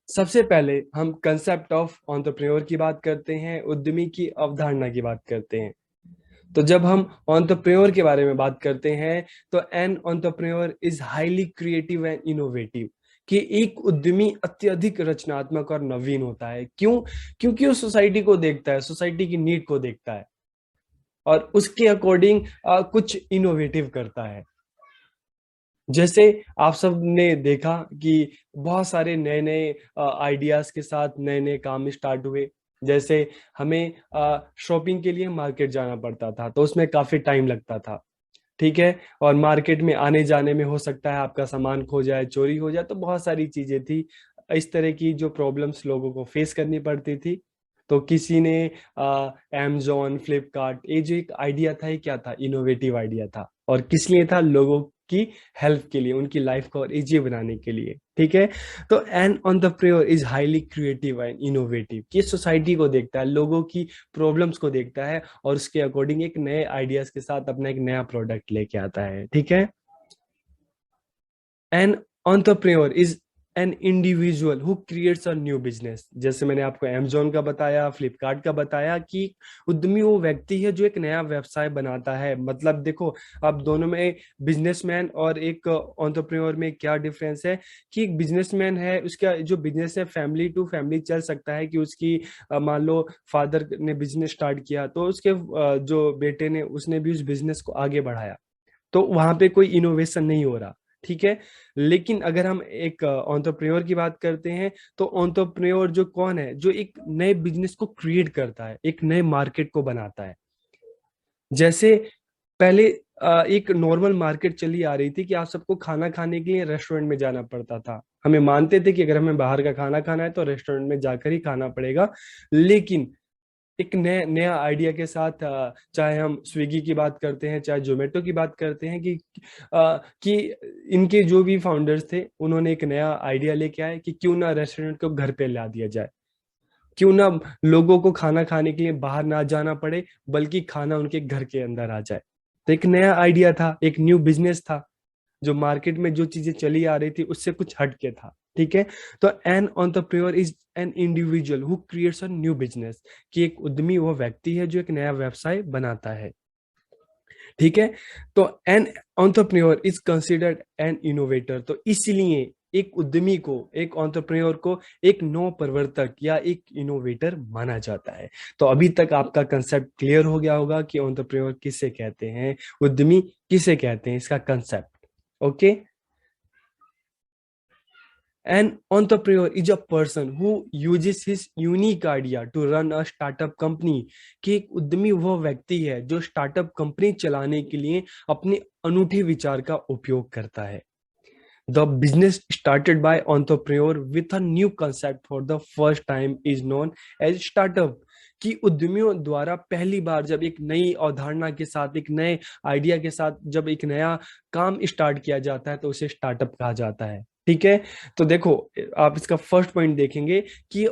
सबसे पहले हम कंसेप्ट ऑफ एंटरप्रेन्योर की बात करते हैं, उद्यमी की अवधारणा की बात करते हैं। तो जब हम एंटरप्रेन्योर के बारे में बात करते हैं, तो N entrepreneur is highly creative and innovative. कि एक उद्यमी अत्यधिक रचनात्मक और नवीन होता है। क्यों? क्योंकि वो सोसाइटी को देखता है, सोसाइटी की नीड को देखता है और उसके अकॉर्डिंग कुछ इनोवेटिव करता है। जैसे आप सब ने देखा कि बहुत सारे नए नए आइडियाज के साथ नए नए काम स्टार्ट हुए। जैसे हमें शॉपिंग के लिए मार्केट जाना पड़ता था, तो उसमें काफी टाइम लगता था। ठीक है। और मार्केट में आने जाने में हो सकता है आपका सामान खो जाए, चोरी हो जाए, तो बहुत सारी चीजें थी। इस तरह की जो प्रॉब्लम्स लोगों को फेस करनी पड़ती थी। तो किसी ने Amazon, फ्लिपकार्ट, ये जो एक आइडिया था, ये क्या था? इनोवेटिव आइडिया था। और किस लिए था? लोगों की हेल्प के लिए, उनकी लाइफ को और इजी बनाने के लिए। ठीक है। तो N entrepreneur is highly creative and innovative. कि सोसाइटी को देखता है, लोगों की प्रॉब्लम्स को देखता है और उसके अकॉर्डिंग एक नए आइडियाज के साथ अपना एक नया प्रोडक्ट लेके आता है। ठीक है। An entrepreneur is an individual who creates a new business. जैसे मैंने आपको Amazon का बताया, फ्लिपकार्ट का बताया कि उद्यमी वो व्यक्ति है जो एक नया व्यवसाय बनाता है। मतलब देखो, अब दोनों में, बिजनेसमैन और एक एंटरप्रेन्योर में क्या डिफरेंस है? कि एक बिजनेसमैन है, उसका जो बिजनेस है फैमिली टू फैमिली चल सकता है। कि उसकी मान लो फादर ने बिजनेस स्टार्ट किया, तो उसके जो बेटे ने, उसने भी उस बिजनेस को आगे बढ़ाया। तो वहां पे कोई इनोवेशन नहीं हो रहा। ठीक है। लेकिन अगर हम एक एंटरप्रेन्योर की बात करते हैं, तो एंटरप्रेन्योर जो कौन है? जो एक नए बिजनेस को क्रिएट करता है, एक नए मार्केट को बनाता है। जैसे पहले एक नॉर्मल मार्केट चली आ रही थी कि आप सबको खाना खाने के लिए रेस्टोरेंट में जाना पड़ता था। हमें मानते थे कि अगर हमें बाहर का खाना खाना है तो रेस्टोरेंट में जाकर ही खाना पड़ेगा। लेकिन एक नया नया आइडिया के साथ, चाहे हम स्विगी की बात करते हैं, चाहे जोमेटो की बात करते हैं, कि इनके जो भी फाउंडर्स थे, उन्होंने एक नया आइडिया लेके आए कि क्यों ना रेस्टोरेंट को घर पे ला दिया जाए। क्यों ना लोगों को खाना खाने के लिए बाहर ना जाना पड़े, बल्कि खाना उनके घर के अंदर आ जाए। तो एक नया आइडिया था, एक न्यू बिजनेस था, जो मार्केट में जो चीजें चली आ रही थी उससे कुछ हट के था। ठीक है। तो N entrepreneur is an individual who creates a new business. कि एक उद्यमी वो व्यक्ति है जो एक नया व्यवसाय बनाता है। ठीक है। तो N entrepreneur is considered an innovator. तो इसलिए एक उद्यमी को, एक एंटरप्रेन्योर को एक नव प्रवर्तक या एक इनोवेटर माना जाता है। तो अभी तक आपका कंसेप्ट क्लियर हो गया होगा कि एंटरप्रेन्योर किसे कहते हैं, उद्यमी किसे कहते हैं, इसका concept. Okay. An entrepreneur is a person who uses his unique idea to run a startup company। कि एक उद्यमी वह व्यक्ति है जो स्टार्टअप कंपनी चलाने के लिए अपने अनूठे विचार का उपयोग करता है। The business started by entrepreneur with a new concept for the first time is known as startup। कि उद्यमियों द्वारा पहली बार जब एक नई अवधारणा के साथ, एक नए आइडिया के साथ जब एक नया काम स्टार्ट किया जाता है, तो उसे स्टार्टअप कहा जाता है। ठीक है। तो देखो, आप इसका फर्स्ट पॉइंट देखेंगे कि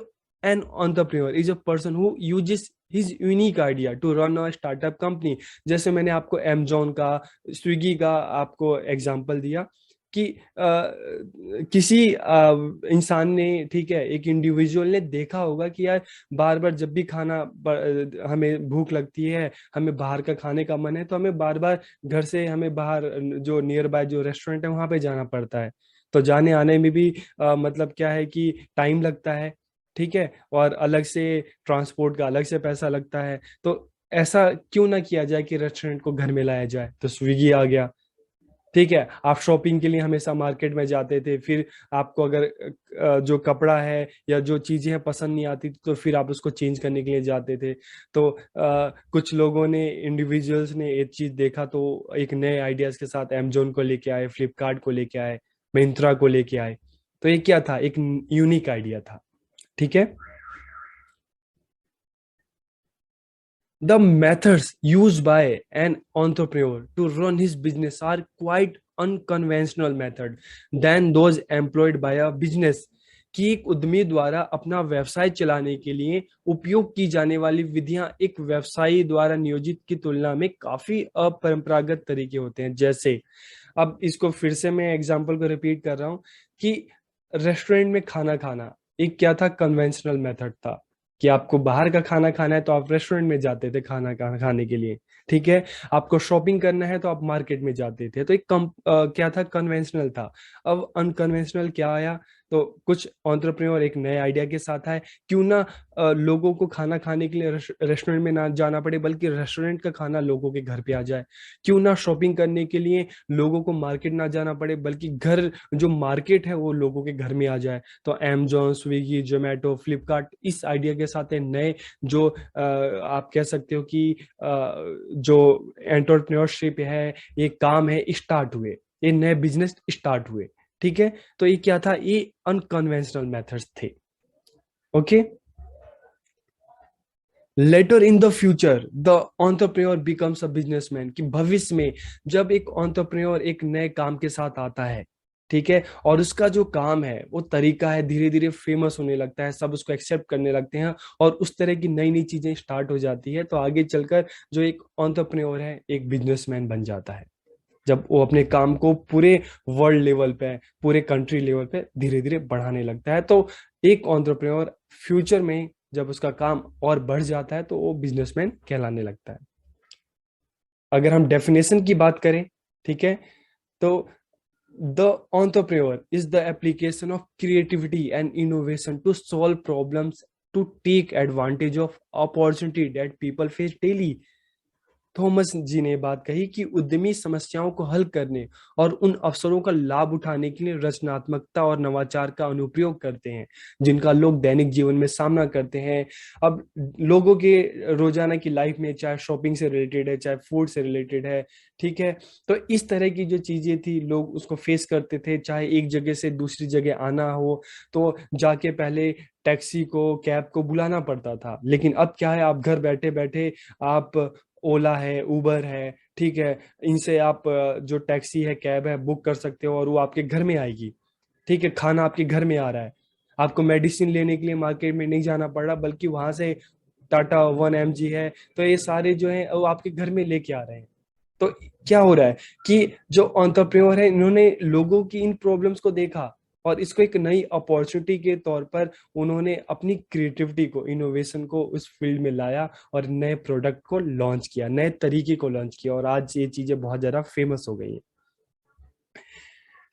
an entrepreneur is a person who uses his unique idea to run a startup company. जैसे मैंने आपको Amazon का, स्विगी का आपको एग्जांपल दिया कि किसी इंसान ने, ठीक है, एक इंडिविजुअल ने देखा होगा कि यार बार बार जब भी हमें भूख लगती है, हमें बाहर का खाने का मन है, तो हमें बार बार घर से, हमें बाहर जो नियर बाय जो रेस्टोरेंट है वहां पे जाना पड़ता है। तो जाने आने में भी मतलब क्या है कि टाइम लगता है। ठीक है। और अलग से ट्रांसपोर्ट का अलग से पैसा लगता है। तो ऐसा क्यों ना किया जाए कि रेस्टोरेंट को घर में लाया जाए? तो स्विगी आ गया। ठीक है। आप शॉपिंग के लिए हमेशा मार्केट में जाते थे, फिर आपको अगर जो कपड़ा है या जो चीजें हैं पसंद नहीं आती थी, तो फिर आप उसको चेंज करने के लिए जाते थे। तो कुछ लोगों ने, इंडिविजुअल्स ने एक चीज देखा, तो एक नए आइडियाज के साथ Amazon को लेके आए, फ्लिपकार्ट को लेके आए, मिंत्रा को लेके आए। तो ये क्या था? एक यूनिक आइडिया था। ठीक है। The methods used by an entrepreneur to run his business are quite unconventional method than those employed by a business। कि एक उद्यमी द्वारा अपना व्यवसाय चलाने के लिए उपयोग की जाने वाली विधियां एक व्यवसायी द्वारा नियोजित की तुलना में काफी अपरंपरागत तरीके होते हैं। जैसे, अब इसको फिर से मैं एग्जांपल को रिपीट कर रहा हूं कि रेस्टोरेंट में खाना खाना, एक क्या था, कन्वेंशनल मेथड था कि आपको बाहर का खाना खाना है तो आप रेस्टोरेंट में जाते थे खाने के लिए। ठीक है, आपको शॉपिंग करना है तो आप मार्केट में जाते थे। तो एक क्या था, कन्वेंशनल था। अब अनकन्वेंशनल क्या आया, तो कुछ एंटरप्रेन्योर एक नए आइडिया के साथ आए। क्यों ना लोगों को खाना खाने के लिए रेस्टोरेंट में ना जाना पड़े, बल्कि रेस्टोरेंट का खाना लोगों के घर पे आ जाए। क्यों ना शॉपिंग करने के लिए लोगों को मार्केट ना जाना पड़े, बल्कि घर, जो मार्केट है वो लोगों के घर में आ जाए। तो अमेजोन, स्विगी, जोमेटो, फ्लिपकार्ट इस आइडिया के साथ नए जो आप कह सकते हो कि जो एंटरप्रेन्योरशिप है, ये काम है, स्टार्ट हुए, ये नए बिजनेस स्टार्ट हुए। ठीक है, तो ये क्या था, ये अनकन्वेंशनल मेथड्स थे। Okay, later in the future the entrepreneur becomes a businessman, कि भविष्य में जब एक एंटरप्रेन्योर एक नए काम के साथ आता है, ठीक है, और उसका जो काम है वो तरीका है, धीरे धीरे फेमस होने लगता है, सब उसको एक्सेप्ट करने लगते हैं, और उस तरह की नई नई चीजें स्टार्ट हो जाती है, तो आगे चलकर जो एक एंटरप्रेन्योर है एक बिजनेसमैन बन जाता है, जब वो अपने काम को पूरे वर्ल्ड लेवल पे, पूरे कंट्री लेवल पे धीरे धीरे बढ़ाने लगता है। तो एक एंटरप्रेन्योर फ्यूचर में जब उसका काम और बढ़ जाता है तो वो बिजनेसमैन कहलाने लगता है। अगर हम डेफिनेशन की बात करें, ठीक है, तो the entrepreneur is the application of creativity and innovation to solve problems, to take advantage of opportunity that people face daily। Thomas ji ने बात कही कि उद्यमी समस्याओं को हल करने और उन अवसरों का लाभ उठाने के लिए रचनात्मकता और नवाचार का अनुप्रयोग करते हैं, जिनका लोग दैनिक जीवन में सामना करते हैं। अब लोगों के रोजाना की लाइफ में, चाहे शॉपिंग से रिलेटेड है, चाहे फूड से रिलेटेड है, ठीक है, तो इस तरह की जो चीजें थी लोग उसको फेस करते थे। चाहे एक जगह से दूसरी जगह आना हो तो जाके पहले टैक्सी को, कैब को बुलाना पड़ता था, लेकिन अब क्या है, आप घर बैठे बैठे आप ओला है, उबर है, ठीक है, इनसे आप जो टैक्सी है, कैब है, बुक कर सकते हो और वो आपके घर में आएगी। ठीक है, खाना आपके घर में आ रहा है, आपको मेडिसिन लेने के लिए मार्केट में नहीं जाना पड़ रहा, बल्कि वहां से टाटा 1 mg है, तो ये सारे जो है वो आपके घर में लेके आ रहे हैं। तो क्या हो रहा है कि जो एंटरप्रेन्योर है इन्होंने लोगों की इन प्रॉब्लम्स को देखा और इसको एक नई अपॉर्चुनिटी के तौर पर उन्होंने अपनी क्रिएटिविटी को, इनोवेशन को उस फील्ड में लाया और नए प्रोडक्ट को लॉन्च किया, नए तरीके को लॉन्च किया, और आज ये चीजें बहुत ज्यादा फेमस हो गई है।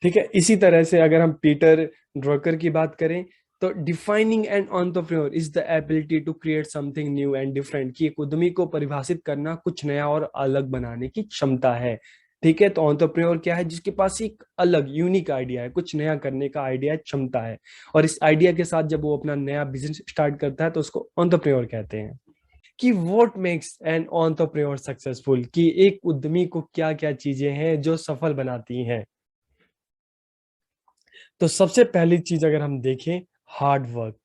ठीक है, इसी तरह से अगर हम पीटर ड्रकर की बात करें, तो defining an entrepreneur is the ability to create something new and different, कि एक उद्यमी को परिभाषित करना कुछ नया और अलग बनाने की क्षमता है। ठीक है, तो एंटरप्रेन्योर क्या है, जिसके पास एक अलग यूनिक आइडिया है, कुछ नया करने का आइडिया, क्षमता है, और इस आइडिया के साथ जब वो अपना नया बिजनेस स्टार्ट करता है तो उसको एंटरप्रेन्योर कहते हैं। कि what makes an entrepreneur successful, कि एक उद्यमी को क्या क्या चीजें हैं जो सफल बनाती हैं। तो सबसे पहली चीज अगर हम देखें, हार्ड वर्क,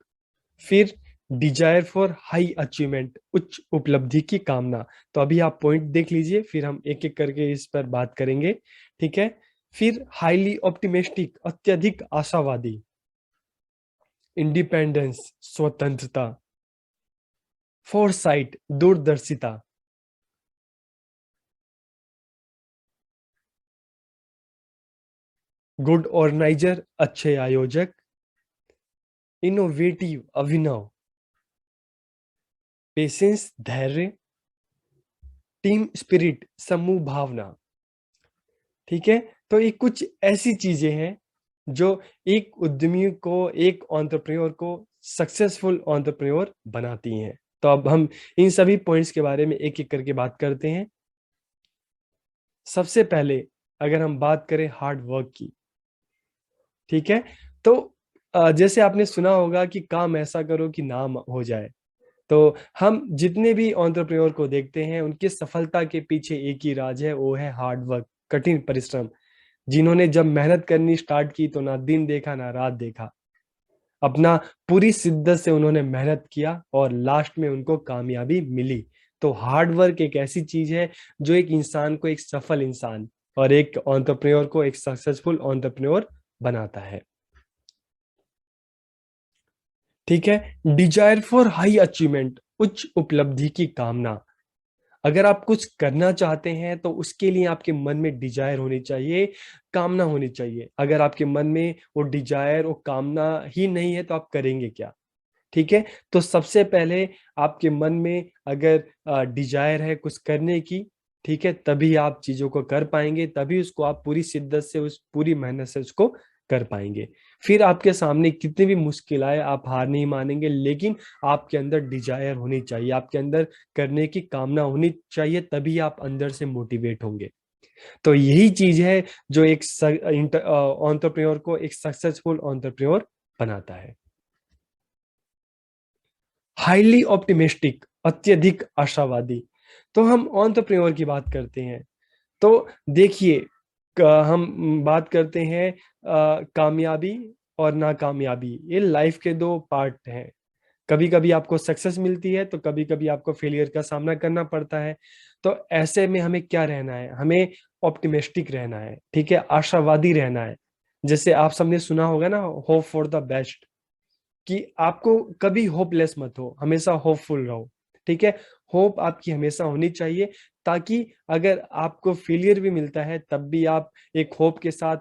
फिर डिजायर फॉर हाई अचीवमेंट, उच्च उपलब्धि की कामना। तो अभी आप पॉइंट देख लीजिए, फिर हम एक एक करके इस पर बात करेंगे। ठीक है, फिर हाईली ऑप्टिमिस्टिक, अत्यधिक आशावादी, इंडिपेंडेंस, स्वतंत्रता, फोरसाइट, दूरदर्शिता, गुड ऑर्गेनाइजर, अच्छे आयोजक, इनोवेटिव, अभिनव, पेशेंस, धैर्य, टीम स्पिरिट, समूह भावना। ठीक है, तो ये कुछ ऐसी चीजें हैं जो एक उद्यमी को, एक एंटरप्रेन्योर को सक्सेसफुल एंटरप्रेन्योर बनाती हैं। तो अब हम इन सभी पॉइंट्स के बारे में एक एक करके बात करते हैं। सबसे पहले अगर हम बात करें हार्ड वर्क की, ठीक है, तो जैसे आपने सुना होगा कि काम ऐसा करो कि नाम हो जाए। तो हम जितने भी एंटरप्रेन्योर को देखते हैं उनकी सफलता के पीछे एक ही राज है, वो है हार्ड वर्क, कठिन परिश्रम। जिन्होंने जब मेहनत करनी स्टार्ट की तो ना दिन देखा ना रात देखा, अपना पूरी शिद्दत से उन्होंने मेहनत किया और लास्ट में उनको कामयाबी मिली। तो हार्ड वर्क एक ऐसी चीज है जो एक इंसान को एक सफल इंसान और एक एंटरप्रेन्योर को एक सक्सेसफुल एंटरप्रेन्योर बनाता है। ठीक है, डिजायर फॉर हाई अचीवमेंट, उच्च उपलब्धि की कामना। अगर आप कुछ करना चाहते हैं तो उसके लिए आपके मन में डिजायर होनी चाहिए, कामना होनी चाहिए। अगर आपके मन में वो डिजायर और कामना ही नहीं है तो आप करेंगे क्या? ठीक है। तो सबसे पहले आपके मन में अगर डिजायर है कुछ करने की, ठीक है, तभी आप चीजों को कर पाएंगे, तभी उसको आप पूरी शिद्दत से, उस पूरी मेहनत से उसको कर पाएंगे। फिर आपके सामने कितनी भी मुश्किल आए आप हार नहीं मानेंगे, लेकिन आपके अंदर डिजायर होनी चाहिए, आपके अंदर करने की कामना होनी चाहिए, तभी आप अंदर से मोटिवेट होंगे। तो यही चीज है जो एक एंटरप्रेन्योर को एक सक्सेसफुल एंटरप्रेन्योर बनाता है। हाईली ऑप्टिमिस्टिक, अत्यधिक आशावादी। तो हम एंटरप्रेन्योर की बात करते हैं, तो देखिए, हम बात करते हैं कामयाबी और नाकामयाबी, ये लाइफ के दो पार्ट हैं। कभी कभी आपको सक्सेस मिलती है तो कभी कभी आपको फेलियर का सामना करना पड़ता है। तो ऐसे में हमें क्या रहना है? हमें ऑप्टिमिस्टिक रहना है, ठीक है, आशावादी रहना है। जैसे आप सबने सुना होगा ना, होप फॉर द बेस्ट, कि आपको कभी होपलेस मत हो, हमेशा होपफुल रहो। ठीक है, होप आपकी हमेशा होनी चाहिए, ताकि अगर आपको फेलियर भी मिलता है तब भी आप एक होप के साथ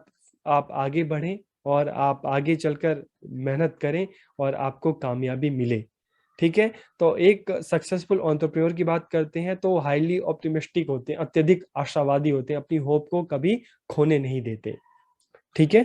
आप आगे बढ़ें और आप आगे चलकर मेहनत करें और आपको कामयाबी मिले। ठीक है। तो एक सक्सेसफुल एंटरप्रेन्योर की बात करते हैं तो हाईली ऑप्टिमिस्टिक होते हैं, अत्यधिक आशावादी होते हैं, अपनी होप को कभी खोने नहीं देते। ठीक है।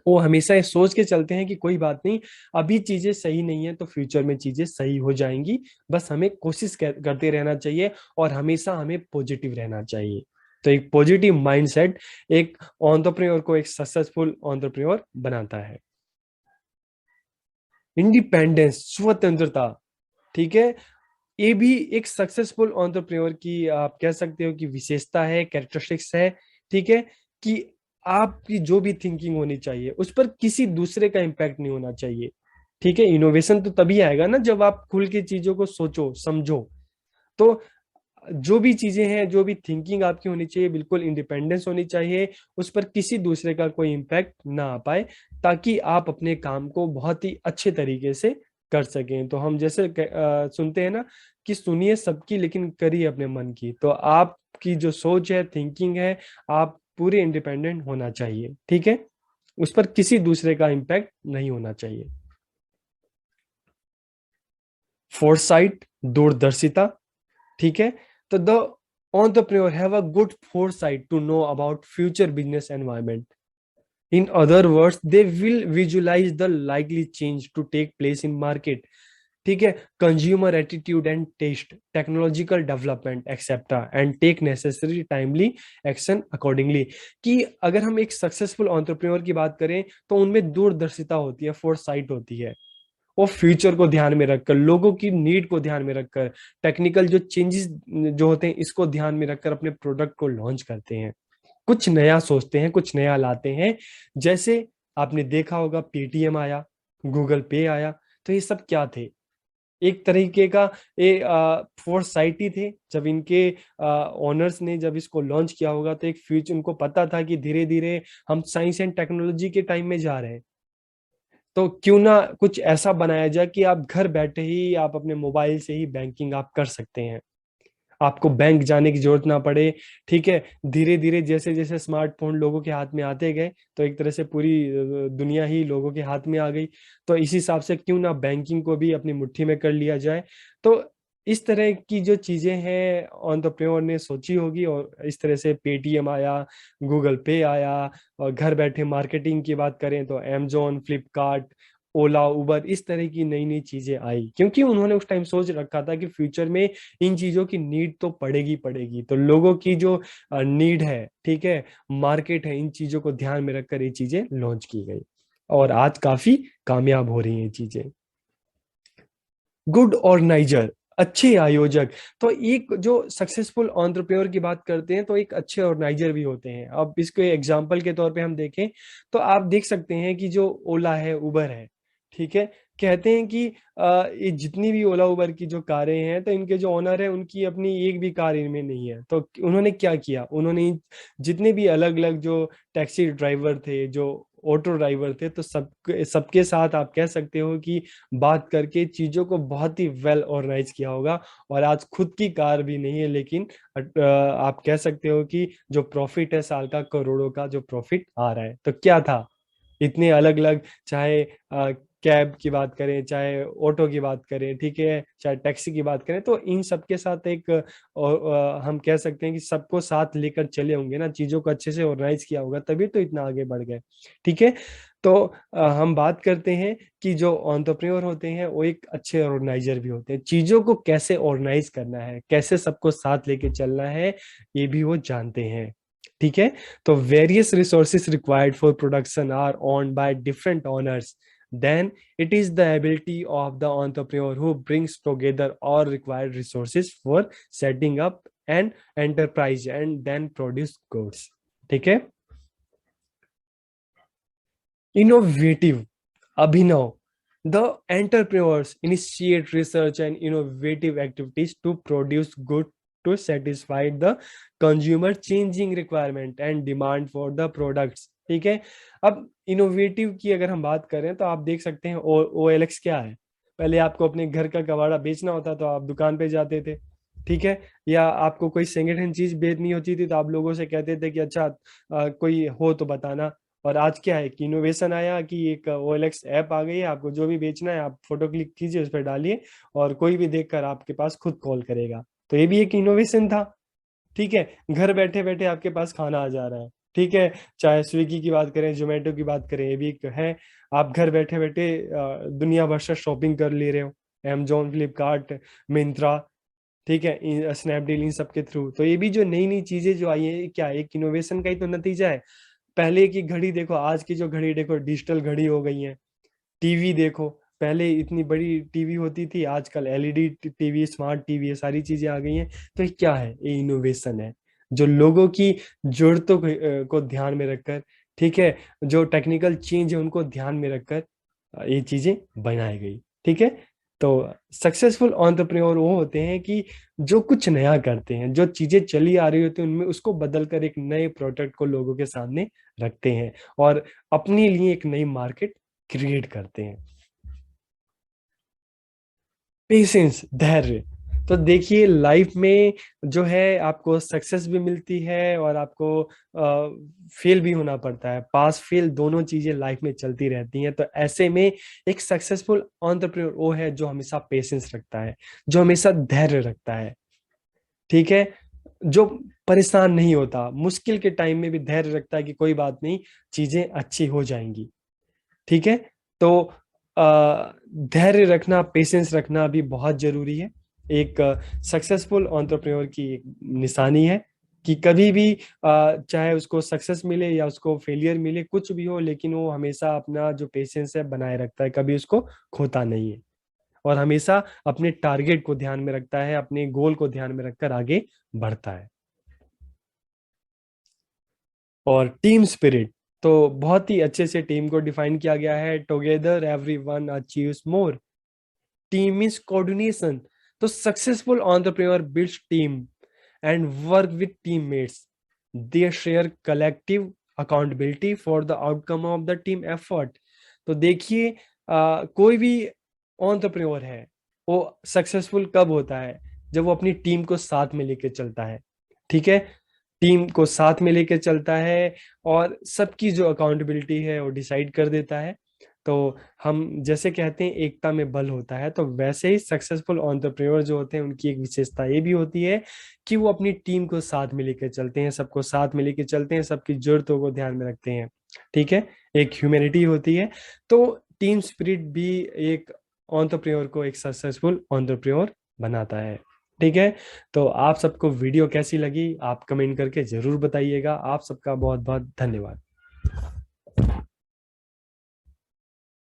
वो हमेशा ये सोच के चलते हैं कि कोई बात नहीं, अभी चीजें सही नहीं है तो फ्यूचर में चीजें सही हो जाएंगी, बस हमें कोशिश करते रहना चाहिए और हमेशा हमें पॉजिटिव रहना चाहिए। तो एक पॉजिटिव माइंडसेट एक एंटरप्रेन्योर को एक सक्सेसफुल एंटरप्रेन्योर बनाता है। इंडिपेंडेंस, स्वतंत्रता, ठीक है, ये भी एक सक्सेसफुल एंटरप्रेन्योर की आप कह सकते हो कि विशेषता है, कैरेक्टरिस्टिक्स है। ठीक है, कि आपकी जो भी थिंकिंग होनी चाहिए उस पर किसी दूसरे का इम्पैक्ट नहीं होना चाहिए। ठीक है, इनोवेशन तो तभी आएगा ना जब आप खुल के चीजों को सोचो समझो। तो जो भी चीजें हैं, जो भी थिंकिंग आपकी होनी चाहिए, बिल्कुल इंडिपेंडेंस होनी चाहिए, उस पर किसी दूसरे का कोई इम्पैक्ट ना आ पाए, ताकि आप अपने काम को बहुत ही अच्छे तरीके से कर सकें। तो हम जैसे सुनते हैं ना कि सुनिए सबकी लेकिन करिए अपने मन की। तो आपकी जो सोच है, थिंकिंग है, आप पूरे इंडिपेंडेंट होना चाहिए। ठीक है, उस पर किसी दूसरे का इम्पैक्ट नहीं होना चाहिए। फोरसाइट, दूरदर्शिता, ठीक है। तो the entrepreneur have a good foresight to know about future business environment. In other words, they will visualize the likely change to take place in market, ठीक है, consumer attitude and taste, technological development etcetera, and take necessary timely action accordingly. कि अगर हम एक successful entrepreneur की बात करें तो उनमें दूरदर्शिता होती है, फोरसाइट होती है। वो फ्यूचर को ध्यान में रखकर, लोगों की नीड को ध्यान में रखकर, टेक्निकल जो चेंजेस जो होते हैं इसको ध्यान में रखकर अपने प्रोडक्ट को लॉन्च करते हैं, कुछ नया सोचते हैं, कुछ नया लाते हैं। जैसे आपने देखा होगा पेटीएम आया, गूगल पे आया, तो ये सब क्या थे? एक तरीके का ये फोरसाइट ही थे। जब इनके ओनर्स ने जब इसको लॉन्च किया होगा तो एक फ्यूचर उनको पता था कि धीरे धीरे हम साइंस एंड टेक्नोलॉजी के टाइम में जा रहे हैं। तो क्यों ना कुछ ऐसा बनाया जाए कि आप घर बैठे ही आप अपने मोबाइल से ही बैंकिंग आप कर सकते हैं, आपको बैंक जाने की जरूरत ना पड़े। ठीक है, धीरे धीरे जैसे जैसे स्मार्टफोन लोगों के हाथ में आते गए तो एक तरह से पूरी दुनिया ही लोगों के हाथ में आ गई। तो इस हिसाब से क्यों ना बैंकिंग को भी अपनी मुट्ठी में कर लिया जाए। तो इस तरह की जो चीजें हैं एंटरप्रेन्योर ने सोची होगी, और इस तरह से पेटीएम आया, गूगल पे आया, और घर बैठे मार्केटिंग की बात करें तो अमेजोन, फ्लिपकार्ट, ओला, उबर, इस तरह की नई नई चीजें आई, क्योंकि उन्होंने उस टाइम सोच रखा था कि फ्यूचर में इन चीजों की नीड तो पड़ेगी पड़ेगी। तो लोगों की जो नीड है, ठीक है, मार्केट है, इन चीजों को ध्यान में रखकर ये चीजें लॉन्च की गई और आज काफी कामयाब हो रही हैं ये चीजें। गुड ऑर्गेनाइजर, अच्छे आयोजक। तो एक जो सक्सेसफुल एंटरप्रेन्योर की बात करते हैं तो एक अच्छे ऑर्गेनाइजर भी होते हैं। अब इसको एग्जांपल के तौर पे हम देखें तो आप देख सकते हैं कि जो ओला है, उबर है, ठीक है, कहते हैं कि ये जितनी भी ओला उबर की जो कारें हैं तो इनके जो ओनर है उनकी अपनी एक भी कार इनमें नहीं है। तो उन्होंने क्या किया, उन्होंने जितने भी अलग अलग जो टैक्सी ड्राइवर थे, जो ऑटो ड्राइवर थे, तो सबके साथ आप कह सकते हो कि बात करके चीजों को बहुत ही वेल ऑर्गेनाइज किया होगा। और आज खुद की कार भी नहीं है, लेकिन आप कह सकते हो कि जो प्रॉफिट है साल का, करोड़ों का जो प्रॉफिट आ रहा है, तो क्या था इतने अलग अलग, चाहे कैब की बात करें, चाहे ऑटो की बात करें, ठीक है, चाहे टैक्सी की बात करें, तो इन सबके साथ एक हम कह सकते हैं कि सबको साथ लेकर चले होंगे ना, चीजों को अच्छे से ऑर्गेनाइज किया होगा, तभी तो इतना आगे बढ़ गए। ठीक है। तो हम बात करते हैं कि जो एंटरप्रेन्योर होते हैं वो एक अच्छे ऑर्गेनाइजर भी होते हैं, चीजों को कैसे ऑर्गेनाइज करना है, कैसे सबको साथ लेके चलना है, ये भी वो जानते हैं। ठीक है। तो various resources required for production are owned by different owners. Then it is the ability of the entrepreneur who brings together all required resources for setting up an enterprise and then produce goods. ठीक है। Innovative, Abhinav. The entrepreneurs initiate research and innovative activities to produce good to satisfy the consumer changing requirement and demand for the products. ठीक है। अब innovative की अगर हम बात करें तो आप देख सकते हैं OLX क्या है। पहले आपको अपने घर का कबाड़ा बेचना होता तो आप दुकान पे जाते थे। ठीक है। या आपको कोई सेकेंड हैंड चीज बेचनी होती थी तो आप लोगों से कहते थे कि अच्छा कोई हो तो बताना। और आज क्या है कि इनोवेशन आया कि एक OLX ऐप आ गई है, आपको जो भी बेचना है आप फोटो क्लिक कीजिए, उस पर डालिए और कोई भी देखकर आपके पास खुद कॉल करेगा। तो ये भी एक इनोवेशन था। ठीक है। घर बैठे बैठे आपके पास खाना आ जा रहा है। ठीक है। चाहे स्विगी की बात करें, जोमेटो की बात करें, ये भी एक है। आप घर बैठे बैठे दुनिया भर से शॉपिंग कर ले रहे हो, Amazon, फ्लिपकार्ट, मिंत्रा, ठीक है, स्नैपडील, इन सब के थ्रू। तो ये भी जो नई नई चीजें जो आई है, क्या एक इनोवेशन का ही तो नतीजा है। पहले की घड़ी देखो, आज की जो घड़ी देखो, डिजिटल घड़ी हो गई है। टीवी देखो, पहले इतनी बड़ी टीवी होती थी, आजकल LED टीवी, स्मार्ट टीवी, ये सारी चीजें आ गई हैं। तो ये क्या है, ये इनोवेशन है, जो लोगों की जरूरतों को ध्यान में रखकर, ठीक है, जो टेक्निकल चेंज है उनको ध्यान में रखकर ये चीजें बनाई गई। ठीक है। तो सक्सेसफुल एंटरप्रेन्योर वो होते हैं कि जो कुछ नया करते हैं, जो चीजें चली आ रही होती हैं उनमें उसको बदल कर एक नए प्रोडक्ट को लोगों के सामने रखते हैं और अपने लिए एक नई मार्केट क्रिएट करते हैं। पेशेंस, धैर्य। तो देखिए लाइफ में जो है आपको सक्सेस भी मिलती है और आपको फेल भी होना पड़ता है, पास फेल दोनों चीजें लाइफ में चलती रहती हैं। तो ऐसे में एक सक्सेसफुल एंटरप्रेन्योर वो है जो हमेशा पेशेंस रखता है, जो हमेशा धैर्य रखता है। ठीक है। जो परेशान नहीं होता, मुश्किल के टाइम में भी धैर्य रखता है कि कोई बात नहीं, चीजें अच्छी हो जाएंगी। ठीक है। तो धैर्य रखना, पेशेंस रखना भी बहुत जरूरी है। एक सक्सेसफुल एंटरप्रेन्योर की एक निशानी है कि कभी भी चाहे उसको सक्सेस मिले या उसको फेलियर मिले, कुछ भी हो, लेकिन वो हमेशा अपना जो पेशेंस है बनाए रखता है, कभी उसको खोता नहीं है और हमेशा अपने टारगेट को ध्यान में रखता है, अपने गोल को ध्यान में रखकर आगे बढ़ता है। और टीम स्पिरिट, तो बहुत ही अच्छे से टीम को डिफाइन किया गया है। Together everyone achieves more. Team means coordination. तो successful entrepreneur builds team and work with teammates. They share collective accountability for the outcome of the team effort. तो देखिए कोई भी एंटरप्रेन्योर है वो सक्सेसफुल कब होता है, जब वो अपनी टीम को साथ में लेके चलता है। ठीक है। टीम को साथ में लेके चलता है और सबकी जो अकाउंटेबिलिटी है वो डिसाइड कर देता है। तो हम जैसे कहते हैं एकता में बल होता है, तो वैसे ही सक्सेसफुल एंटरप्रेन्योर जो होते हैं उनकी एक विशेषता ये भी होती है कि वो अपनी टीम को साथ में लेकर चलते हैं, सबको साथ में लेकर चलते हैं, सबकी जरूरतों को ध्यान में रखते हैं। ठीक है। एक ह्यूमैनिटी होती है। तो टीम स्पिरिट भी एक एंटरप्रेन्योर को एक सक्सेसफुल एंटरप्रेन्योर बनाता है। ठीक है। तो आप सबको वीडियो कैसी लगी आप कमेंट करके जरूर बताइएगा। आप सबका बहुत बहुत धन्यवाद।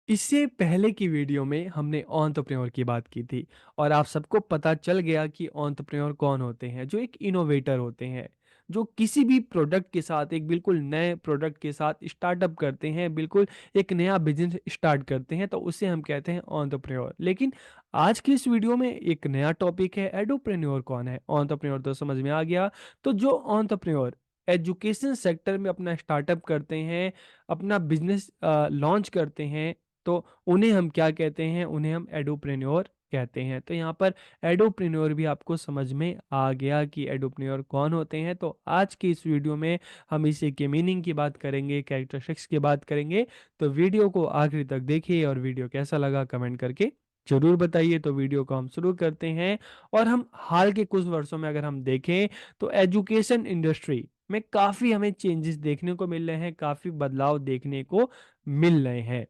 इससे पहले की वीडियो में हमने एंटरप्रेन्योर की बात की थी और आप सबको पता चल गया कि एंटरप्रेन्योर कौन होते हैं, जो एक इनोवेटर होते हैं, जो किसी भी प्रोडक्ट के साथ, एक बिल्कुल नए प्रोडक्ट के साथ स्टार्टअप करते हैं, बिल्कुल एक नया बिजनेस स्टार्ट करते हैं, तो उसे हम कहते हैं एंटरप्रेन्योर। लेकिन आज की इस वीडियो में एक नया टॉपिक है, एडोप्रेन्योर कौन है। एंटरप्रेन्योर तो समझ में आ गया। तो जो एंटरप्रेन्योर एजुकेशन सेक्टर में अपना स्टार्टअप करते हैं, अपना बिजनेस लॉन्च करते हैं, तो उन्हें हम क्या कहते हैं? उन्हें हम एडुप्रेन्योर कहते हैं। तो यहाँ पर एडुप्रेन्योर भी आपको समझ में आ गया कि एडुप्रेन्योर कौन होते हैं। तो आज की इस वीडियो में हम इसी के मीनिंग की बात करेंगे, कैरेक्टरिस्टिक्स की बात करेंगे। तो वीडियो को आखिरी तक देखिए और वीडियो कैसा लगा कमेंट करके जरूर बताइए। तो वीडियो को हम शुरू करते हैं। और हम हाल के कुछ वर्षों में अगर हम देखें तो एजुकेशन इंडस्ट्री में काफी हमें चेंजेस देखने को मिल रहे हैं, काफी बदलाव देखने को मिल रहे हैं।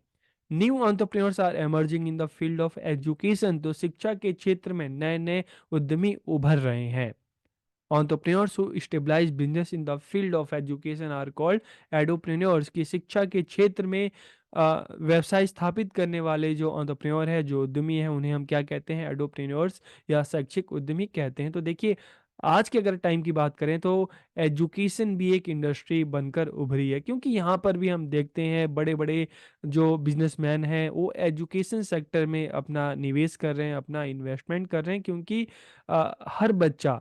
New entrepreneurs are emerging in the field of education. तो शिक्षा के क्षेत्र में नए नए उद्यमी उभर रहे हैं। Entrepreneurs who stabilize business in the field of education are called एडोप्रेन्योर्स। की शिक्षा के क्षेत्र में व्यवसाय स्थापित करने वाले जो एंटरप्रेन्योर है, जो उद्यमी है, उन्हें हम क्या कहते हैं? एडोप्रेन्योर्स या शैक्षिक उद्यमी कहते हैं। तो देखिए, आज के अगर टाइम की बात करें तो एजुकेशन भी एक इंडस्ट्री बनकर उभरी है, क्योंकि यहाँ पर भी हम देखते हैं बड़े बड़े जो बिजनेसमैन हैं वो एजुकेशन सेक्टर में अपना निवेश कर रहे हैं, अपना इन्वेस्टमेंट कर रहे हैं, क्योंकि हर बच्चा,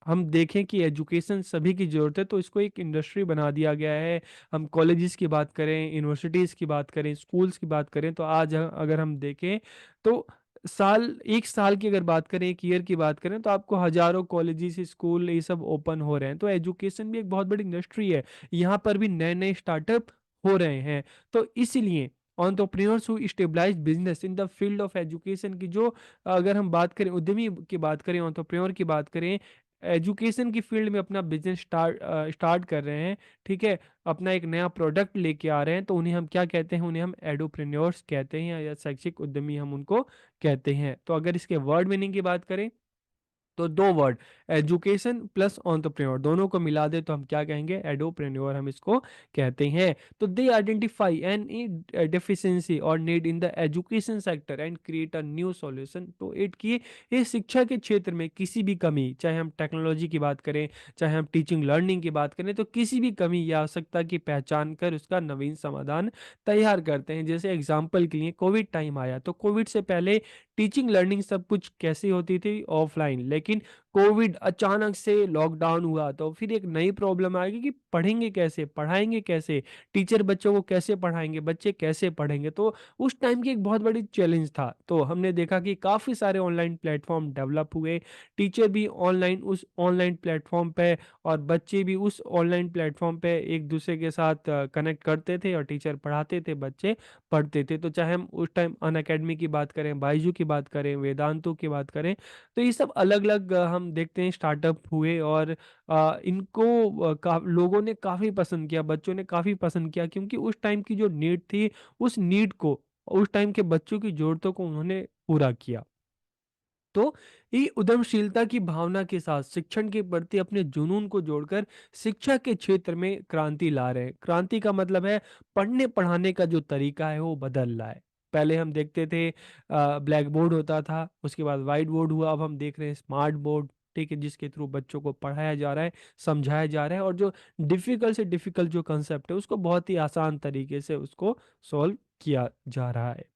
हम देखें कि एजुकेशन सभी की ज़रूरत है, तो इसको एक इंडस्ट्री बना दिया गया है। हम कॉलेजेस की बात करें, यूनिवर्सिटीज़ की बात करें, स्कूल्स की बात करें, तो आज अगर हम देखें तो एक साल की अगर बात करें, एक ईयर की बात करें, तो आपको हज़ारों कॉलेजेस, स्कूल ये सब ओपन हो रहे हैं। तो एजुकेशन भी एक बहुत बड़ी इंडस्ट्री है। यहाँ पर भी नए-नए स्टार्टअप हो रहे हैं। तो इसीलिए entrepreneurs who stabilise business in the field of education की जो, अगर हम बात करें उद्यमी की बात करें, एंटरप्रेन्योर की बात करें, एजुकेशन की फील्ड में अपना बिजनेस स्टार्ट कर रहे हैं, ठीक है, अपना एक नया प्रोडक्ट लेके आ रहे हैं, तो उन्हें हम क्या कहते हैं? उन्हें हम एडोप्रेन्योर्स कहते हैं, या शैक्षिक उद्यमी हम उनको कहते हैं। तो अगर इसके वर्ड मीनिंग की बात करें तो दो वर्ड, एजुकेशन प्लस एंटरप्रेन्योर, दोनों को मिला दे तो हम क्या कहेंगे? एडोप्रेन्योर हम इसको कहते हैं। तो दे आइडेंटिफाई एन डेफिशिएंसी और need in the education sector and create a new solution to it. की ये शिक्षा के क्षेत्र में किसी भी कमी, चाहे हम टेक्नोलॉजी की बात करें, चाहे हम टीचिंग लर्निंग की बात करें, तो किसी भी कमी या आवश्यकता की पहचान कर उसका नवीन समाधान तैयार करते हैं। जैसे एग्जाम्पल के लिए कोविड टाइम आया, तो कोविड से पहले टीचिंग लर्निंग सब कुछ कैसी होती थी? ऑफलाइन। लेकिन कोविड अचानक से लॉकडाउन हुआ, तो फिर एक नई प्रॉब्लम आ गई कि पढ़ेंगे कैसे, पढ़ाएंगे कैसे, टीचर बच्चों को कैसे पढ़ाएंगे, बच्चे कैसे पढ़ेंगे। तो उस टाइम की एक बहुत बड़ी चैलेंज था। तो हमने देखा कि काफ़ी सारे ऑनलाइन प्लेटफॉर्म डेवलप हुए, टीचर भी ऑनलाइन उस ऑनलाइन प्लेटफॉर्म पे और बच्चे भी उस ऑनलाइन प्लेटफॉर्म पे एक दूसरे के साथ कनेक्ट करते थे, और टीचर पढ़ाते थे, बच्चे पढ़ते थे। तो चाहे हम उस टाइम अनअकैडमी की बात करें, बायजू की बात करें, वेदांतों की बात करें, तो ये सब अलग अलग हम देखते हैं स्टार्टअप हुए, और इनको लोगों ने काफ़ी पसंद किया, बच्चों ने काफ़ी पसंद किया, क्योंकि उस टाइम की जो नीड थी, उस नीड को, उस टाइम के बच्चों की ज़रूरतों को उन्होंने पूरा किया। तो ये उद्यमशीलता की भावना के साथ शिक्षण के प्रति अपने जुनून को जोड़कर शिक्षा के क्षेत्र में क्रांति ला रहे हैं। क्रांति का मतलब है पढ़ने पढ़ाने का जो तरीका है वो बदल रहा है। पहले हम देखते थे ब्लैक बोर्ड होता था, उसके बाद वाइट बोर्ड हुआ, अब हम देख रहे हैं स्मार्ट बोर्ड, ठीक है, जिसके थ्रू बच्चों को पढ़ाया जा रहा है, समझाया जा रहा है, और जो डिफिकल्ट से डिफिकल्ट जो कंसेप्ट है उसको बहुत ही आसान तरीके से उसको सॉल्व किया जा रहा है।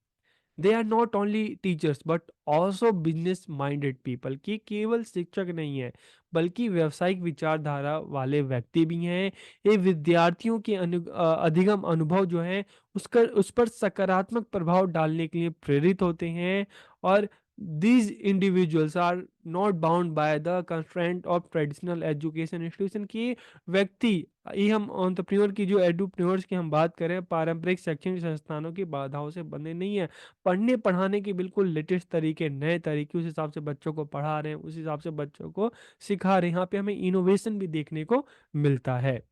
They are not only teachers but also business minded people. की केवल शिक्षक नहीं है, बल्कि व्यावसायिक विचारधारा वाले व्यक्ति भी हैं। ये विद्यार्थियों के अधिगम अनुभव जो है उसका, उस पर सकारात्मक प्रभाव डालने के लिए प्रेरित होते हैं। और these individuals are not bound by the constraint of traditional education institution। की व्यक्ति, ये हम एंटरप्रेन्योर की जो एडुप्रेन्योर्स की हम बात करें, पारंपरिक शैक्षणिक संस्थानों की बाधाओं से बंधे नहीं है। पढ़ने पढ़ाने के बिल्कुल लेटेस्ट तरीके, नए तरीके, उस हिसाब से बच्चों को पढ़ा रहे हैं, उस हिसाब से बच्चों को सिखा रहे हैं। यहाँ पे हमें इनोवेशन भी देखने को मिलता है।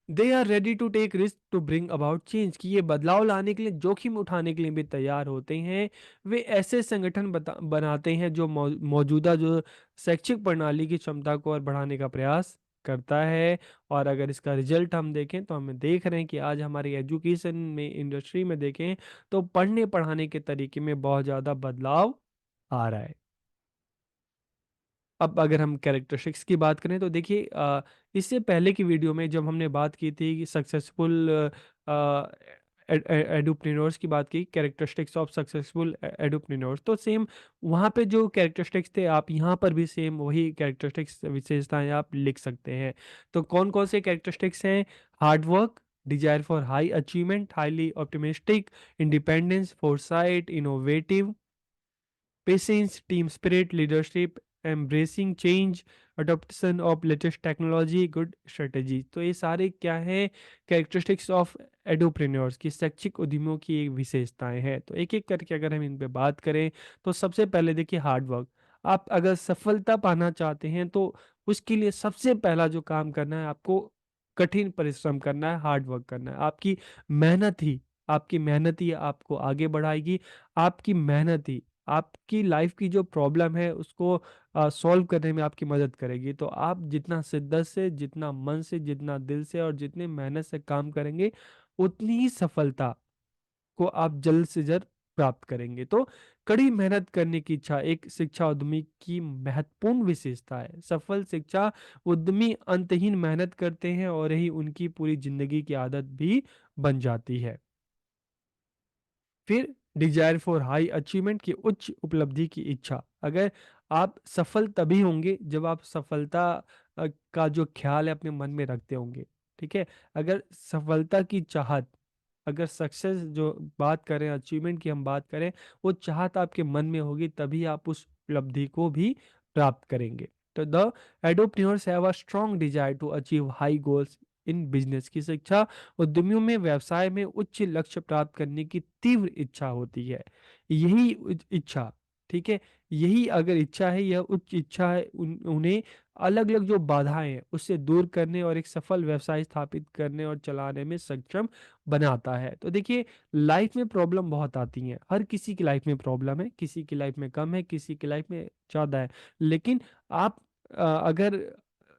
They are ready to take risk to bring about change. कि ये बदलाव लाने के लिए, जोखिम उठाने के लिए भी तैयार होते हैं। वे ऐसे संगठन बनाते हैं जो मौजूदा जो शैक्षिक प्रणाली की क्षमता को और बढ़ाने का प्रयास करता है। और अगर इसका रिजल्ट हम देखें तो हम देख रहे हैं कि आज हमारी एजुकेशन में, इंडस्ट्री में देखें तो पढ़ने पढ़ाने के तरीके में बहुत ज़्यादा बदलाव आ रहा है। अब अगर हम कैरेक्टरिस्टिक्स की बात करें तो देखिए, इससे पहले की वीडियो में जब हमने बात की थी कि सक्सेसफुल एडुप्रेन्योर्स की बात की, कैरेक्टरिस्टिक्स ऑफ सक्सेसफुल एडुप्रेन्योर्स, तो सेम वहाँ पे जो कैरेक्टरिस्टिक्स थे आप यहाँ पर भी सेम वही कैरेक्टरिस्टिक्स विशेषताएं आप लिख सकते हैं। तो कौन कौन से कैरेक्टरिस्टिक्स हैं? Hard work, desire for high achievement, highly optimistic, independence, foresight, innovative, patience, team spirit, leadership, embracing change, adoption of latest technology, good strategy. तो ये सारे क्या है? कैरेक्टरिस्टिक्स ऑफ एडोप्रेन्योर्स की, शैक्षिक उद्यमियों की एक विशेषताएं हैं। तो एक एक करके अगर हम इन पे बात करें तो सबसे पहले देखिए हार्ड वर्क। आप अगर सफलता पाना चाहते हैं तो उसके लिए सबसे पहला जो काम करना है आपको, कठिन परिश्रम करना है, हार्ड वर्क करना है। आपकी मेहनत ही आपको आगे बढ़ाएगी। आपकी मेहनत ही आपकी लाइफ की जो प्रॉब्लम है उसको सॉल्व करने में आपकी मदद करेगी। तो आप जितना शिद्दत से, जितना मन से, जितना दिल से और जितनी मेहनत से काम करेंगे, उतनी ही सफलता को आप जल्द से जल्द प्राप्त करेंगे। तो कड़ी मेहनत करने की इच्छा एक शिक्षा उद्यमी की महत्वपूर्ण विशेषता है। सफल शिक्षा उद्यमी अंतहीन मेहनत करते हैं और यही उनकी पूरी जिंदगी की आदत भी बन जाती है। फिर डिजायर फॉर हाई अचीवमेंट की उच्च उपलब्धि की इच्छा। अगर आप सफल तभी होंगे जब आप सफलता का जो ख्याल है अपने मन में रखते होंगे। ठीक है? अगर सफलता की चाहत, अगर सक्सेस जो बात करें, अचीवमेंट की हम बात करें, वो चाहत आपके मन में होगी तभी आप उस उपलब्धि को भी प्राप्त करेंगे। तो the edupreneurs have a strong desire to achieve high goals in business की शिक्षा उद्यमियों में व्यवसाय में उच्च लक्ष्य प्राप्त करने की तीव्र इच्छा होती है। यही इच्छा, ठीक है, यही अगर इच्छा है, यह उच्च इच्छा है, उन्हें अलग अलग जो बाधाएं हैं उससे दूर करने और एक सफल व्यवसाय स्थापित करने और चलाने में सक्षम बनाता है। तो देखिए, लाइफ में प्रॉब्लम बहुत आती हैं, हर किसी की लाइफ में प्रॉब्लम है, किसी की लाइफ में कम है, किसी की लाइफ में ज़्यादा है। लेकिन आप अगर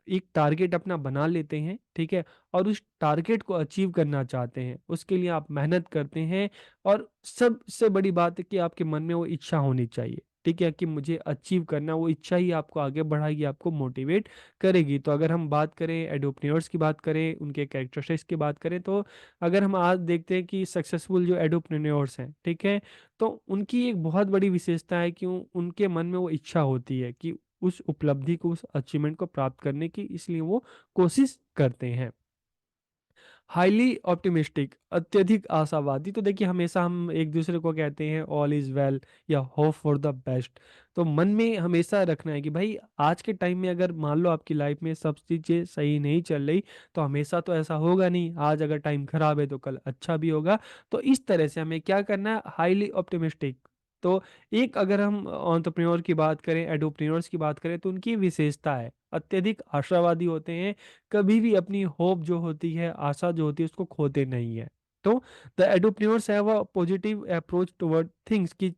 एक टारगेट अपना बना लेते हैं, ठीक है, और उस टारगेट को अचीव करना चाहते हैं, उसके लिए आप मेहनत करते हैं, और सबसे बड़ी बात है कि आपके मन में वो इच्छा होनी चाहिए, ठीक है, कि मुझे अचीव करना। वो इच्छा ही आपको आगे बढ़ाएगी, आपको मोटिवेट करेगी। तो अगर हम बात करें एडोप्रेन्योर्स की बात करें, उनके कैरेक्टरिस्टिक्स की बात करें, तो अगर हम आज देखते हैं कि सक्सेसफुल जो एडोप्रेन्योर्स हैं, ठीक है, तो उनकी एक बहुत बड़ी विशेषता है कि उनके मन में वो इच्छा होती है कि उस उपलब्धि को, उस अचीवमेंट को प्राप्त करने की, इसलिए वो कोशिश करते हैं। हाईली ऑप्टिमिस्टिक, अत्यधिक आशावादी। तो देखिए, हमेशा हम एक दूसरे को कहते हैं ऑल इज वेल या होप फॉर द बेस्ट। तो मन में हमेशा रखना है कि भाई आज के टाइम में अगर मान लो आपकी लाइफ में सब चीज़ें सही नहीं चल रही, तो हमेशा तो ऐसा होगा नहीं, आज अगर टाइम खराब है तो कल अच्छा भी होगा। तो इस तरह से हमें क्या करना है? Highly optimistic. तो एक अगर हम एंटरप्रेन्योर की बात करें, एडोप्रेन्योर्स की बात करें, तो उनकी विशेषता है अत्यधिक आशावादी होते हैं, कभी भी अपनी होप जो होती है, आशा जो होती है, उसको खोते नहीं है। तो the edupreneurs have a positive approach toward things की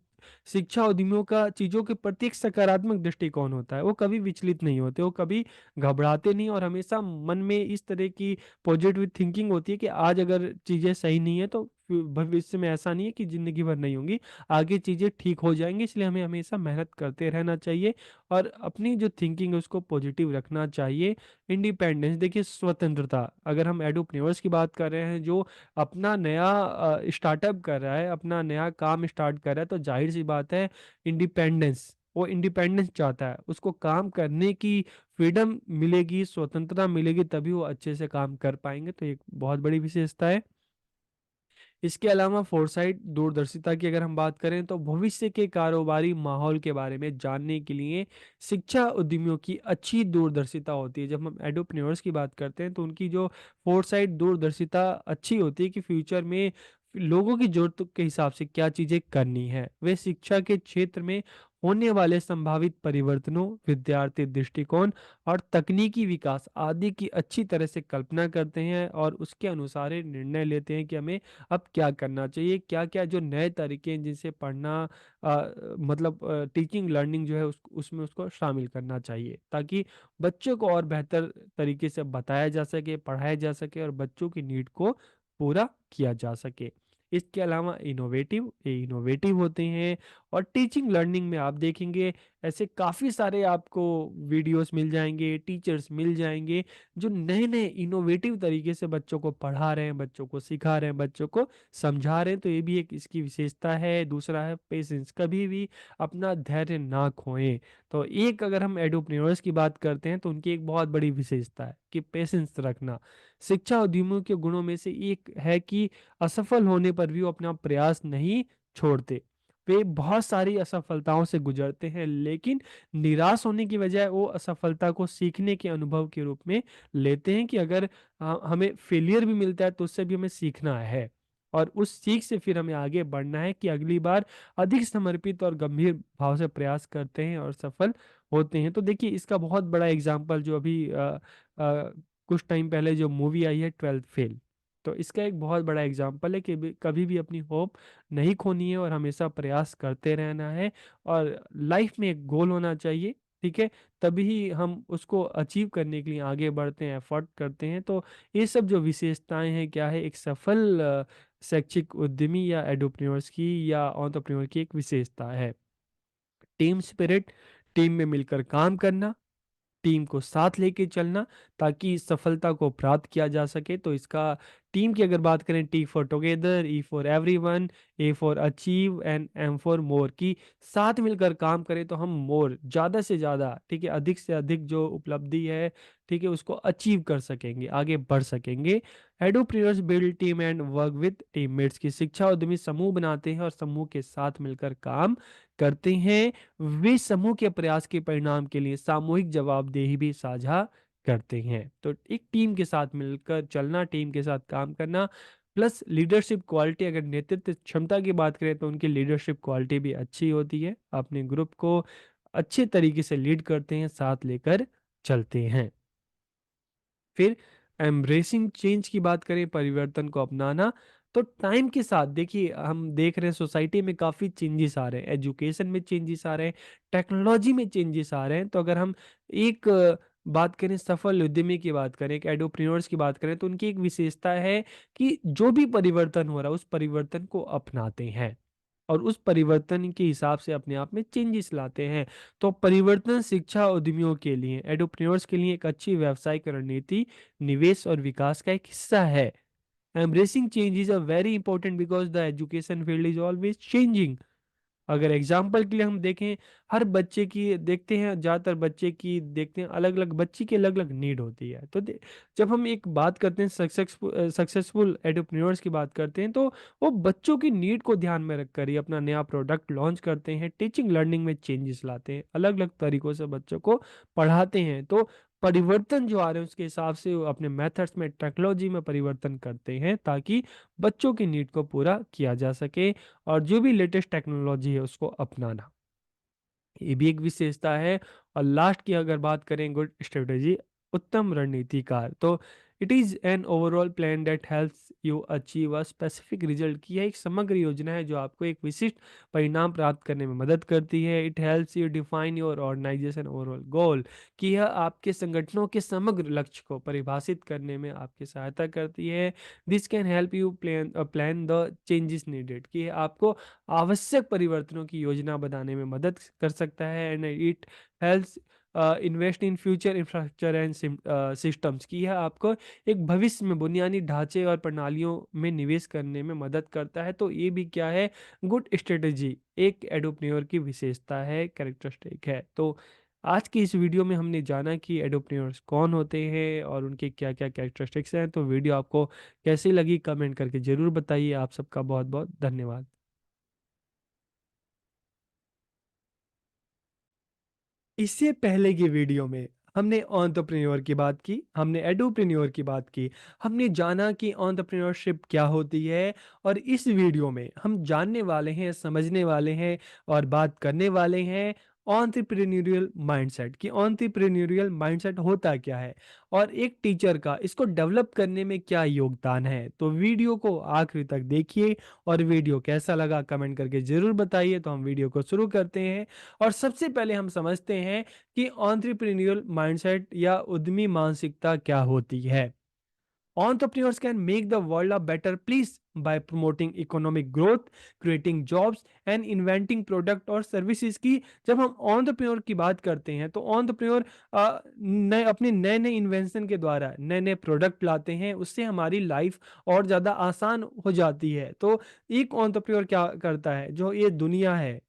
शिक्षा उद्यमियों का चीजों के प्रति एक सकारात्मक दृष्टिकोण होता है। वो कभी विचलित नहीं होते, वो कभी घबराते नहीं, और हमेशा मन में इस तरह की पॉजिटिव थिंकिंग होती है कि आज अगर चीजें सही नहीं है तो भविष्य में ऐसा नहीं है कि जिंदगी भर नहीं होंगी, आगे चीजें ठीक हो जाएंगी। इसलिए हमें हमेशा मेहनत करते रहना चाहिए और अपनी जो थिंकिंग है उसको पॉजिटिव रखना चाहिए। इंडिपेंडेंस, देखिए स्वतंत्रता, अगर हम एडोप्रेन्योर्स की बात कर रहे हैं जो अपना नया स्टार्टअप कर रहा है, अपना नया काम स्टार्ट कर रहा है, तो जाहिर सी बात है इंडिपेंडेंस, वो इंडिपेंडेंस चाहता है, उसको काम करने की फ्रीडम मिलेगी, स्वतंत्रता मिलेगी, तभी वो अच्छे से काम कर पाएंगे। तो एक बहुत बड़ी विशेषता है। इसके अलावा फोरसाइट, दूरदर्शिता की अगर हम बात करें, तो भविष्य के कारोबारी माहौल के बारे में जानने के लिए शिक्षा उद्यमियों की अच्छी दूरदर्शिता होती है। जब हम एडोप्रेन्योर्स की बात करते हैं तो उनकी जो फोरसाइट, दूरदर्शिता अच्छी होती है कि फ्यूचर में लोगों की जरूरत के हिसाब से क्या चीजें करनी है। वे शिक्षा के क्षेत्र में होने वाले संभावित परिवर्तनों, विद्यार्थी दृष्टिकोण और तकनीकी विकास आदि की अच्छी तरह से कल्पना करते हैं और उसके अनुसार ही निर्णय लेते हैं कि हमें अब क्या करना चाहिए, क्या क्या जो नए तरीके हैं जिनसे पढ़ना, मतलब टीचिंग लर्निंग जो है उसमें उसको शामिल करना चाहिए, ताकि बच्चों को और बेहतर तरीके से बताया जा सके, पढ़ाया जा सके और बच्चों की नीड को पूरा किया जा सके। इसके अलावा इनोवेटिव, ये इनोवेटिव होते हैं। और टीचिंग लर्निंग में आप देखेंगे ऐसे काफ़ी सारे आपको वीडियोस मिल जाएंगे, टीचर्स मिल जाएंगे जो नए नए इनोवेटिव तरीके से बच्चों को पढ़ा रहे हैं, बच्चों को सिखा रहे हैं, बच्चों को समझा रहे हैं। तो ये भी एक इसकी विशेषता है। दूसरा है पेशेंस, कभी भी अपना धैर्य ना खोएं। तो एक अगर हम एडुप्रेन्योर्स की बात करते हैं तो उनकी एक बहुत बड़ी विशेषता है कि पेशेंस रखना। शिक्षा उद्यमियों के गुणों में से एक है कि असफल होने पर भी वो अपना प्रयास नहीं छोड़ते। वे बहुत सारी असफलताओं से गुजरते हैं, लेकिन निराश होने की बजाय वो असफलता को सीखने के अनुभव के रूप में लेते हैं कि अगर हमें फेलियर भी मिलता है तो उससे भी हमें सीखना है, और उस सीख से फिर हमें आगे बढ़ना है कि अगली बार अधिक समर्पित और गंभीर भाव से प्रयास करते हैं और सफल होते हैं। तो देखिए इसका बहुत बड़ा एग्जाम्पल जो अभी कुछ टाइम पहले जो मूवी आई है 12th फेल, तो इसका एक बहुत बड़ा एग्जाम्पल है कि कभी भी अपनी होप नहीं खोनी है और हमेशा प्रयास करते रहना है, और लाइफ में एक गोल होना चाहिए। ठीक है, तभी हम उसको अचीव करने के लिए आगे बढ़ते हैं, एफर्ट करते हैं। तो ये सब जो विशेषताएं हैं क्या है, एक सफल शैक्षिक उद्यमी या एडोप्रेन्योर्स की या एंटरप्रेन्योर की एक विशेषता है। टीम स्पिरिट, टीम में मिलकर काम करना, टीम को साथ लेके चलना ताकि सफलता को प्राप्त किया जा सके। तो इसका टीम की अगर बात करें, T for together, E for everyone, A for achieve and M for more, की साथ मिलकर काम करें तो हम मोर, ज़्यादा से ज़्यादा, ठीक है, अधिक से अधिक जो उपलब्धि है, ठीक है, उसको अचीव कर सकेंगे, आगे बढ़ सकेंगे। Edupreneurs build team and work with teammates, की शिक्षा उद्यमी समूह बनाते हैं और समूह के साथ मिलकर काम करते हैं। वे समूह के प्रयास के परिणाम के लिए सामूहिक जवाबदेही भी साझा करते हैं। तो एक टीम के साथ मिलकर चलना, टीम के साथ काम करना, प्लस लीडरशिप क्वालिटी, अगर नेतृत्व क्षमता की बात करें तो उनकी लीडरशिप क्वालिटी भी अच्छी होती है, अपने ग्रुप को अच्छे तरीके से लीड करते हैं, साथ लेकर चलते हैं। फिर एम्ब्रेसिंग चेंज की बात करें, परिवर्तन को अपनाना, तो टाइम के साथ देखिए हम देख रहे हैं सोसाइटी में काफ़ी चेंजेस आ रहे हैं, एजुकेशन में चेंजेस आ रहे हैं, टेक्नोलॉजी में चेंजेस आ रहे हैं। तो अगर हम एक बात करें, सफल उद्यमी की बात करें, एक एडोप्रेन्योर्स की बात करें, तो उनकी एक विशेषता है कि जो भी परिवर्तन हो रहा है उस परिवर्तन को अपनाते हैं और उस परिवर्तन के हिसाब से अपने आप में चेंजेस लाते हैं। तो परिवर्तन शिक्षा उद्यमियों के लिए, एडोप्रेन्योर्स के लिए एक अच्छी व्यवसायिक रणनीति, निवेश और विकास का एक हिस्सा है। Embracing change is a very important because the education field is always changing. अगर एग्जाम्पल के लिए हम देखें, हर बच्चे की देखते हैं, ज़्यादातर बच्चे की देखते हैं, अलग अलग बच्चे की अलग अलग नीड होती है। तो जब हम एक बात करते हैं सक्सेसफुल एंटरप्रेन्योर्स की बात करते हैं, तो वो बच्चों की नीड को ध्यान में रखकर ही अपना नया प्रोडक्ट लॉन्च करते हैं, टीचिंग लर्निंग में चेंजेस लाते हैं, अलग अलग तरीकों से बच्चों को पढ़ाते हैं। तो परिवर्तन जो आ रहे हैं उसके हिसाब से वो अपने मेथड्स में, टेक्नोलॉजी में परिवर्तन करते हैं ताकि बच्चों की नीड को पूरा किया जा सके, और जो भी लेटेस्ट टेक्नोलॉजी है उसको अपनाना, ये भी एक विशेषता है। और लास्ट की अगर बात करें, गुड स्ट्रेटेजी, उत्तम रणनीतिकार, तो it is an overall plan that helps you achieve a specific result, की यह एक समग्र योजना है जो आपको एक विशिष्ट परिणाम प्राप्त करने में मदद करती है। It helps you define your organisation overall goal, कि यह आपके संगठनों के समग्र लक्ष्य को परिभाषित करने में आपकी सहायता करती है। This can help you plan the changes needed, कि आपको आवश्यक परिवर्तनों की योजना बनाने में मदद कर सकता है। And it helps invest in future infrastructure and systems, की यह आपको एक भविष्य में बुनियादी ढांचे और प्रणालियों में निवेश करने में मदद करता है। तो ये भी क्या है, गुड स्ट्रेटेजी एक एडोप्रेन्योर की विशेषता है, कैरेक्टरिस्टिक है। तो आज की इस वीडियो में हमने जाना कि एडोप्रेन्योर्स कौन होते हैं और उनके क्या क्या कैरेक्टरिस्टिक्स हैं। तो वीडियो आपको कैसी लगी कमेंट करके ज़रूर बताइए। आप सबका बहुत बहुत धन्यवाद। इससे पहले की वीडियो में हमने एंटरप्रेन्योर की बात की, हमने एडुप्रेन्योर की बात की, हमने जाना कि एंटरप्रेन्योरशिप क्या होती है, और इस वीडियो में हम जानने वाले हैं, समझने वाले हैं और बात करने वाले हैं एंटरप्रेन्योरियल माइंडसेट, कि एंटरप्रेन्योरियल माइंडसेट होता क्या है और एक टीचर का इसको डेवलप करने में क्या योगदान है। तो वीडियो को आखिरी तक देखिए, और वीडियो कैसा लगा कमेंट करके जरूर बताइए। तो हम वीडियो को शुरू करते हैं, और सबसे पहले हम समझते हैं कि एंटरप्रेन्योरियल माइंडसेट या उद्यमी मानसिकता क्या होती है। Entrepreneurs can make the world a better place by promoting economic growth, creating jobs and inventing product और services की। जब हम entrepreneur की बात करते हैं तो entrepreneur नए अपने नए नए इन्वेंशन के द्वारा नए नए प्रोडक्ट लाते हैं, उससे हमारी लाइफ और ज़्यादा आसान हो जाती है। तो एक entrepreneur क्या करता है, जो ये दुनिया है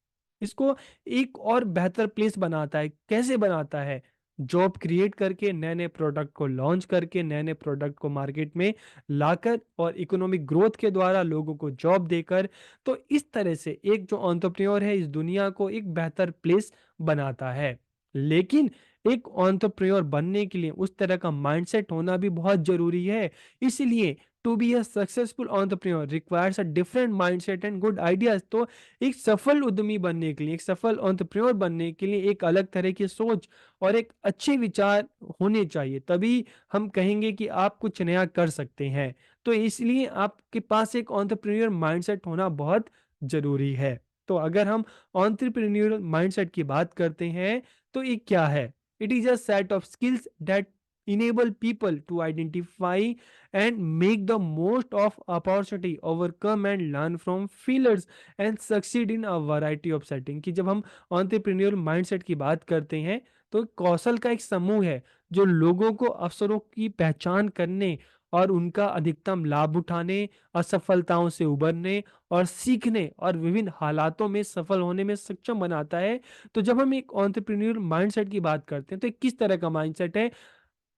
इसको एक और बेहतर प्लेस बनाता है। कैसे बनाता है? जॉब क्रिएट करके, नए नए प्रोडक्ट को लॉन्च करके, नए नए प्रोडक्ट को मार्केट में लाकर और इकोनॉमिक ग्रोथ के द्वारा लोगों को जॉब देकर। तो इस तरह से एक जो एंटरप्रेन्योर है इस दुनिया को एक बेहतर प्लेस बनाता है। लेकिन एक एंटरप्रेन्योर बनने के लिए उस तरह का माइंडसेट होना भी बहुत जरूरी है। इसलिए to be a successful entrepreneur requires a different mindset and good ideas. तो एक सफल उद्यमी बनने के लिए, एक सफल एंटरप्रेन्योर बनने के लिए एक अलग तरह की सोच और एक अच्छे विचार होने चाहिए, तभी हम कहेंगे कि आप कुछ नया कर सकते हैं। तो इसलिए आपके पास एक एंटरप्रेन्योर माइंडसेट होना बहुत जरूरी है। तो अगर हम एंटरप्रेन्योर माइंडसेट की बात करते हैं तो ये क्या है? It is a set of skills that enable people to identify and make the most of opportunity, overcome and learn from failures and succeed in a variety of setting। कि जब हम एंटरप्रेन्योर माइंडसेट की बात करते हैं तो कौशल का एक समूह है जो लोगों को अवसरों की पहचान करने और उनका अधिकतम लाभ उठाने, असफलताओं से उबरने और सीखने और विभिन्न हालातों में सफल होने में सक्षम बनाता है। तो जब हम एक एंटरप्रेन्योर माइंडसेट की बात करते हैं तो एक किस तरह का माइंडसेट है?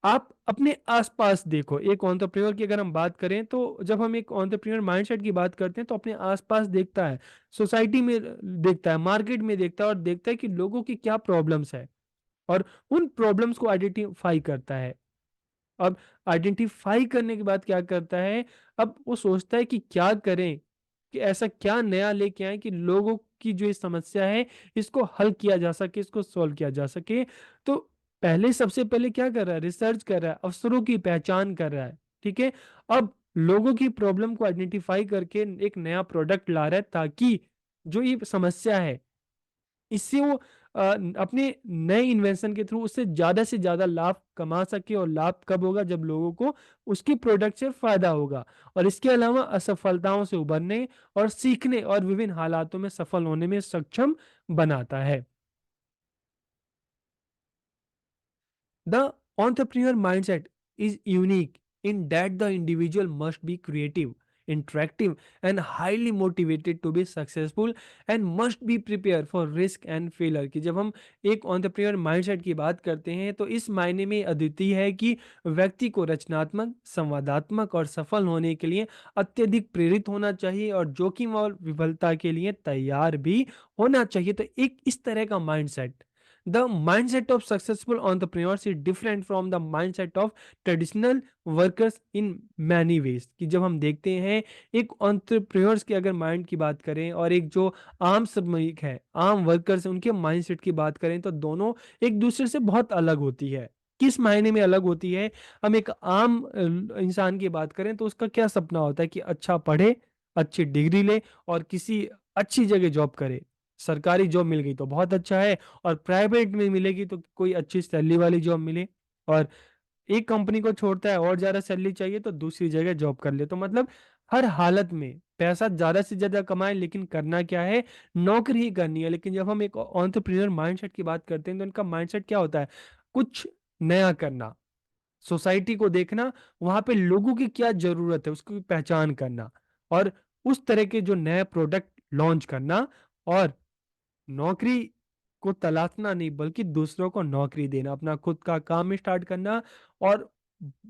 आप अपने आसपास देखो, एक एंटरप्रेन्योर की अगर हम बात करें तो जब हम एक एंटरप्रेन्योर माइंडसेट की बात करते हैं तो अपने आसपास देखता है, सोसाइटी में देखता है, मार्केट में देखता है और देखता है कि लोगों की क्या प्रॉब्लम्स है और उन प्रॉब्लम्स को आइडेंटिफाई करता है। अब आइडेंटिफाई करने के बाद क्या करता है? अब वो सोचता है कि क्या करें, कि ऐसा क्या नया लेके आए कि लोगों की जो ये समस्या है इसको हल किया जा सके, इसको सॉल्व किया जा सके। तो पहले सबसे पहले क्या कर रहा है? रिसर्च कर रहा है, अवसरों की पहचान कर रहा है। ठीक है? अब लोगों की प्रॉब्लम को आइडेंटिफाई करके एक नया प्रोडक्ट ला रहा है ताकि जो ये समस्या है इससे वो अपने नए इन्वेंशन के थ्रू उससे ज़्यादा लाभ कमा सके। और लाभ कब होगा? जब लोगों को उसकी प्रोडक्ट से फ़ायदा होगा। और इसके अलावा असफलताओं से उभरने और सीखने और विभिन्न हालातों में सफल होने में सक्षम बनाता है। The entrepreneur mindset is unique in that the individual must be creative, interactive, and highly motivated to be successful and must be prepared for risk and failure। कि जब हम एक entrepreneur mindset की बात करते हैं तो इस मायने में अद्वितीय है कि व्यक्ति को रचनात्मक, संवादात्मक और सफल होने के लिए अत्यधिक प्रेरित होना चाहिए और जोखिम और विफलता के लिए तैयार भी होना चाहिए। तो एक इस तरह का mindset, the mindset of successful entrepreneurs is different from the mindset of traditional workers in many ways। कि जब हम देखते हैं एक entrepreneurs के अगर माइंड की बात करें और एक जो आम श्रमिक है, आम वर्कर्स है, उनके माइंडसेट की बात करें तो दोनों एक दूसरे से बहुत अलग होती है। किस मायने में अलग होती है? हम एक आम इंसान की बात करें तो उसका क्या सपना होता है कि अच्छा पढ़े, अच्छी डिग्री ले और किसी अच्छी जगह जॉब करे। सरकारी जॉब मिल गई तो बहुत अच्छा है और प्राइवेट में मिलेगी तो कोई अच्छी सैलरी वाली जॉब मिले। और एक कंपनी को छोड़ता है और ज्यादा सैलरी चाहिए तो दूसरी जगह जॉब कर ले। तो मतलब हर हालत में पैसा ज्यादा से ज्यादा कमाए, लेकिन करना क्या है? नौकरी ही करनी है। लेकिन जब हम एक एंटरप्रेन्योर माइंडसेट की बात करते हैं तो इनका माइंडसेट क्या होता है? कुछ नया करना, सोसाइटी को देखना, वहां पे लोगों की क्या जरूरत है उसकी पहचान करना और उस तरह के जो नए प्रोडक्ट लॉन्च करना। और नौकरी को तलाशना नहीं बल्कि दूसरों को नौकरी देना, अपना खुद का काम स्टार्ट करना और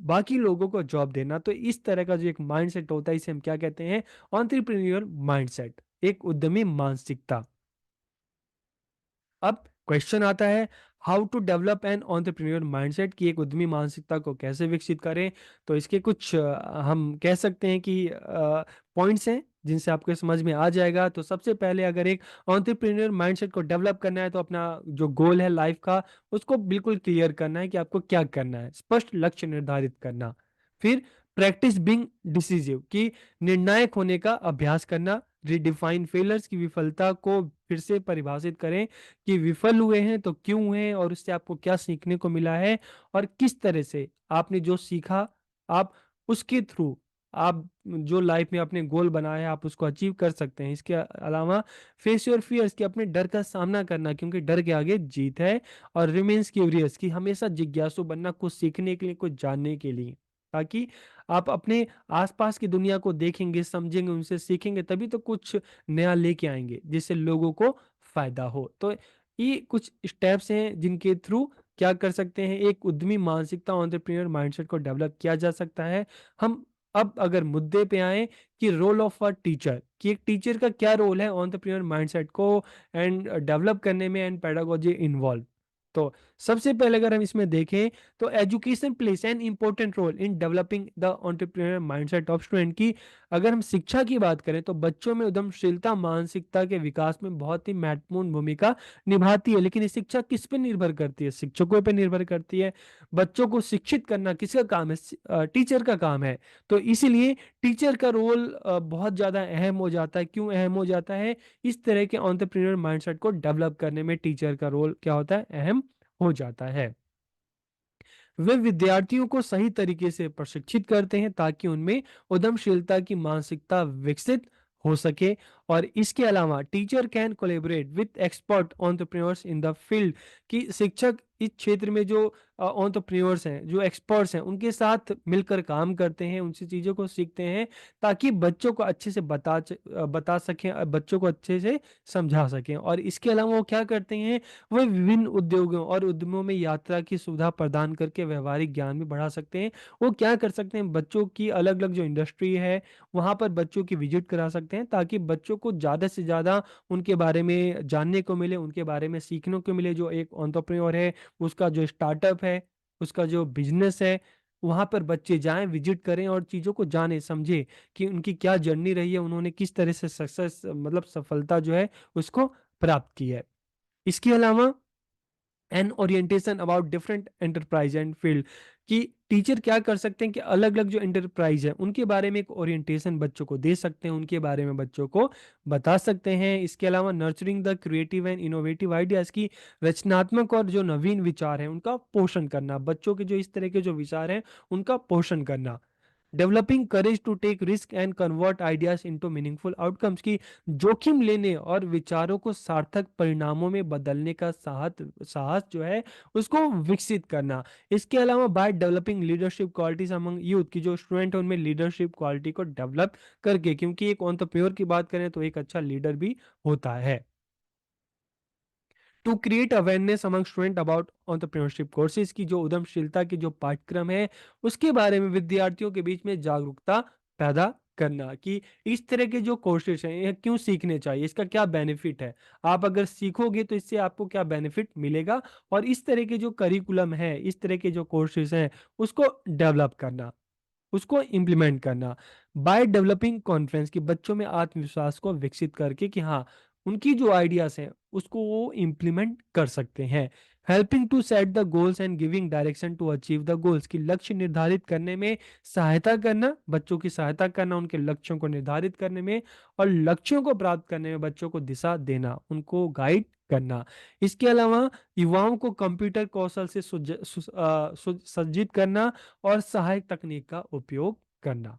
बाकी लोगों को जॉब देना। तो इस तरह का जो एक माइंडसेट होता है इसे हम क्या कहते हैं? एंटरप्रेन्योर माइंडसेट, एक उद्यमी मानसिकता। अब क्वेश्चन आता है, how to develop an entrepreneur mindset, की एक उद्यमी मानसिकता को कैसे विकसित करें? तो इसके कुछ हम कह सकते हैं कि पॉइंट्स हैं जिनसे आपको समझ में आ जाएगा। तो सबसे पहले अगर एक एंटरप्रेन्योर माइंडसेट को डेवलप करना है तो अपना जो गोल है लाइफ का उसको बिल्कुल क्लियर करना है कि आपको क्या करना है, स्पष्ट लक्ष्य निर्धारित करना। फिर प्रैक्टिस बीइंग डिसिसिव, कि निर्णायक होने का अभ्यास करना। रिडिफाइन फेलर्स, की विफलता को फिर से परिभाषित करें कि विफल हुए हैं तो क्यों हुए हैं और उससे आपको क्या सीखने को मिला है और किस तरह से आपने जो सीखा आप उसके थ्रू आप जो लाइफ में अपने गोल बनाए हैं आप उसको अचीव कर सकते हैं। इसके अलावा फेस योर फियर्स, कि अपने डर का सामना करना, क्योंकि डर के आगे जीत है। और रिमेन्स क्यूरियस, कि हमेशा जिज्ञासु बनना, कुछ सीखने के लिए, कुछ जानने के लिए, ताकि आप अपने आसपास की दुनिया को देखेंगे, समझेंगे, उनसे सीखेंगे, तभी तो कुछ नया लेके आएंगे जिससे लोगों को फायदा हो। तो ये कुछ स्टेप्स हैं जिनके थ्रू क्या कर सकते हैं, एक उद्यमी मानसिकता, एंटरप्रेन्योर माइंडसेट को डेवलप किया जा सकता है। हम अब अगर मुद्दे पे आए कि रोल ऑफ अ टीचर, कि एक टीचर का क्या रोल है एंटरप्रेन्योर माइंडसेट को एंड डेवलप करने में एंड पेडागोजी इन्वॉल्व। तो सबसे पहले अगर हम इसमें देखें तो education plays an important role in developing the entrepreneur mindset of student, की अगर हम शिक्षा की बात करें तो बच्चों में उद्यमशीलता मानसिकता के विकास में बहुत ही महत्वपूर्ण भूमिका निभाती है। लेकिन ये शिक्षा किस पे निर्भर करती है? शिक्षकों पे निर्भर करती है। बच्चों को शिक्षित करना किसका काम है? टीचर का काम है। तो इसीलिए टीचर का रोल बहुत ज्यादा अहम हो जाता है। क्यों अहम हो जाता है? इस तरह के एंटरप्रेन्योर माइंडसेट को डेवलप करने में टीचर का रोल क्या होता है? अहम हो जाता है। वे विद्यार्थियों को सही तरीके से प्रशिक्षित करते हैं ताकि उनमें उद्यमशीलता की मानसिकता विकसित हो सके। और इसके अलावा teacher can collaborate with expert entrepreneurs in the field, कि शिक्षक इस क्षेत्र में जो एंटरप्रेन्योर्स हैं, जो एक्सपर्ट्स हैं, उनके साथ मिलकर काम करते हैं, उनसे चीज़ों को सीखते हैं ताकि बच्चों को अच्छे से बता सकें, बच्चों को अच्छे से समझा सकें। और इसके अलावा वो क्या करते हैं, वह विभिन्न उद्योगों और उद्यमों में यात्रा की सुविधा प्रदान करके व्यवहारिक ज्ञान भी बढ़ा सकते हैं। वो क्या कर सकते हैं, बच्चों की अलग अलग जो इंडस्ट्री है वहां पर बच्चों की विजिट करा सकते हैं ताकि बच्चों को ज़्यादा से ज़्यादा उनके बारे में जानने को मिले, उनके बारे में सीखने को मिले। जो एक एंटरप्रेन्योर है उसका जो स्टार्टअप है, उसका जो बिजनेस है, वहां पर बच्चे जाएं, विजिट करें और चीज़ों को जाने समझे कि उनकी क्या जर्नी रही है, उन्होंने किस तरह से सक्सेस मतलब सफलता जो है उसको प्राप्त की है। इसके अलावा an orientation about different enterprise and field, कि टीचर क्या कर सकते हैं कि अलग अलग जो एंटरप्राइज है उनके बारे में एक ओरिएंटेशन बच्चों को दे सकते हैं, उनके बारे में बच्चों को बता सकते हैं। इसके अलावा nurturing the creative and innovative ideas, की रचनात्मक और जो नवीन विचार हैं उनका पोषण करना, बच्चों के जो इस तरह के जो विचार हैं उनका पोषण करना। Developing courage to take risk and convert ideas into meaningful outcomes, की जोखिम लेने और विचारों को सार्थक परिणामों में बदलने का साहस साहस जो है उसको विकसित करना। इसके अलावा by developing leadership qualities among youth, की जो स्टूडेंट है उनमें लीडरशिप क्वालिटी को डेवलप करके, क्योंकि एक एंटरप्रेन्योर की बात करें तो एक अच्छा लीडर भी होता है। To create awareness among student about entrepreneurship courses, की जो उद्यमशीलता के जो पाठ्यक्रम है उसके बारे में विद्यार्थियों के बीच में जागरूकता पैदा करना, कि इस तरह के जो कोर्सेज हैं ये क्यों सीखने चाहिए, इसका क्या बेनिफिट है, आप अगर सीखोगे तो इससे आपको क्या बेनिफिट मिलेगा। और इस तरह के जो करिकुलम है, इस तरह के जो कोर्सेज हैं उसको डेवलप करना, उसको इम्प्लीमेंट करना। बाय डेवलपिंग कॉन्फिडेंस, की बच्चों में आत्मविश्वास को विकसित करके कि हाँ उनकी जो आइडियाज हैं उसको वो इम्प्लीमेंट कर सकते हैं। Helping to set the goals and giving direction to achieve the goals, की लक्ष्य निर्धारित करने में सहायता करना, बच्चों की सहायता करना उनके लक्ष्यों को निर्धारित करने में, और लक्ष्यों को प्राप्त करने में बच्चों को दिशा देना, उनको गाइड करना। इसके अलावा युवाओं को कंप्यूटर कौशल से सुसज्जित करना और सहायक तकनीक का उपयोग करना।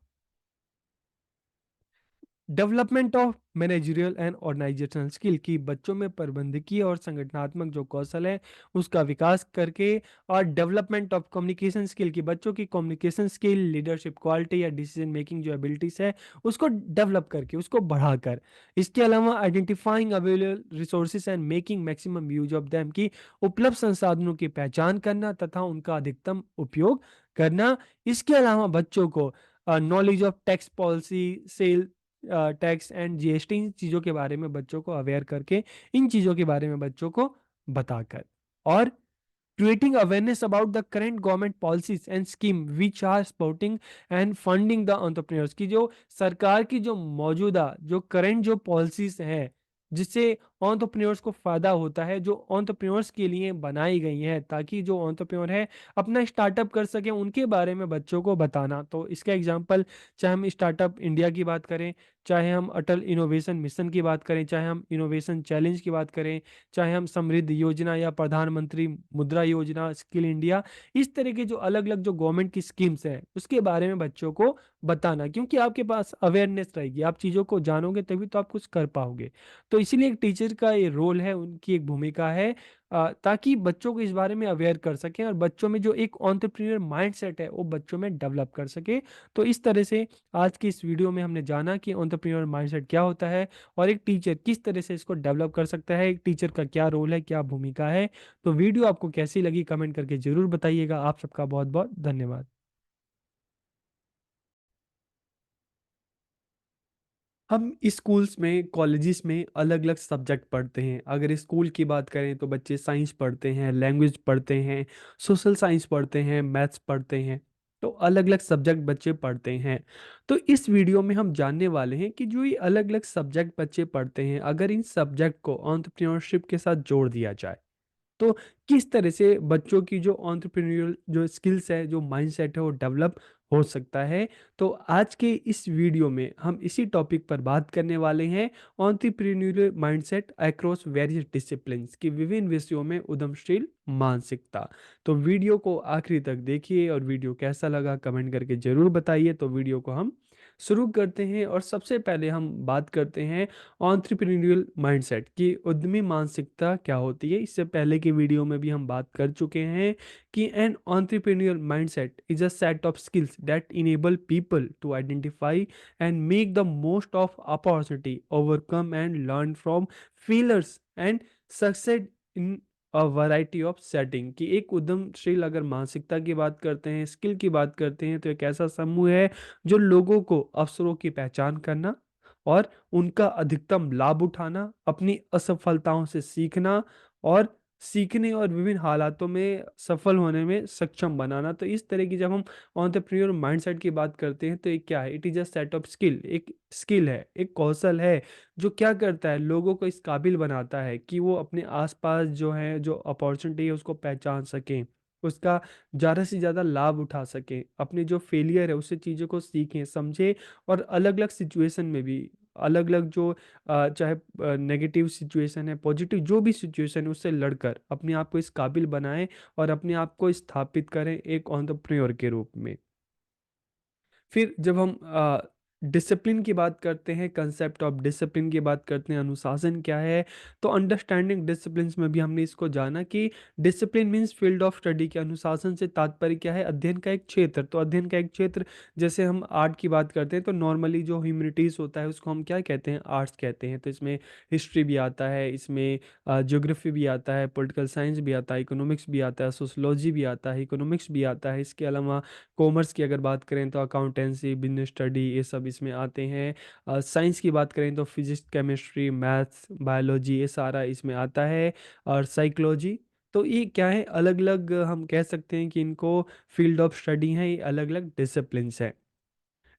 Development of managerial and organisational skill, की बच्चों में प्रबंधकीय और संगठनात्मक जो कौशल है उसका विकास करके। और डेवलपमेंट ऑफ कम्युनिकेशन स्किल, की बच्चों की कम्युनिकेशन स्किल, लीडरशिप क्वालिटी या डिसीजन मेकिंग जो एबिलिटीज है उसको डेवलप करके, उसको बढ़ाकर। इसके अलावा identifying available resources and making maximum use of them, की उपलब्ध संसाधनों की पहचान करना तथा उनका अधिकतम उपयोग करना। इसके अलावा बच्चों को knowledge of tax policy, sale tax and GST, इन चीज़ों के बारे में बच्चों को अवेयर करके, इन चीज़ों के बारे में बच्चों को बताकर। और creating awareness about the current government policies and scheme which are supporting and funding the entrepreneurs, की जो सरकार की जो मौजूदा जो करंट जो पॉलिसीज हैं जिससे एंटरप्रेन्योर्स को फ़ायदा होता है, जो एंटरप्रेन्योर्स के लिए बनाई गई हैं, ताकि जो एंटरप्रेन्योर है अपना स्टार्टअप कर सकें, उनके बारे में बच्चों को बताना। तो इसका एग्जांपल, चाहे हम स्टार्टअप इंडिया की बात करें, चाहे हम अटल इनोवेशन मिशन की बात करें, चाहे हम इनोवेशन चैलेंज की बात करें, चाहे हम समृद्ध योजना या प्रधानमंत्री मुद्रा योजना, स्किल इंडिया, इस तरह के जो अलग-अलग जो गवर्नमेंट की स्कीम्स हैं, उसके बारे में बच्चों को बताना, क्योंकि आपके पास अवेयरनेस रहेगी, आप चीज़ों को जानोगे तभी तो आप कुछ कर पाओगे। तो इसीलिए एक टीचर का ये रोल है, उनकी एक भूमिका है, ताकि बच्चों को इस बारे में अवेयर कर सकें और बच्चों में जो एक एंटरप्रेन्योर माइंडसेट है, वो बच्चों में डेवलप कर सके। तो इस तरह से आज की इस वीडियो में हमने जाना कि एंटरप्रेन्योर माइंडसेट क्या होता है और एक टीचर किस तरह से इसको डेवलप कर सकता है, एक टीचर का क्या रोल है, क्या भूमिका है। तो वीडियो आपको कैसी लगी कमेंट करके ज़रूर बताइएगा। आप सबका बहुत-बहुत धन्यवाद। हम स्कूल्स में, कॉलेजेस में अलग-अलग सब्जेक्ट पढ़ते हैं। अगर स्कूल की बात करें तो बच्चे साइंस पढ़ते हैं, लैंग्वेज पढ़ते हैं, सोशल साइंस पढ़ते हैं, मैथ्स पढ़ते हैं। तो अलग-अलग सब्जेक्ट बच्चे पढ़ते हैं। तो इस वीडियो में हम जानने वाले हैं कि जो ये अलग-अलग सब्जेक्ट बच्चे पढ़ते हैं, अगर इन सब्जेक्ट को एंटरप्रेन्योरशिप के साथ जोड़ दिया जाए, तो किस तरह से बच्चों की जो एंटरप्रेन्योरियल जो स्किल्स है, जो माइंडसेट है, वो डेवलप हो सकता है। तो आज के इस वीडियो में हम इसी टॉपिक पर बात करने वाले हैं, entrepreneurial mindset across various disciplines, की विभिन्न विषयों में उद्यमशील मानसिकता। तो वीडियो को आखिरी तक देखिए और वीडियो कैसा लगा कमेंट करके ज़रूर बताइए। तो वीडियो को हम शुरू करते हैं और सबसे पहले हम बात करते हैं एंटरप्रेन्योरियल माइंडसेट की उद्यमी मानसिकता क्या होती है। इससे पहले की वीडियो में भी हम बात कर चुके हैं कि an entrepreneurial mindset is a set of skills that enable people to identify and make the most of opportunity, overcome and learn from failures and succeed in a variety of setting. कि एक उद्यमशील अगर मानसिकता की बात करते हैं, skill की बात करते हैं, तो एक ऐसा समूह है जो लोगों को अवसरों की पहचान करना और उनका अधिकतम लाभ उठाना, अपनी असफलताओं से सीखना और सीखने और विभिन्न हालातों में सफल होने में सक्षम बनाना। तो इस तरह की जब हम एंटरप्रेन्योर माइंडसेट की बात करते हैं, तो ये क्या है? It is a set of skill, एक स्किल है, एक कौशल है, जो क्या करता है, लोगों को इस काबिल बनाता है कि वो अपने आस-पास जो है, जो अपॉर्च्युनिटी है, उसको पहचान सकें, उसका ज़्यादा से ज़्यादा लाभ उठा सकें, अपने जो फेलियर है उससे चीज़ों को सीखें, समझें और अलग-अलग सिचुएशन में भी अलग-अलग जो चाहे नेगेटिव सिचुएशन है, पॉजिटिव जो भी सिचुएशन है, उससे लड़कर अपने आप को इस काबिल बनाएँ और अपने आप को स्थापित करें एक एंटरप्रेन्योर के रूप में। फिर जब हम डिसिप्लिन की बात करते हैं, कंसेप्ट ऑफ डिसिप्लिन की बात करते हैं, अनुशासन क्या है, तो अंडरस्टैंडिंग डिसिप्लिन्स में भी हमने इसको जाना कि discipline means field of study, के अनुशासन से तात्पर्य क्या है? अध्ययन का एक क्षेत्र। तो अध्ययन का एक क्षेत्र, जैसे हम आर्ट की बात करते हैं तो नॉर्मली जो ह्यूमैनिटीज़ होता है उसको हम क्या कहते हैं? आर्ट्स कहते हैं। तो इसमें हिस्ट्री भी आता है, इसमें ज्योग्राफी भी आता है, पॉलिटिकल साइंस भी आता है, इकोनॉमिक्स भी आता है, सोशियोलॉजी भी आता है, इकोनॉमिक्स भी आता है। इसके अलावा कॉमर्स की अगर बात करें तो अकाउंटेंसी, बिज़नेस स्टडी, ये सब इसमें आते हैं। साइंस की बात करें तो फिज़िक्स, केमिस्ट्री, मैथ्स, बायोलॉजी, ये सारा इसमें आता है और साइकोलॉजी। तो ये क्या है, अलग-अलग हम कह सकते हैं कि इनको फील्ड ऑफ स्टडी हैं, ये अलग-अलग डिसिप्लिन्स हैं।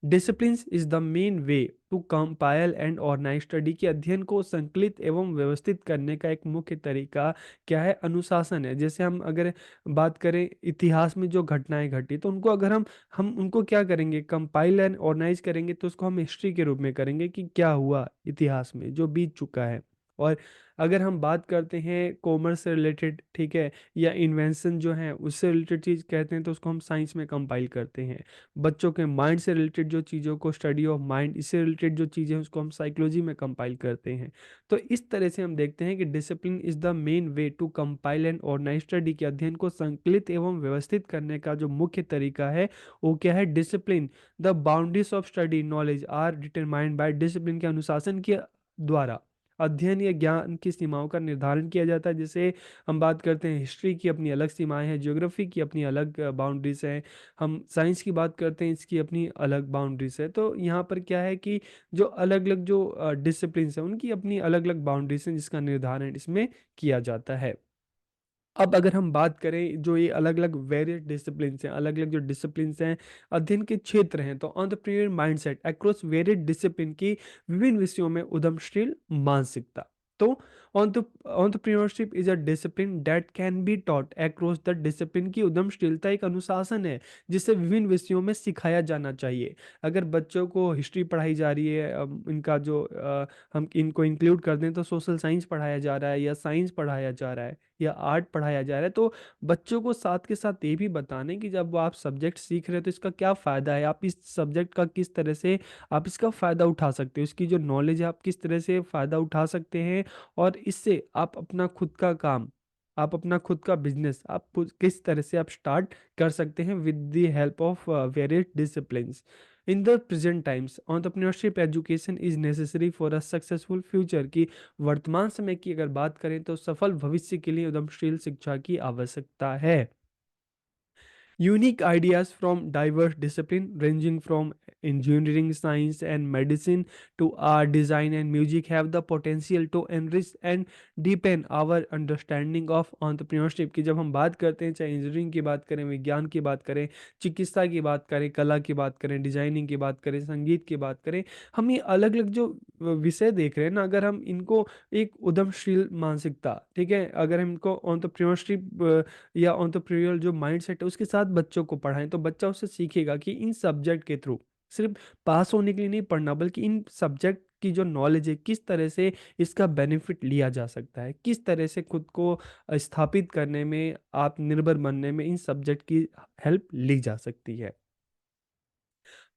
Disciplines is the main way to compile and organise study, के अध्ययन को संकलित एवं व्यवस्थित करने का एक मुख्य तरीका क्या है? अनुशासन है। जैसे हम अगर बात करें इतिहास में जो घटनाएं घटी, तो उनको अगर हम उनको क्या करेंगे? कंपाइल एंड ऑर्गेनाइज करेंगे, तो उसको हम हिस्ट्री के रूप में करेंगे कि क्या हुआ इतिहास में जो बीत चुका है। और अगर हम बात करते हैं कॉमर्स से रिलेटेड, ठीक है, या इन्वेंशन जो है उससे रिलेटेड चीज़ कहते हैं, तो उसको हम साइंस में कंपाइल करते हैं। बच्चों के माइंड से रिलेटेड जो चीज़ों को, स्टडी ऑफ माइंड, इससे रिलेटेड जो चीज़ें हैं उसको हम साइकोलॉजी में कंपाइल करते हैं। तो इस तरह से हम देखते हैं कि discipline is the main way to compile and organise study, के अध्ययन को संकलित एवं व्यवस्थित करने का जो मुख्य तरीका है वो क्या है? Discipline. The boundaries of study knowledge are determined by discipline, के अनुशासन के द्वारा अध्ययन या ज्ञान की सीमाओं का निर्धारण किया जाता है। जैसे हम बात करते हैं हिस्ट्री की अपनी अलग सीमाएं हैं, ज्योग्राफी की अपनी अलग बाउंड्रीज हैं, हम साइंस की बात करते हैं, इसकी अपनी अलग बाउंड्रीज है। तो यहाँ पर क्या है कि जो अलग-अलग जो डिसिप्लिन्स हैं, उनकी अपनी अलग-अलग बाउंड्रीज हैं, जिसका निर्धारण इसमें किया जाता है। अब अगर हम बात करें जो ये अलग-अलग वेरियस डिसिप्लिन्स हैं, अलग-अलग जो डिसिप्लिन्स हैं, अध्ययन के क्षेत्र हैं, तो entrepreneur mindset across various discipline की विभिन्न विषयों में उद्यमशील मानसिकता। तो entrepreneurship is a discipline that can be taught across the discipline. की उद्यमशीलता एक अनुशासन है जिसे विभिन्न विषयों में सिखाया जाना चाहिए। अगर बच्चों को हिस्ट्री पढ़ाई जा रही है, इनका जो हम इनको इंक्लूड कर दें तो सोशल साइंस पढ़ाया जा रहा है या साइंस पढ़ाया जा रहा है या आर्ट पढ़ाया जा रहा है, तो बच्चों को साथ के साथ ये भी बताने कि जब वो आप सब्जेक्ट सीख रहे हो तो इसका क्या फ़ायदा है, आप इस सब्जेक्ट का किस तरह से आप इसका फ़ायदा उठा सकते हो, इसकी जो नॉलेज है आप किस तरह से फ़ायदा उठा सकते हैं, और इससे आप अपना खुद का काम, आप अपना खुद का बिजनेस आप किस तरह से आप स्टार्ट कर सकते हैं with the help of various disciplines. In the present times entrepreneurship education is necessary for a successful future. की वर्तमान समय की अगर बात करें तो सफल भविष्य के लिए उद्यमशील शिक्षा की आवश्यकता है। Unique ideas from diverse disciplines ranging from engineering, science, and medicine to art, design, and music have the potential to enrich and deepen our understanding of entrepreneurship। की जब हम बात करते हैं, चाहे इंजीनियरिंग की बात करें, विज्ञान की बात करें, चिकित्सा की बात करें, कला की बात करें, डिजाइनिंग की बात करें, संगीत की बात करें, हम ये अलग अलग जो विषय देख रहे हैं ना, अगर हम इनको एक उद्यमशील मानसिकता, ठीक है, अगर हम इनको entrepreneurship या एंटरप्रेन्योरियल जो माइंडसेट है उसके साथ बच्चों को पढ़ाएं, तो बच्चा उससे सीखेगा कि इन सब्जेक्ट के थ्रू सिर्फ पास होने के लिए नहीं पढ़ना, बल्कि इन सब्जेक्ट की जो नॉलेज है किस तरह से इसका बेनिफिट लिया जा सकता है, किस तरह से खुद को स्थापित करने में, आत्मनिर्भर बनने में इन सब्जेक्ट की हेल्प ली जा सकती है।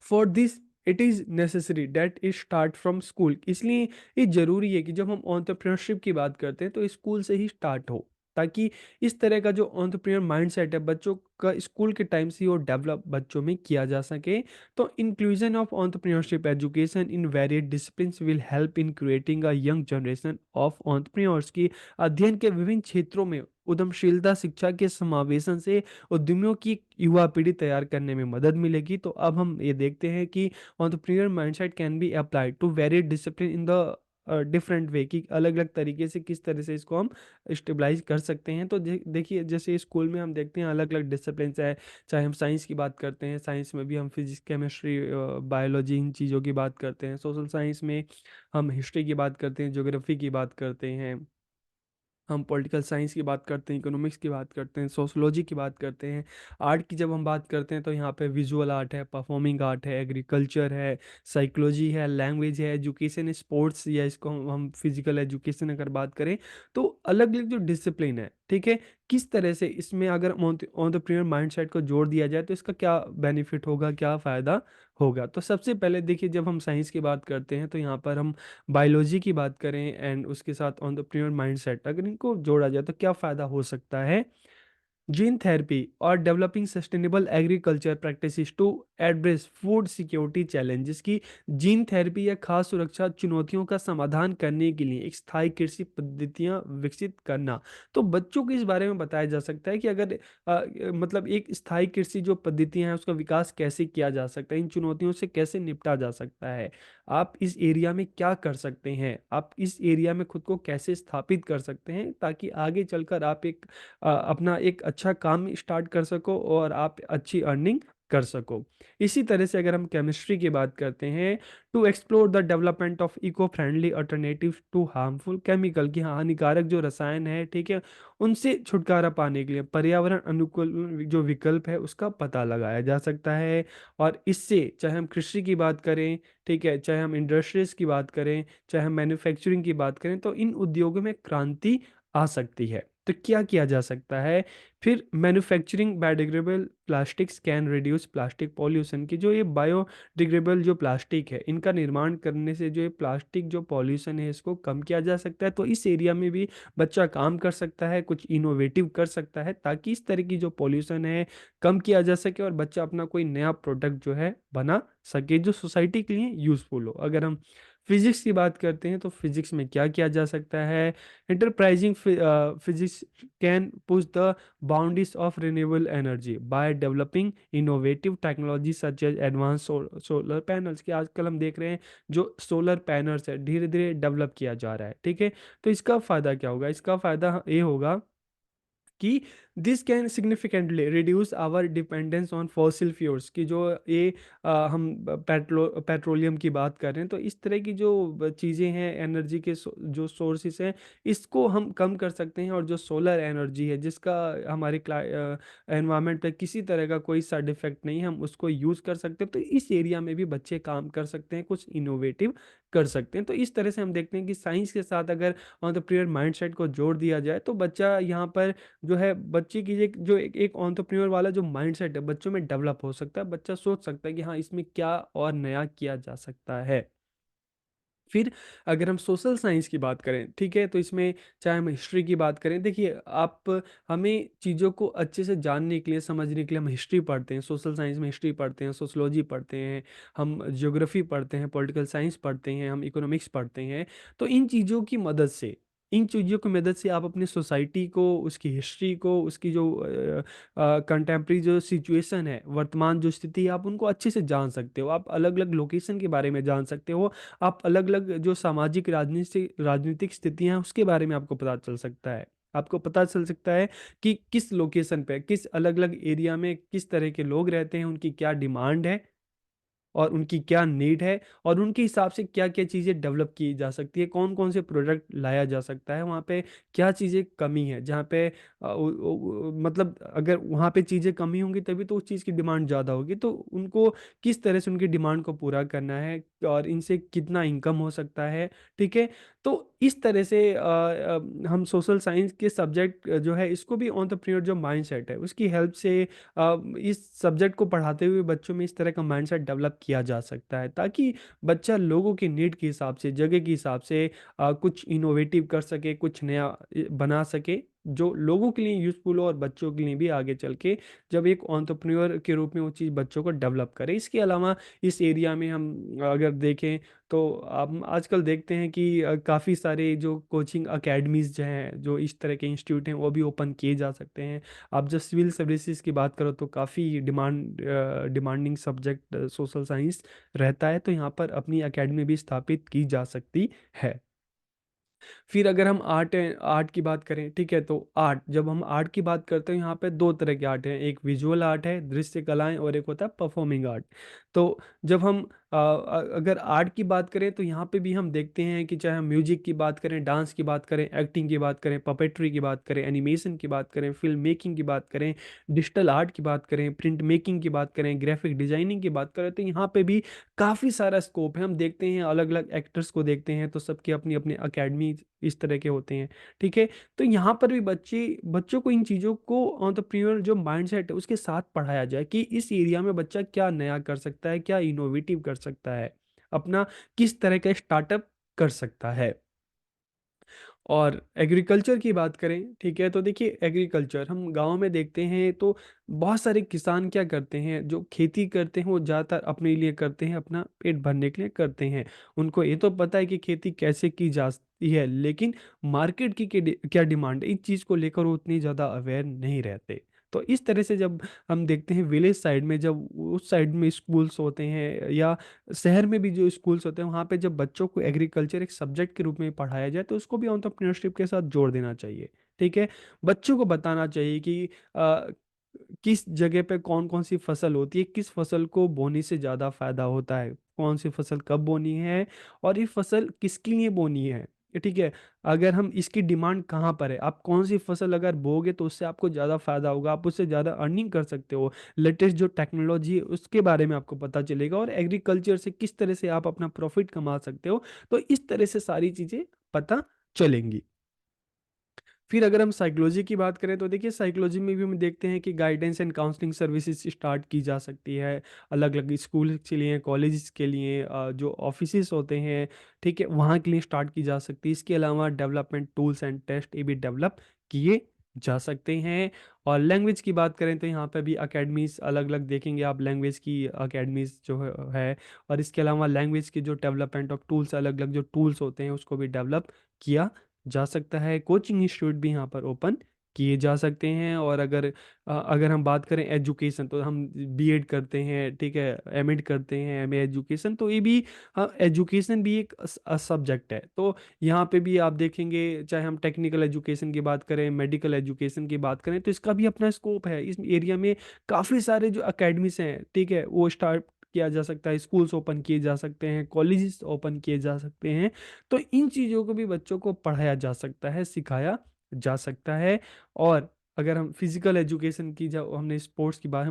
For this it is necessary that it start from school. इसलिए ये ज़रूरी है कि जब हम एंटरप्रेन्योरशिप की बात करते हैं तो स्कूल से ही स्टार्ट हो, ताकि इस तरह का जो एंटरप्रेन्योर माइंडसेट है बच्चों का स्कूल के टाइम से ही वो डेवलप बच्चों में किया जा सके। तो inclusion of entrepreneurship education in various disciplines will help in creating a young generation of entrepreneurs. की अध्ययन के विभिन्न क्षेत्रों में उद्यमशीलता शिक्षा के समावेशन से उद्यमियों की युवा पीढ़ी तैयार करने में मदद मिलेगी। तो अब हम ये देखते हैं कि entrepreneur mindset can be applied to very discipline in the different way, कि अलग अलग तरीके से किस तरह से इसको हम स्टेबलाइज कर सकते हैं। तो देखिए जैसे स्कूल में हम देखते हैं अलग अलग डिसिप्लिन है, चाहे हम साइंस की बात करते हैं, साइंस में भी हम फिजिक्स केमिस्ट्री बायोलॉजी इन चीज़ों की बात करते हैं, सोशल साइंस में हम हिस्ट्री की बात करते हैं, ज्योग्राफी की बात करते हैं, हम पॉलिटिकल साइंस की बात करते हैं, इकोनॉमिक्स की बात करते हैं, सोशोलॉजी की बात करते हैं। आर्ट की जब हम बात करते हैं तो यहाँ पे विजुअल आर्ट है, परफॉर्मिंग आर्ट है, एग्रीकल्चर है, साइकोलॉजी है, लैंग्वेज है, एजुकेशन, स्पोर्ट्स, या इसको हम फिजिकल एजुकेशन अगर बात करें, तो अलग अलग जो डिसिप्लिन है, ठीक है, किस तरह से इसमें अगर एंटरप्रेन्योर माइंडसेट को जोड़ दिया जाए तो इसका क्या बेनिफिट होगा, क्या फ़ायदा होगा। तो सबसे पहले देखिए जब हम साइंस की बात करते हैं तो यहाँ पर हम बायोलॉजी की बात करें एंड उसके साथ एंटरप्रेन्योर माइंडसेट अगर इनको जोड़ा जाए तो क्या फ़ायदा हो सकता है। जीन थेरेपी और developing sustainable agriculture practices to address food security challenges. की जीन थेरेपी या खाद्य सुरक्षा चुनौतियों का समाधान करने के लिए एक स्थायी कृषि पद्धतियां विकसित करना। तो बच्चों को इस बारे में बताया जा सकता है कि अगर मतलब एक स्थायी कृषि जो पद्धतियां हैं उसका विकास कैसे किया जा सकता है, इन चुनौतियों से कैसे निपटा जा सकता है, आप इस एरिया में क्या कर सकते हैं, आप इस एरिया में खुद को कैसे स्थापित कर सकते हैं, ताकि आगे चलकर आप एक अपना एक अच्छा काम स्टार्ट कर सको और आप अच्छी अर्निंग कर सको। इसी तरह से अगर हम केमिस्ट्री की बात करते हैं, to explore the development of eco friendly alternative to harmful chemical. की हानिकारक जो रसायन है, ठीक है, उनसे छुटकारा पाने के लिए पर्यावरण अनुकूल जो विकल्प है उसका पता लगाया जा सकता है। और इससे चाहे हम कृषि की बात करें, ठीक है, चाहे हम इंडस्ट्रीज की बात करें, चाहे हम मैन्युफैक्चरिंग की बात करें, तो इन उद्योगों में क्रांति आ सकती है। तो क्या किया जा सकता है, फिर manufacturing biodegradable plastics can reduce plastic pollution. की जो ये बायोडिग्रेडेबल जो प्लास्टिक है इनका निर्माण करने से जो ये प्लास्टिक जो पॉल्यूशन है इसको कम किया जा सकता है। तो इस एरिया में भी बच्चा काम कर सकता है, कुछ इनोवेटिव कर सकता है, ताकि इस तरह की जो पॉल्यूशन है कम किया जा सके और बच्चा अपना कोई नया प्रोडक्ट जो है बना सके जो सोसाइटी के लिए यूजफुल हो। अगर हम फिजिक्स की बात करते हैं तो फिजिक्स में क्या किया जा सकता है, enterprising physics can push the boundaries of renewable energy by developing innovative technologies such as advanced solar panels। के आजकल हम देख रहे हैं जो सोलर पैनल्स है धीरे धीरे डेवलप किया जा रहा है, ठीक है। तो इसका फ़ायदा क्या होगा, इसका फ़ायदा ये होगा कि this can significantly reduce our dependence on fossil fuels की जो ये हम पेट्रोलियम की बात कर रहे हैं, तो इस तरह की जो चीज़ें हैं एनर्जी के जो सोर्सेस हैं, इसको हम कम कर सकते हैं। और जो सोलर एनर्जी है जिसका हमारे एनवायरनमेंट पे किसी तरह का कोई साइड इफेक्ट नहीं है, हम उसको यूज़ कर सकते हैं। तो इस एरिया में भी बच्चे काम कर सकते हैं, कुछ इनोवेटिव कर सकते हैं। तो इस तरह से हम देखते हैं कि साइंस के साथ अगर एंटरप्रेन्योर माइंडसेट को जोड़ दिया जाए तो बच्चा यहाँ पर जो है, बच्चे की एक एंटरप्रेन्योर वाला जो माइंडसेट है बच्चों में डेवलप हो सकता है। बच्चा सोच सकता है कि हाँ, इसमें क्या और नया किया जा सकता है। फिर अगर हम सोशल साइंस की बात करें, ठीक है, तो इसमें चाहे हम हिस्ट्री की बात करें, देखिए आप, हमें चीज़ों को अच्छे से जानने के लिए, समझने के लिए हम हिस्ट्री पढ़ते हैं, सोशल साइंस में हिस्ट्री पढ़ते हैं, सोशलॉजी पढ़ते हैं, हम ज्योग्राफी पढ़ते हैं, पॉलिटिकल साइंस पढ़ते हैं, हम इकोनॉमिक्स पढ़ते हैं। तो इन चीज़ों की मदद से आप अपनी सोसाइटी को, उसकी हिस्ट्री को, उसकी जो कंटेम्प्रेरी जो सिचुएशन है, वर्तमान जो स्थिति है, आप उनको अच्छे से जान सकते हो। आप अलग-अलग लोकेशन के बारे में जान सकते हो। आप अलग-अलग जो सामाजिक राजनीतिक स्थितियाँ हैं उसके बारे में आपको पता चल सकता है। आपको पता चल सकता है कि किस लोकेशन पे, किस अलग-अलग एरिया में किस तरह के लोग रहते हैं, उनकी क्या डिमांड है और उनकी क्या नीड है, और उनके हिसाब से क्या-क्या चीज़ें डेवलप की जा सकती है, कौन-कौन से प्रोडक्ट लाया जा सकता है, वहाँ पे क्या चीज़ें कमी है, जहाँ पे मतलब अगर वहाँ पे चीज़ें कमी होंगी तभी तो उस चीज़ की डिमांड ज़्यादा होगी। तो उनको किस तरह से उनकी डिमांड को पूरा करना है और इनसे कितना इनकम हो सकता है, ठीक है? तो इस तरह से हम सोशल साइंस के सब्जेक्ट जो है इसको भी एंटरप्रेन्योर जो माइंडसेट है उसकी हेल्प से इस सब्जेक्ट को पढ़ाते हुए बच्चों में इस तरह का माइंडसेट डेवलप किया जा सकता है, ताकि बच्चा लोगों की नीड के हिसाब से, जगह के हिसाब से कुछ इनोवेटिव कर सके, कुछ नया बना सके, जो लोगों के लिए यूज़फुल हो और बच्चों के लिए भी आगे चल के जब एक एंटरप्रेन्योर के रूप में वो चीज़ बच्चों को डेवलप करे। इसके अलावा इस एरिया में हम अगर देखें तो आप आजकल देखते हैं कि काफ़ी सारे जो कोचिंग अकेडमीज़ जो हैं, जो इस तरह के इंस्टीट्यूट हैं, वो भी ओपन किए जा सकते हैं। आप जब सिविल सर्विसेज की बात करो तो काफ़ी डिमांडिंग सब्जेक्ट सोशल साइंस रहता है, तो यहाँ पर अपनी एकेडमी भी स्थापित की जा सकती है। फिर अगर हम आर्ट की बात करें, ठीक है, तो आर्ट, जब हम आर्ट की बात करते हैं यहाँ पे दो तरह के आर्ट हैं, एक विजुअल आर्ट है, दृश्य कलाएं, और एक होता है परफॉर्मिंग आर्ट। तो जब हम अगर आर्ट की बात करें तो यहाँ पे भी हम देखते हैं कि चाहे हम म्यूजिक की बात करें, डांस की बात करें, एक्टिंग की बात करें, पपेट्री की बात करें, एनिमेशन की बात करें, फिल्म मेकिंग की बात करें, डिजिटल आर्ट की बात करें, प्रिंट मेकिंग की बात करें, ग्राफिक डिजाइनिंग की बात करें, तो यहाँ पे भी काफ़ी सारा स्कोप है। हम देखते हैं अलग-अलग एक्टर्स को देखते हैं तो सबके अपनी-अपनी अकेडमी इस तरह के होते हैं, ठीक है? तो यहाँ पर भी बच्चों को इन चीज़ों को एंटरप्रेन्योर जो माइंडसेट है उसके साथ पढ़ाया जाए कि इस एरिया में बच्चा क्या नया कर सकता है, क्या इनोवेटिव कर सकता है, अपना किस तरह का स्टार्टअप कर सकता है। और एग्रीकल्चर की बात करें, ठीक है, तो देखिए एग्रीकल्चर हम गांव में देखते हैं तो बहुत सारे किसान क्या करते हैं, जो खेती करते हैं वो ज़्यादातर अपने लिए करते हैं, अपना पेट भरने के लिए करते हैं। उनको ये तो पता है कि खेती कैसे की जाती है, लेकिन मार्केट की क्या डिमांड है, इस चीज़ को लेकर वो उतनी ज़्यादा अवेयर नहीं रहते। तो इस तरह से जब हम देखते हैं विलेज साइड में, जब उस साइड में स्कूल्स होते हैं या शहर में भी जो स्कूल्स होते हैं वहाँ पे जब बच्चों को एग्रीकल्चर एक सब्जेक्ट के रूप में पढ़ाया जाए तो उसको भी एंटरप्रेन्योरशिप के साथ जोड़ देना चाहिए, ठीक है। बच्चों को बताना चाहिए कि किस जगह पे कौन कौन सी फसल होती है, किस फसल को बोने से ज़्यादा फायदा होता है, कौन सी फसल कब बोनी है और ये फसल किसके लिए बोनी है, ठीक है। अगर हम इसकी डिमांड कहाँ पर है, आप कौन सी फसल अगर बोगे तो उससे आपको ज़्यादा फायदा होगा, आप उससे ज़्यादा अर्निंग कर सकते हो, लेटेस्ट जो टेक्नोलॉजी है उसके बारे में आपको पता चलेगा और एग्रीकल्चर से किस तरह से आप अपना प्रॉफिट कमा सकते हो, तो इस तरह से सारी चीज़ें पता चलेंगी। फिर अगर हम साइकोलॉजी की बात करें तो देखिए साइकोलॉजी में भी हम देखते हैं कि guidance and counselling services start की जा सकती है, अलग अलग स्कूल के लिए, कॉलेज के लिए, जो ऑफिसेज होते हैं, ठीक है, वहाँ के लिए स्टार्ट की जा सकती है। इसके अलावा डेवलपमेंट टूल्स एंड टेस्ट ये भी डेवलप किए जा सकते हैं। और लैंग्वेज की बात करें तो यहाँ पे भी अकेडमीज अलग अलग देखेंगे आप, लैंग्वेज की अकेडमीज जो है। और इसके अलावा लैंग्वेज की जो डेवलपमेंट ऑफ टूल्स, अलग अलग जो टूल्स होते हैं उसको भी डेवलप किया जा सकता है। कोचिंग इंस्टीट्यूट भी यहाँ पर ओपन किए जा सकते हैं। और अगर हम बात करें एजुकेशन, तो हम बीएड करते हैं, ठीक है, एमएड करते हैं, एमए एजुकेशन, तो ये भी एजुकेशन भी एक सब्जेक्ट है। तो यहाँ पे भी आप देखेंगे, चाहे हम टेक्निकल एजुकेशन की बात करें, मेडिकल एजुकेशन की बात करें, तो इसका भी अपना स्कोप है। इस एरिया में काफ़ी सारे जो अकेडमीज हैं, ठीक है, वो स्टार्ट किया जा सकता है, स्कूल्स ओपन किए जा सकते हैं, कॉलेजेस ओपन किए जा सकते हैं। तो इन चीज़ों को भी बच्चों को पढ़ाया जा सकता है, सिखाया जा सकता है। और अगर हम फिजिकल एजुकेशन की, जब हमने स्पोर्ट्स की बात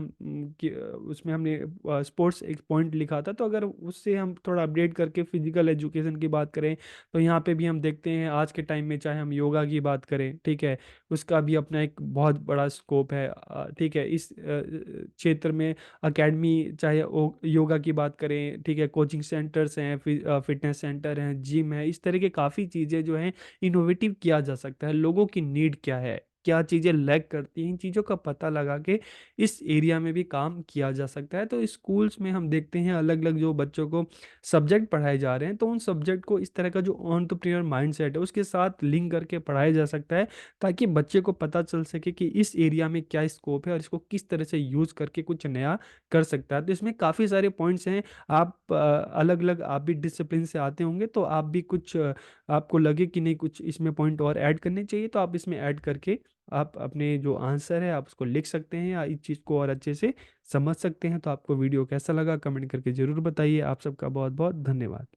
उसमें हमने स्पोर्ट्स एक पॉइंट लिखा था, तो अगर उससे हम थोड़ा अपडेट करके फिजिकल एजुकेशन की बात करें, तो यहाँ पे भी हम देखते हैं आज के टाइम में, चाहे हम योगा की बात करें, ठीक है, उसका भी अपना एक बहुत बड़ा स्कोप है। ठीक है, इस क्षेत्र में एकेडमी, चाहे योगा की बात करें, ठीक है, कोचिंग सेंटर्स हैं, फिटनेस सेंटर हैं, जिम है, इस तरह के काफ़ी चीज़ें जो हैं इनोवेटिव किया जा सकता है। लोगों की नीड क्या है, क्या चीज़ें लैग करती हैं, इन चीज़ों का पता लगा के इस एरिया में भी काम किया जा सकता है। तो स्कूल्स में हम देखते हैं अलग अलग जो बच्चों को सब्जेक्ट पढ़ाए जा रहे हैं, तो उन सब्जेक्ट को इस तरह का जो एंटरप्रेन्योर माइंडसेट है उसके साथ लिंक करके पढ़ाया जा सकता है, ताकि बच्चे को पता चल सके कि इस एरिया में क्या स्कोप है और इसको किस तरह से यूज़ करके कुछ नया कर सकता है। तो इसमें काफ़ी सारे पॉइंट्स हैं। आप अलग अलग, आप भी डिसिप्लिन से आते होंगे, तो आप भी कुछ आपको लगे कि नहीं कुछ इसमें पॉइंट और ऐड करने चाहिए, तो आप इसमें ऐड करके आप अपने जो आंसर है आप उसको लिख सकते हैं, या इस चीज़ को और अच्छे से समझ सकते हैं। तो आपको वीडियो कैसा लगा कमेंट करके ज़रूर बताइए। आप सबका बहुत बहुत धन्यवाद।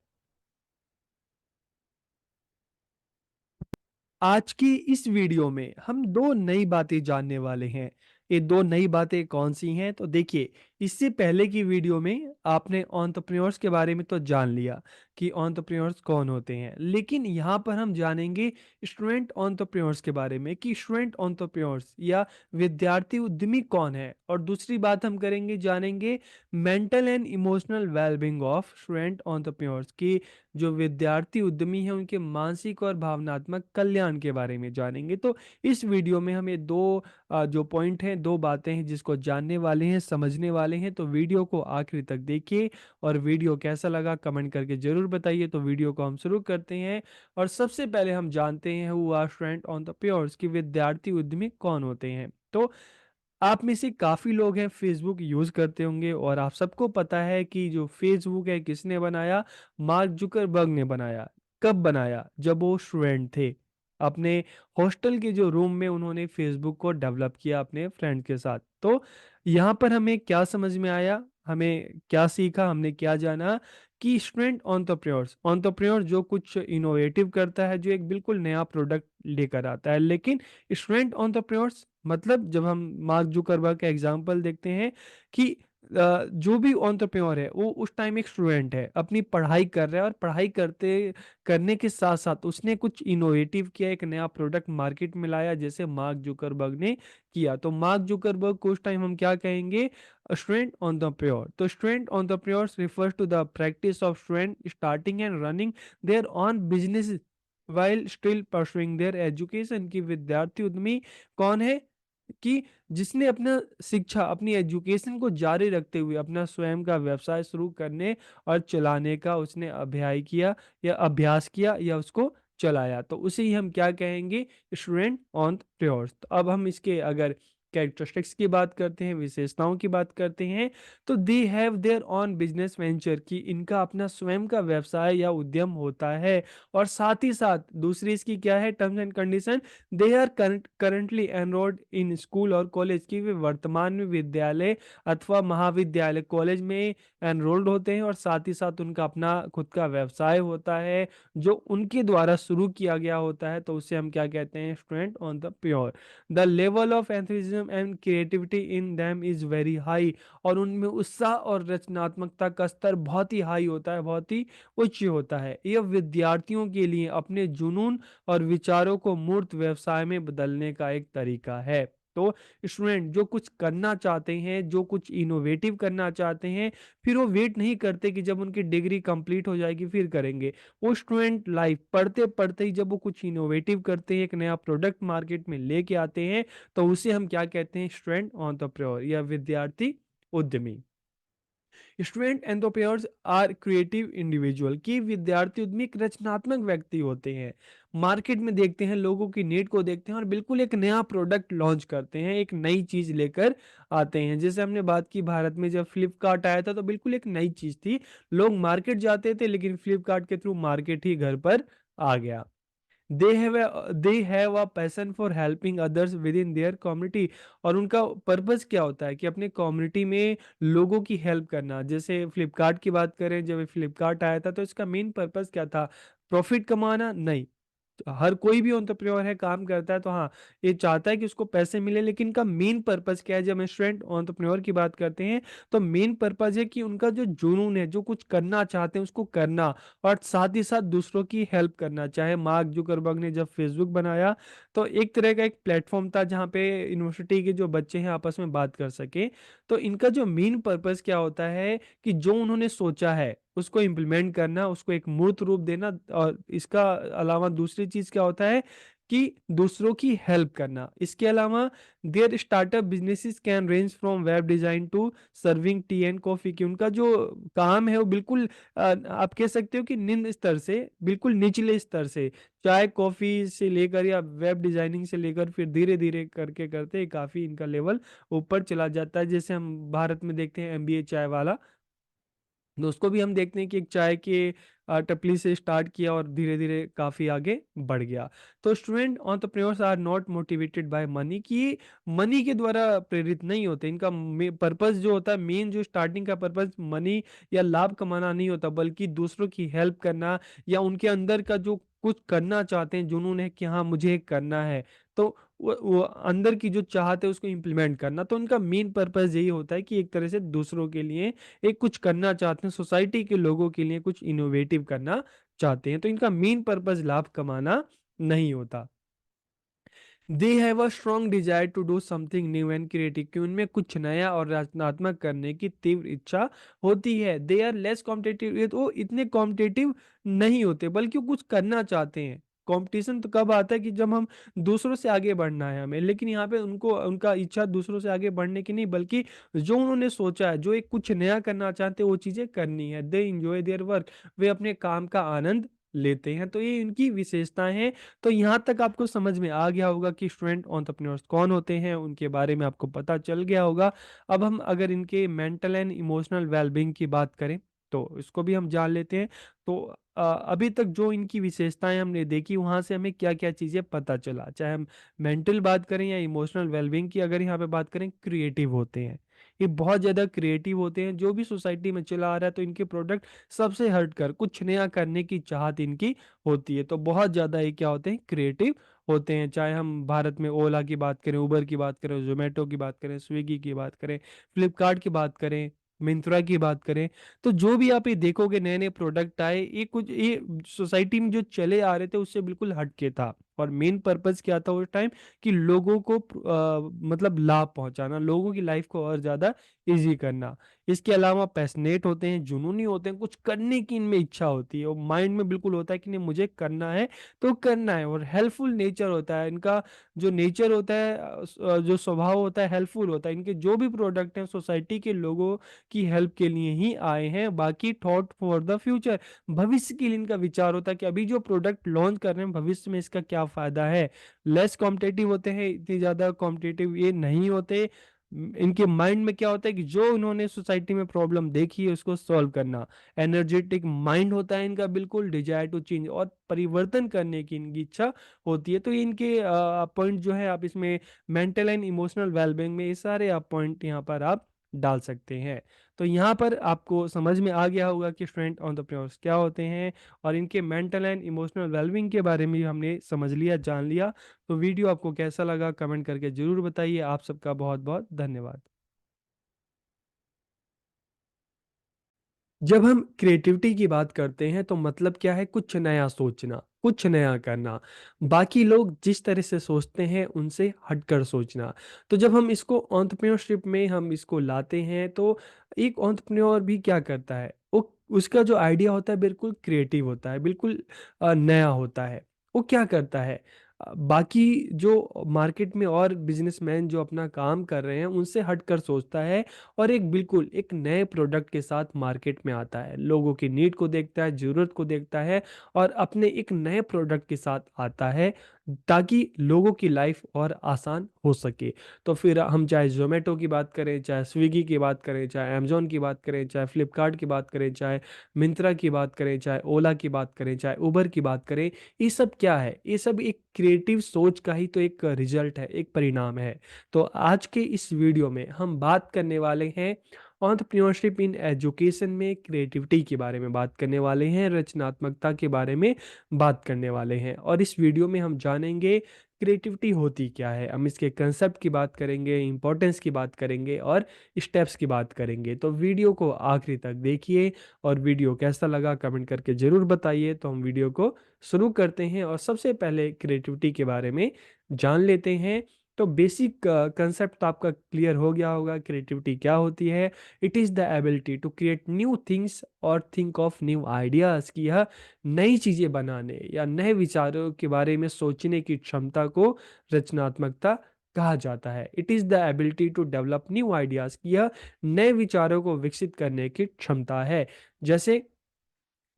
आज की इस वीडियो में हम दो नई बातें जानने वाले हैं। ये दो नई बातें कौन सी हैं, तो देखिए, इससे पहले की वीडियो में आपने एंटरप्रेन्योर्स के बारे में तो जान लिया कि एंटरप्रेन्योर्स कौन होते हैं, लेकिन यहाँ पर हम जानेंगे स्टूडेंट एंटरप्रेन्योर्स के बारे में कि स्टूडेंट एंटरप्रेन्योर्स या विद्यार्थी उद्यमी कौन है। और दूसरी बात हम करेंगे, जानेंगे mental and emotional wellbeing of student entrepreneurs की, जो विद्यार्थी उद्यमी हैं उनके मानसिक और भावनात्मक कल्याण के बारे में जानेंगे। तो इस वीडियो में हम ये दो जो पॉइंट हैं, दो बातें हैं जिसको जानने वाले हैं, समझने वाले हैं। तो वीडियो को आखिर तक देखिए, और वीडियो कैसा लगा कमेंट करके जरूर बताइए। तो वीडियो को हम शुरू करते हैं, और सबसे पहले हम जानते हैं हु आर स्टूडेंट एंटरप्रेन्योर्स की, विद्यार्थी उद्यमी कौन होते हैं। तो आप में से काफ़ी लोग हैं फेसबुक यूज़ करते होंगे, और आप सबको पता है कि जो फेसबुक है किसने बनाया, मार्क जुकरबर्ग ने बनाया। कब बनाया, जब वो स्टूडेंट थे, अपने हॉस्टल के जो रूम में उन्होंने फेसबुक को डेवलप किया अपने फ्रेंड के साथ। तो यहाँ पर हमें क्या समझ में आया, हमें क्या सीखा, हमने क्या जाना कि स्टूडेंट एंटरप्रेन्योर जो कुछ इनोवेटिव करता है, जो एक बिल्कुल नया प्रोडक्ट लेकर आता है। लेकिन स्टूडेंट एंटरप्रेन्योर्स मतलब, जब हम मार्क जुकरबर्ग का एग्जांपल देखते हैं कि जो भी एंटरप्रेन्योर है वो उस टाइम एक स्टूडेंट है, अपनी पढ़ाई कर रहा है, और पढ़ाई करते करने के साथ साथ उसने कुछ इनोवेटिव किया, एक नया प्रोडक्ट मार्केट में लाया, जैसे मार्क जुकरबर्ग ने किया। तो मार्क जुकरबर्ग को उस टाइम हम क्या कहेंगे, स्टूडेंट एंटरप्रेन्योर। तो student entrepreneurs refers to the practice of student starting and running their own business while still pursuing their education। की विद्यार्थी उद्यमी कौन है, कि जिसने अपना शिक्षा, अपनी एजुकेशन को जारी रखते हुए अपना स्वयं का व्यवसाय शुरू करने और चलाने का उसने अभ्यास किया या उसको चलाया, तो उसे ही हम क्या कहेंगे, स्टूडेंट एंटरप्रेन्योर्स। तो अब हम इसके अगर कैरेक्टरिस्टिक्स की बात करते हैं, विशेषताओं की बात करते हैं, तो they have their on business venture, की इनका अपना स्वयं का व्यवसाय या उद्यम होता है। और साथ ही साथ दूसरी इसकी क्या है terms and condition, they are currently enrolled in school और कॉलेज, की वे वर्तमान में विद्यालय अथवा महाविद्यालय कॉलेज में एनरोल्ड होते हैं, और साथ ही साथ उनका अपना खुद का व्यवसाय होता है जो उनके द्वारा शुरू किया गया होता है। तो उसे हम क्या कहते हैं, student on the pure. The level of enthusiasm and creativity in them is very high, और उनमें उत्साह और रचनात्मकता का स्तर बहुत ही हाई होता है, बहुत ही उच्च होता है। यह विद्यार्थियों के लिए अपने जुनून और विचारों को मूर्त व्यवसाय में बदलने का एक तरीका है। तो स्टूडेंट जो कुछ करना चाहते हैं, जो कुछ इनोवेटिव करना चाहते हैं, फिर वो वेट नहीं करते कि जब उनकी डिग्री कंप्लीट हो जाएगी फिर करेंगे। वो स्टूडेंट लाइफ पढ़ते पढ़ते ही जब वो कुछ इनोवेटिव करते हैं, एक नया प्रोडक्ट मार्केट में लेके आते हैं, तो उसे हम क्या कहते हैं, स्टूडेंट एंटरप्रेन्योर या विद्यार्थी उद्यमी। Student entrepreneurs are creative individual, कि विद्यार्थी उद्यमी एक रचनात्मक व्यक्ति होते हैं। मार्केट में देखते हैं, लोगों की नीड को देखते हैं और बिल्कुल एक नया प्रोडक्ट लॉन्च करते हैं, एक नई चीज लेकर आते हैं। जैसे हमने बात की, भारत में जब फ्लिपकार्ट आया था तो बिल्कुल एक नई चीज थी। लोग मार्केट जाते थे, लेकिन फ्लिपकार्ट के थ्रू मार्केट ही घर पर आ गया। दे have a passion for helping others with in their community. और उनका पर्पस क्या होता है कि अपने कम्युनिटी में लोगों की हेल्प करना। जैसे फ्लिपकार्ट की बात करें, जब फ्लिपकार्ट आया था तो इसका मेन पर्पस क्या था? प्रॉफिट कमाना नहीं। तो हर कोई भी एंटरप्रेन्योर है, काम करता है, तो हाँ, ये चाहता है कि उसको पैसे मिले, लेकिन इनका मेन पर्पस क्या है? जब हम स्टूडेंट एंटरप्रेन्योर की बात करते हैं तो मेन पर्पस है कि उनका जो जुनून है, जो कुछ करना चाहते हैं उसको करना, और साथ ही साथ दूसरों की हेल्प करना। चाहे मार्क जुकरबर्ग ने जब फेसबुक बनाया तो एक तरह का एक प्लेटफॉर्म था जहाँ पे यूनिवर्सिटी के जो बच्चे हैं आपस में बात कर सके। तो इनका जो मेन पर्पस क्या होता है कि जो उन्होंने सोचा है उसको इम्प्लीमेंट करना, उसको एक मूर्त रूप देना। और इसका अलावा दूसरी चीज क्या होता है कि दूसरों की हेल्प करना। इसके अलावा their startup businesses can range from web design to serving tea and coffee, की उनका जो काम है वो बिल्कुल आप कह सकते हो कि निम्न स्तर से बिल्कुल निचले स्तर से, चाय कॉफी से लेकर या वेब डिजाइनिंग से लेकर फिर धीरे धीरे करके करते काफी इनका लेवल ऊपर चला जाता है। जैसे हम भारत में देखते हैं एमबीए चाय वाला, तो उसको भी हम देखते हैं कि एक चाय के टपली से स्टार्ट किया और धीरे धीरे काफी आगे बढ़ गया। तो student entrepreneurs are not motivated by money, कि मनी के द्वारा प्रेरित नहीं होते। इनका पर्पस जो होता है, मेन जो स्टार्टिंग का पर्पस मनी या लाभ कमाना नहीं होता, बल्कि दूसरों की हेल्प करना, या उनके अंदर का जो कुछ करना चाहते हैं, जुनून है कि हाँ मुझे ये करना है, तो वो अंदर की जो चाहत है उसको इम्प्लीमेंट करना। तो उनका मेन पर्पस यही होता है कि एक तरह से दूसरों के लिए एक कुछ करना चाहते हैं, सोसाइटी के लोगों के लिए कुछ इनोवेटिव करना चाहते हैं। तो इनका मेन पर्पस लाभ कमाना नहीं होता। They have a strong desire to do something new and creative, कि उनमें कुछ नया और रचनात्मक करने की तीव्र इच्छा होती है। दे आर लेस कॉम्पिटिटिव, ये तो इतने कॉम्पिटिटिव नहीं होते, बल्कि वो कुछ करना चाहते हैं। कंपटीशन तो कब आता है कि जब हम दूसरों से आगे बढ़ना है हमें, लेकिन यहाँ पे उनको उनका इच्छा दूसरों से आगे बढ़ने की नहीं, बल्कि जो उन्होंने सोचा है, जो एक कुछ नया करना चाहते हैं वो चीजें करनी है। दे इंजॉय देयर वर्क, वे अपने काम का आनंद लेते हैं। तो ये इनकी विशेषताएं हैं। तो यहाँ तक आपको समझ में आ गया होगा कि स्टूडेंट एंटरप्रेन्योर्स कौन होते हैं, उनके बारे में आपको पता चल गया होगा। अब हम अगर इनके मेंटल एंड इमोशनल वेलबींग की बात करें तो इसको भी हम जान लेते हैं। तो अभी तक जो इनकी विशेषताएं हमने देखी, वहां से हमें क्या क्या चीजें पता चला, चाहे हम मेंटल बात करें या इमोशनल वेलबींग की। अगर यहाँ पे बात करें, क्रिएटिव होते हैं, ये बहुत ज्यादा क्रिएटिव होते हैं। जो भी सोसाइटी में चला आ रहा है तो इनके प्रोडक्ट सबसे हटकर कुछ नया करने की चाहत इनकी होती है। तो बहुत ज्यादा ये क्या होते हैं, क्रिएटिव होते हैं। चाहे हम भारत में ओला की बात करें, उबर की बात करें, जोमेटो की बात करें, स्विगी की बात करें, फ्लिपकार्ट की बात करें, मिंत्रा की बात करें, तो जो भी आप ये देखोगे नए नए प्रोडक्ट आए, ये कुछ ये सोसाइटी में जो चले आ रहे थे उससे बिल्कुल हटके था। और मेन पर्पस क्या था उस टाइम, कि लोगों को मतलब लाभ पहुंचाना, लोगों की लाइफ को और ज्यादा इजी करना। इसके अलावा पैशनेट होते हैं, जुनूनी होते हैं, कुछ करने की इनमें इच्छा होती है, और माइंड में बिल्कुल होता है कि नहीं मुझे करना है तो करना है। और हेल्पफुल नेचर होता है इनका, जो नेचर होता है, जो स्वभाव होता है, हेल्पफुल होता है। इनके जो भी प्रोडक्ट हैं सोसाइटी के लोगों की हेल्प के लिए ही आए हैं। बाकी थॉट फॉर द फ्यूचर, भविष्य के लिए इनका विचार होता है कि अभी जो प्रोडक्ट लॉन्च कर रहे हैं भविष्य में इसका क्या फायदा है। लेस कॉम्पिटेटिव होते हैं, इतनी ज्यादा कॉम्पिटेटिव ये नहीं होते। इनके माइंड में क्या होता है कि जो उन्होंने सोसाइटी में प्रॉब्लम देखी है उसको सॉल्व करना। एनर्जेटिक माइंड होता है इनका, बिल्कुल डिजायर टू चेंज, और परिवर्तन करने की इनकी इच्छा होती है। तो ये इनके पॉइंट जो है, आप इसमें मेंटल एंड इमोशनल वेलबींग में ये सारे आप पॉइंट यहाँ पर आप डाल सकते हैं। तो यहाँ पर आपको समझ में आ गया होगा कि स्टूडेंट एंटरप्रेन्योर्स क्या होते हैं, और इनके मेंटल एंड इमोशनल वेलबींग के बारे में भी हमने समझ लिया, जान लिया। तो वीडियो आपको कैसा लगा कमेंट करके जरूर बताइए। आप सबका बहुत बहुत धन्यवाद। जब हम क्रिएटिविटी की बात करते हैं तो मतलब क्या है, कुछ नया सोचना, कुछ नया करना, बाकी लोग जिस तरह से सोचते हैं उनसे हटकर सोचना। तो जब हम इसको एंटरप्रेन्योरशिप में हम इसको लाते हैं तो एक एंटरप्रेन्योर भी क्या करता है, वो उसका जो आइडिया होता है बिल्कुल क्रिएटिव होता है, बिल्कुल नया होता है। वो क्या करता है, बाकी जो मार्केट में और बिजनेसमैन जो अपना काम कर रहे हैं उनसे हटकर सोचता है और एक बिल्कुल एक नए प्रोडक्ट के साथ मार्केट में आता है, लोगों की नीड को देखता है, ज़रूरत को देखता है और अपने एक नए प्रोडक्ट के साथ आता है ताकि लोगों की लाइफ और आसान हो सके। तो फिर हम चाहे ज़ोमैटो की बात करें, चाहे स्विगी की बात करें, चाहे अमेज़न की बात करें, चाहे फ्लिपकार्ट की बात करें, चाहे मिंत्रा की बात करें, चाहे ओला की बात करें, चाहे उबर की बात करें, ये सब क्या है? ये सब एक क्रिएटिव सोच का ही तो एक रिजल्ट है, एक परिणाम है। तो आज के इस वीडियो में हम बात करने वाले हैं एंटरप्रेन्योरशिप इन एजुकेशन में क्रिएटिविटी के बारे में बात करने वाले हैं, रचनात्मकता के बारे में बात करने वाले हैं और इस वीडियो में हम जानेंगे क्रिएटिविटी होती क्या है, हम इसके कंसेप्ट की बात करेंगे, इंपॉर्टेंस की बात करेंगे और स्टेप्स की बात करेंगे। तो वीडियो को आखिरी तक देखिए और वीडियो कैसा लगा कमेंट करके ज़रूर बताइए। तो हम वीडियो को शुरू करते हैं और सबसे पहले क्रिएटिविटी के बारे में जान लेते हैं। तो बेसिक कंसेप्ट तो आपका क्लियर हो गया होगा, क्रिएटिविटी क्या होती है। It is the ability to create new things और थिंक ऑफ न्यू आइडियाज़, कि यह नई चीज़ें बनाने या नए विचारों के बारे में सोचने की क्षमता को रचनात्मकता कहा जाता है। It is the ability to develop new ideas, कि यह नए विचारों को विकसित करने की क्षमता है। जैसे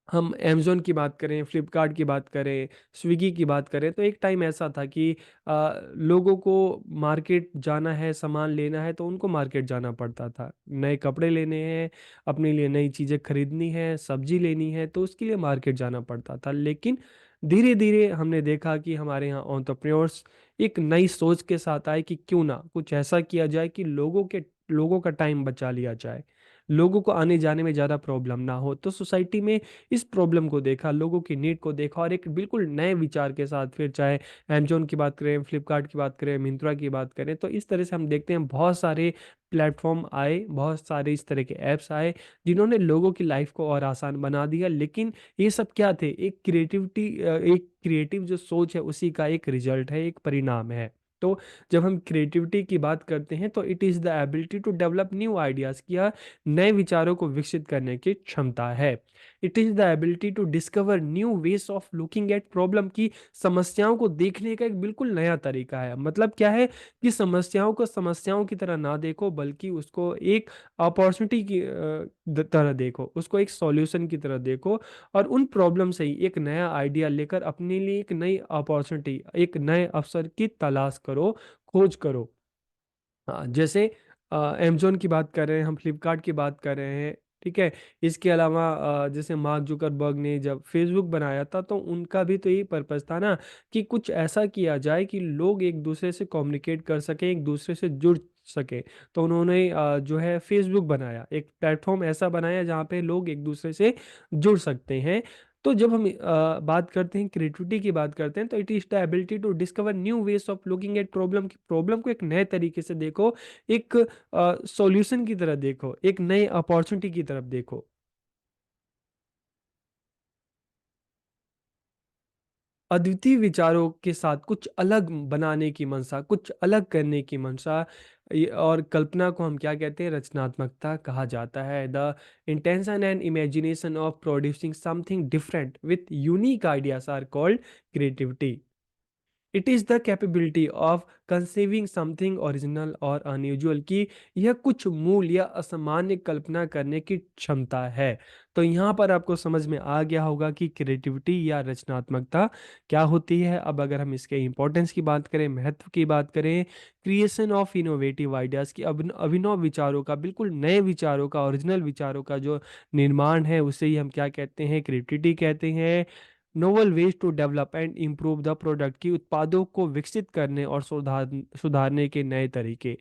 हम अमेज़न की बात करें, फ्लिपकार्ट की बात करें, स्विगी की बात करें, तो एक टाइम ऐसा था कि लोगों को मार्केट जाना है, सामान लेना है तो उनको मार्केट जाना पड़ता था। नए कपड़े लेने हैं, अपने लिए नई चीज़ें खरीदनी है, सब्ज़ी लेनी है तो उसके लिए मार्केट जाना पड़ता था। लेकिन धीरे-धीरे हमने देखा कि हमारे यहाँ एंटरप्रेन्योर्स एक नई सोच के साथ आए कि क्यों ना कुछ ऐसा किया जाए कि लोगों का टाइम बचा लिया जाए। लोगों को आने-जाने में ज़्यादा प्रॉब्लम ना हो। तो सोसाइटी में इस प्रॉब्लम को देखा, लोगों की नीड को देखा और एक बिल्कुल नए विचार के साथ फिर चाहे अमेज़न की बात करें, फ्लिपकार्ट की बात करें, मिंत्रा की बात करें, तो इस तरह से हम देखते हैं बहुत सारे प्लेटफ़ॉर्म आए, बहुत सारे इस तरह के ऐप्स आए, जिन्होंने लोगों की लाइफ़ को और आसान बना दिया। लेकिन ये सब क्या थे? एक क्रिएटिव जो सोच है उसी का एक रिज़ल्ट है, एक परिणाम है। तो जब हम क्रिएटिविटी की बात करते हैं तो it is the ability to develop new ideas, कि यह नए विचारों को विकसित करने की क्षमता है। It is the ability to discover new ways of looking at problem, की समस्याओं को देखने का एक बिल्कुल नया तरीका है। मतलब क्या है कि समस्याओं को समस्याओं की तरह ना देखो बल्कि उसको एक अपॉर्चुनिटी की तरह देखो, उसको एक सॉल्यूशन की तरह देखो और उन प्रॉब्लम से ही एक नया आइडिया लेकर अपने लिए एक नई अपॉर्चुनिटी, एक नए अवसर की तलाश करो, खोज करो। हाँ, जैसे अमेज़न की बात कर रहे हैं, हम फ्लिपकार्ट की बात कर रहे हैं, ठीक है? इसके अलावा जैसे मार्क ज़ुकरबर्ग ने जब फ़ेसबुक बनाया था, तो उनका भी तो यही पर्पज़ था ना कि कुछ ऐसा किया जाए कि लोग एक-दूसरे से कम्युनिकेट कर सकें, एक-दूसरे से जुड़ सकें। तो उन्होंने जो है फ़ेसबुक बनाया, एक प्लेटफ़ॉर्म ऐसा बनाया जहाँ पे लोग एक-दूसरे से जुड़ सकते हैं। तो जब हम बात करते हैं क्रिएटिविटी की बात करते हैं तो it is the ability to discover new ways of looking at problem, की प्रॉब्लम को एक नए तरीके से देखो, एक सॉल्यूशन की तरह देखो, एक नए अपॉर्चुनिटी की तरफ देखो। अद्वितीय विचारों के साथ कुछ अलग बनाने की मंशा, कुछ अलग करने की मंशा, और कल्पना को हम क्या कहते हैं? रचनात्मकता कहा जाता है। The intention and imagination of producing something different with unique ideas are called creativity. It is the capability of conceiving something original और अनयूजुअल, की यह कुछ मूल या असामान्य कल्पना करने की क्षमता है। तो यहाँ पर आपको समझ में आ गया होगा कि क्रिएटिविटी या रचनात्मकता क्या होती है। अब अगर हम इसके इंपॉर्टेंस की बात करें, महत्व की बात करें, क्रिएशन ऑफ इनोवेटिव आइडियाज़, की अभिनव विचारों का, बिल्कुल नए विचारों का, ओरिजिनल विचारों का जो निर्माण है उसे ही हम क्या कहते हैं? क्रिएटिविटी कहते हैं। Novel ways to develop and improve the product, की उत्पादों को विकसित करने और सुधारने के नए तरीके।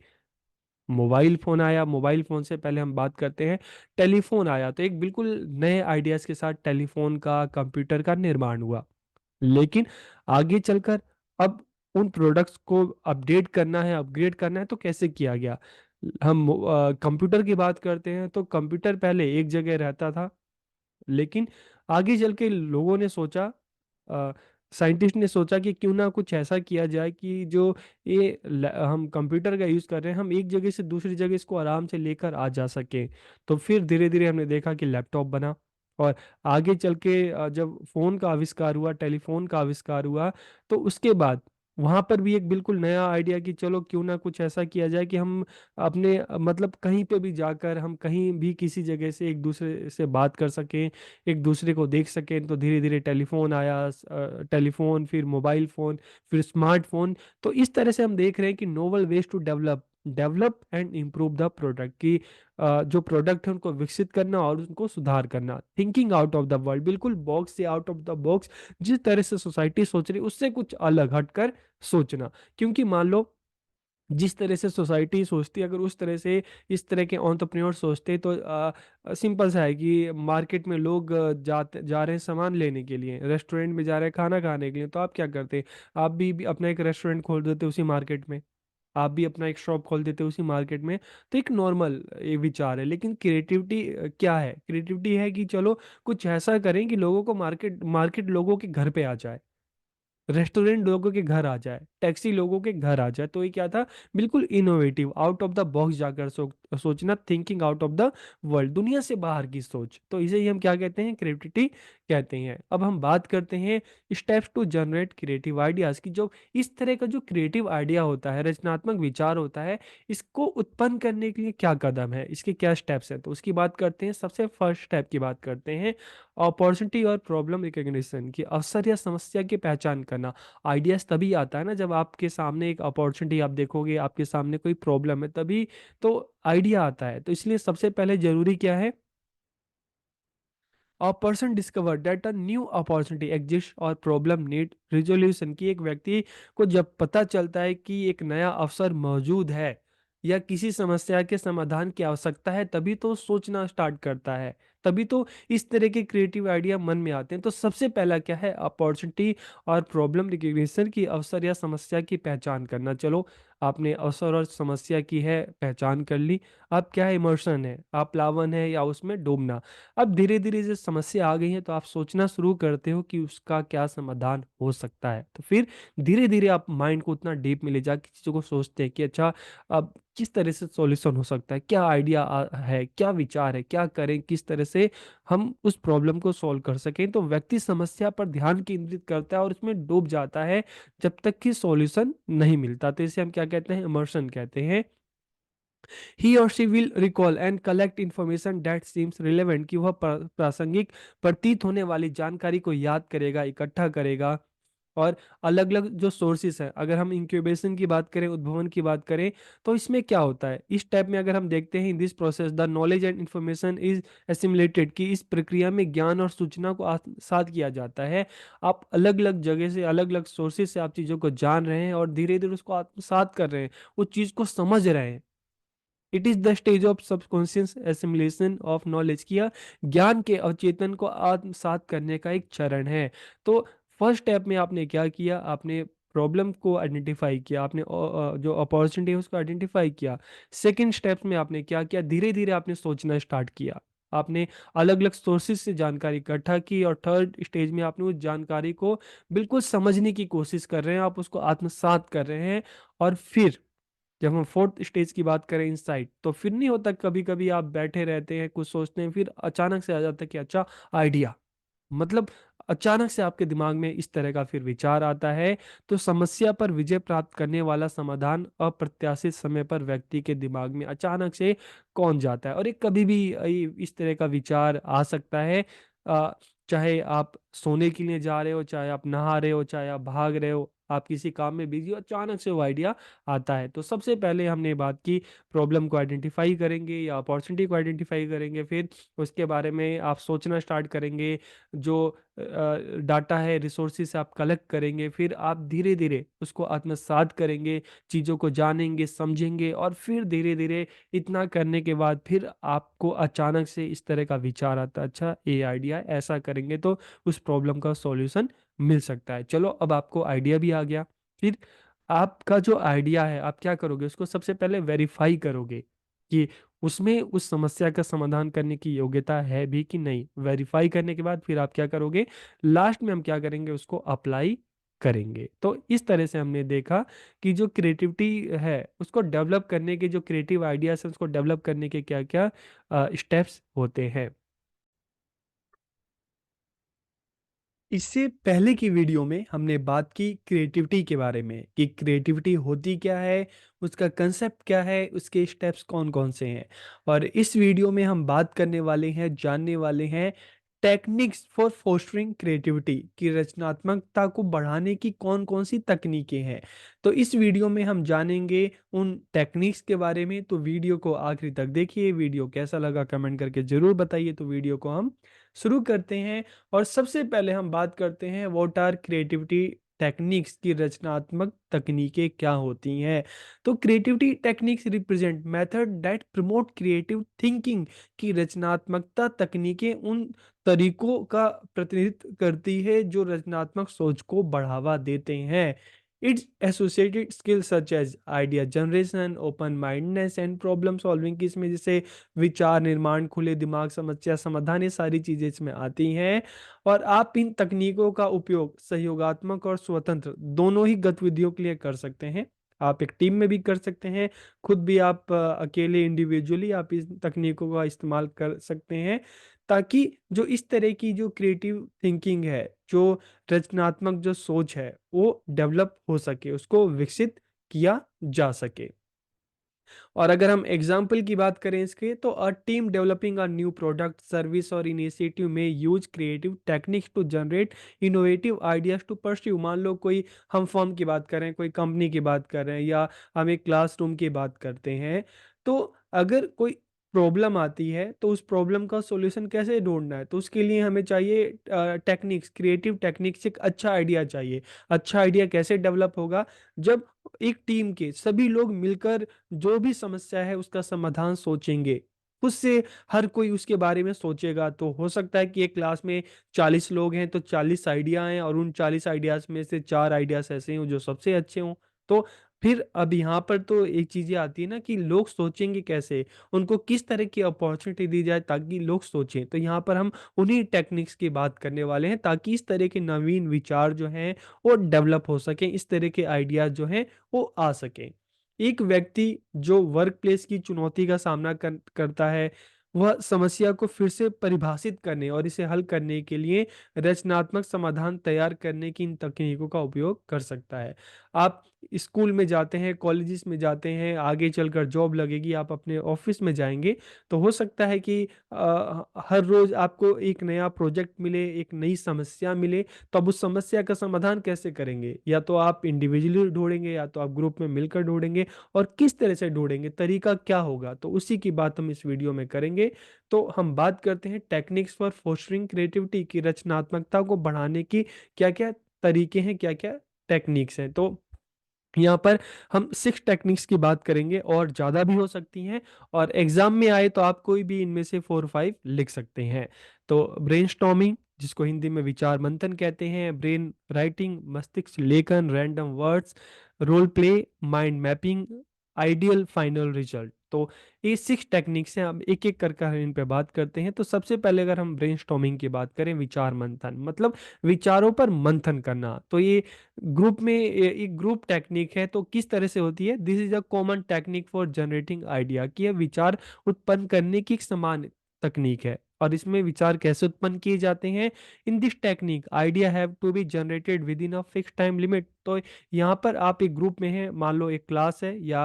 मोबाइल फ़ोन आया, मोबाइल फ़ोन से पहले हम बात करते हैं, टेलीफ़ोन आया, तो एक बिल्कुल नए आइडियाज़ के साथ टेलीफ़ोन का, कंप्यूटर का निर्माण हुआ। लेकिन आगे चलकर अब उन प्रोडक्ट्स को अपडेट करना है, अपग्रेड करना है तो कैसे किया गया? हम कंप्यूटर की बात करते हैं तो कंप्यूटर पहले एक जगह रहता था, लेकिन आगे चल के लोगों ने सोचा, अ, साइंटिस्ट ने सोचा कि क्यों ना कुछ ऐसा किया जाए कि जो हम कंप्यूटर का यूज़ कर रहे हैं, हम एक जगह से दूसरी जगह इसको आराम से लेकर आ जा सकें। तो फिर धीरे-धीरे हमने देखा कि लैपटॉप बना और आगे चल के जब फोन का आविष्कार हुआ, टेलीफोन का आविष्कार हुआ, तो उसके बाद वहां पर भी एक बिल्कुल नया आइडिया कि चलो क्यों ना कुछ ऐसा किया जाए कि हम अपने मतलब कहीं पे भी जाकर हम कहीं भी किसी जगह से एक दूसरे से बात कर सकें, एक दूसरे को देख सकें। तो धीरे धीरे टेलीफोन आया, टेलीफोन, फिर मोबाइल फोन, फिर स्मार्टफोन। तो इस तरह से हम देख रहे हैं कि novel ways to develop develop and improve the product की जो प्रोडक्ट है उनको विकसित करना और उनको सुधार करना। Thinking out of the world, बिल्कुल बॉक्स से आउट ऑफ द बॉक्स, जिस तरह से सोसाइटी सोच रही है उससे कुछ अलग हटकर सोचना। क्योंकि मान लो जिस तरह से सोसाइटी सोचती है, अगर उस तरह से इस तरह के एंटरप्रेन्योर सोचते तो सिंपल सा है कि मार्केट में लोग जाते जा रहे हैं सामान लेने के लिए, रेस्टोरेंट में जा रहे हैं खाना खाने के लिए, तो आप क्या करते? आप भी अपना एक रेस्टोरेंट खोल देते उसी मार्केट में, आप भी अपना एक शॉप खोल देते उसी मार्केट में। तो एक नॉर्मल ये विचार है। लेकिन क्रिएटिविटी क्या है? क्रिएटिविटी है कि चलो कुछ ऐसा करें कि लोगों को मार्केट मार्केट लोगों के घर पे आ जाए, रेस्टोरेंट लोगों के घर आ जाए, टैक्सी लोगों के घर आ जाए। तो ये क्या था? बिल्कुल innovative, out of the box जाकर सोचना, thinking out of the world, दुनिया से बाहर की सोच। तो इसे ही हम क्या कहते हैं? क्रिएटिविटी कहते हैं। अब हम बात करते हैं steps to generate creative ideas की। जो इस तरह का जो क्रिएटिव आइडिया होता है, रचनात्मक विचार होता है, इसको उत्पन्न करने के लिए क्या कदम है, इसके क्या स्टेप्स हैं, तो उसकी बात करते हैं। सबसे फर्स्ट स्टेप की बात करते हैं, अपॉर्चुनिटी और प्रॉब्लम रिकग्निशन की, अवसर या समस्या की पहचान करना। आइडियाज तभी आता है ना जब आपके सामने एक अपॉर्चुनिटी आप देखोगे, आपके सामने कोई प्रॉब्लम है, तभी तो आइडिया आता है। तो इसलिए सबसे पहले जरूरी क्या है? A person discovered that a new opportunity exists और प्रॉब्लम नीड रिजोल्यूशन की। एक व्यक्ति को जब पता चलता है कि एक नया अवसर मौजूद है या किसी समस्या के समाधान की आवश्यकता है, तभी तो सोचना स्टार्ट करता है, तभी तो इस तरह के क्रिएटिव आइडिया मन में आते हैं। तो सबसे पहला क्या है? अपॉर्चुनिटी और प्रॉब्लम रिकग्निशन की, अवसर या समस्या की पहचान करना। चलो आपने अवसर और समस्या की है पहचान कर ली। अब क्या है? इमर्शन है, आप प्लावन है या उसमें डूबना। अब धीरे धीरे जो समस्या आ गई है तो आप सोचना शुरू करते हो कि उसका क्या समाधान हो सकता है। तो फिर धीरे धीरे आप माइंड को उतना डीप में ले जाकर चीज़ों को सोचते हैं कि अच्छा अब किस तरह से सॉल्यूशन हो सकता है, क्या आइडिया है, क्या विचार है, क्या करें, किस तरह से हम उस प्रॉब्लम को सॉल्व कर सकें। तो व्यक्ति समस्या पर ध्यान केंद्रित करता है और उसमें डूब जाता है जब तक कि सॉल्यूशन नहीं मिलता। तो इसे हम क्या कहते हैं? इमर्शन कहते हैं। ही और she will recall and collect information that seems relevant, कि वह प्रासंगिक प्रतीत होने वाली जानकारी को याद करेगा, इकट्ठा करेगा। और अलग अलग जो सोर्सेस हैं, अगर हम इंक्यूबेशन की बात करें, उद्भवन की बात करें, तो इसमें क्या होता है? इस टाइप में अगर हम देखते हैं, in this process the knowledge and information is assimilated, कि इस प्रक्रिया में ज्ञान और सूचना को आत्मसात किया जाता है। आप अलग अलग जगह से, अलग अलग सोर्सेस से आप चीज़ों को जान रहे हैं और धीरे धीरे उसको आत्मसात कर रहे हैं, उस चीज़ को समझ रहे हैं। It is the stage of subconscious assimilation of knowledge, किया ज्ञान के अवचेतन को आत्मसात करने का एक चरण है। तो फर्स्ट स्टेप में आपने क्या किया? आपने प्रॉब्लम को आइडेंटिफाई किया, आपने जो अपॉर्चुनिटी है उसको आइडेंटिफाई किया। सेकंड स्टेप में आपने क्या किया? धीरे धीरे आपने सोचना स्टार्ट किया, आपने अलग अलग सोर्सेज से जानकारी इकट्ठा की। और थर्ड स्टेज में आपने उस जानकारी को बिल्कुल समझने की कोशिश कर रहे हैं, आप उसको आत्मसात कर रहे हैं। और फिर जब हम फोर्थ स्टेज की बात करें, इनसाइट, तो फिर नहीं होता, कभी कभी आप बैठे रहते हैं कुछ सोचते हैं, फिर अचानक से आ जाता है कि अच्छा आइडिया, मतलब अचानक से आपके दिमाग में इस तरह का फिर विचार आता है। तो समस्या पर विजय प्राप्त करने वाला समाधान अप्रत्याशित समय पर व्यक्ति के दिमाग में अचानक से कौन जाता है। और ये कभी भी इस तरह का विचार आ सकता है। अ, चाहे आप सोने के लिए जा रहे हो, चाहे आप नहा रहे हो, चाहे आप भाग रहे हो, आप किसी काम में बिजी हो, अचानक से वो आइडिया आता है। तो सबसे पहले हमने बात की, प्रॉब्लम को आइडेंटिफाई करेंगे या अपॉर्चुनिटी को आइडेंटिफाई करेंगे, फिर उसके बारे में आप सोचना स्टार्ट करेंगे, जो डाटा है, रिसोर्सेस आप कलेक्ट करेंगे, फिर आप धीरे धीरे उसको आत्मसात करेंगे, चीज़ों को जानेंगे, समझेंगे। और फिर धीरे धीरे इतना करने के बाद फिर आपको अचानक से इस तरह का विचार आता है, अच्छा ये आइडिया ऐसा करेंगे तो उस प्रॉब्लम का सॉल्यूशन मिल सकता है। चलो अब आपको आइडिया भी आ गया। फिर आपका जो आइडिया है आप क्या करोगे? उसको सबसे पहले वेरीफाई करोगे कि उसमें उस समस्या का समाधान करने की योग्यता है भी कि नहीं। वेरीफाई करने के बाद फिर आप क्या करोगे? लास्ट में हम क्या करेंगे? उसको अप्लाई करेंगे। तो इस तरह से हमने देखा कि जो क्रिएटिविटी है उसको डेवलप करने के, जो क्रिएटिव आइडियाज है उसको डेवलप करने के क्या क्या स्टेप्स होते हैं। इससे पहले की वीडियो में हमने बात की क्रिएटिविटी के बारे में कि क्रिएटिविटी होती क्या है, उसका कंसेप्ट क्या है, उसके स्टेप्स कौन कौन से हैं। और इस वीडियो में हम बात करने वाले हैं, जानने वाले हैं टेक्निक्स फॉर फोस्टरिंग क्रिएटिविटी की रचनात्मकता को बढ़ाने की कौन कौन सी तकनीकें हैं। तो इस वीडियो में हम जानेंगे उन टेक्निक्स के बारे में। तो वीडियो को आखिरी तक देखिए। वीडियो कैसा लगा कमेंट करके ज़रूर बताइए। तो वीडियो को हम शुरू करते हैं। और सबसे पहले हम बात करते हैं व्हाट आर क्रिएटिविटी टेक्निक्स की रचनात्मक तकनीकें क्या होती हैं। तो creativity techniques represent method that promote creative thinking की रचनात्मकता तकनीकें उन तरीकों का प्रतिनिधित्व करती है जो रचनात्मक सोच को बढ़ावा देते हैं। Its associated skills such as idea generation, open mindedness and problem solving की इसमें जैसे विचार निर्माण, खुले दिमाग, समस्या समाधान, ये सारी चीजें इसमें आती हैं। और आप इन तकनीकों का उपयोग सहयोगात्मक और स्वतंत्र दोनों ही गतिविधियों के लिए कर सकते हैं। आप एक टीम में भी कर सकते हैं, खुद भी आप अकेले इंडिविजुअली आप इस तकनीकों का इस्तेमाल कर सकते हैं, ताकि जो इस तरह की जो क्रिएटिव थिंकिंग है, जो रचनात्मक जो सोच है, वो डेवलप हो सके, उसको विकसित किया जा सके। और अगर हम एग्जाम्पल की बात करें इसके, तो a team developing a new product service और इनिशिएटिव में use creative techniques to generate innovative ideas to pursue. मान लो कोई हम फर्म की बात कर रहे हैं, कोई कंपनी की बात कर रहे हैं, या हम एक क्लासरूम की बात करते हैं। तो अगर कोई प्रॉब्लम आती है तो उस प्रॉब्लम का सॉल्यूशन कैसे ढूंढना है, तो उसके लिए हमें चाहिए टेक्निक्स, क्रिएटिव टेक्निक्स। एक अच्छा आइडिया चाहिए। अच्छा आइडिया कैसे डेवलप होगा? जब एक टीम के सभी लोग मिलकर जो भी समस्या है उसका समाधान सोचेंगे, उससे हर कोई उसके बारे में सोचेगा। तो हो सकता है कि एक क्लास में 40 लोग हैं तो 40 आइडिया हैं, और उन 40 आइडियाज में से 4 आइडियाज ऐसे हों जो सबसे अच्छे हों। तो फिर अब यहाँ पर तो एक चीजें आती है ना कि लोग सोचेंगे कैसे, उनको किस तरह की अपॉर्चुनिटी दी जाए ताकि लोग सोचें। तो यहाँ पर हम उन्हीं टेक्निक्स की बात करने वाले हैं, ताकि इस तरह के नवीन विचार जो हैं वो डेवलप हो सके, इस तरह के आइडियाज जो हैं वो आ सके। एक व्यक्ति जो वर्क प्लेस की चुनौती का सामना करता है, वह समस्या को फिर से परिभाषित करने और इसे हल करने के लिए रचनात्मक समाधान तैयार करने की इन तकनीकों का उपयोग कर सकता है। आप स्कूल में जाते हैं, कॉलेजेस में जाते हैं, आगे चलकर जॉब लगेगी, आप अपने ऑफिस में जाएंगे, तो हो सकता है कि हर रोज आपको एक नया प्रोजेक्ट मिले, एक नई समस्या मिले। तो अब उस समस्या का समाधान कैसे करेंगे? या तो आप इंडिविजुअली ढूंढेंगे, या तो आप ग्रुप में मिलकर ढूंढेंगे। और किस तरह से ढूंढेंगे, तरीका क्या होगा, तो उसी की बात हम इस वीडियो में करेंगे। तो हम बात करते हैं टेक्निक्स फॉर फोस्टरिंग क्रिएटिविटी की रचनात्मकता को बढ़ाने की क्या क्या तरीके हैं, क्या क्या टेक्निक्स हैं। तो यहाँ पर हम 6 टेक्निक्स की बात करेंगे, और ज़्यादा भी हो सकती हैं। और एग्जाम में आए तो आप कोई भी इनमें से 4-5 लिख सकते हैं। तो ब्रेनस्टॉर्मिंग, जिसको हिंदी में विचार मंथन कहते हैं, ब्रेन राइटिंग, मस्तिष्क लेखन, random words, role play, mind mapping, ideal final result. तो ये 6 टेक्निक्स हैं। अब एक एक करके हम इन पे बात करते हैं। तो सबसे पहले अगर हम ब्रेनस्टॉर्मिंग की बात करें, विचार मंथन मतलब विचारों पर मंथन करना, तो ये ग्रुप में एक ग्रुप टेक्निक है। तो किस तरह से होती है? This is a common technique for generating idea, कि यह विचार उत्पन्न करने की एक समान तकनीक है। और इसमें विचार कैसे उत्पन्न किए जाते हैं? In this technique idea have to be generated within a fix time limit. तो यहाँ पर आप एक ग्रुप में हैं, मान लो एक क्लास है, या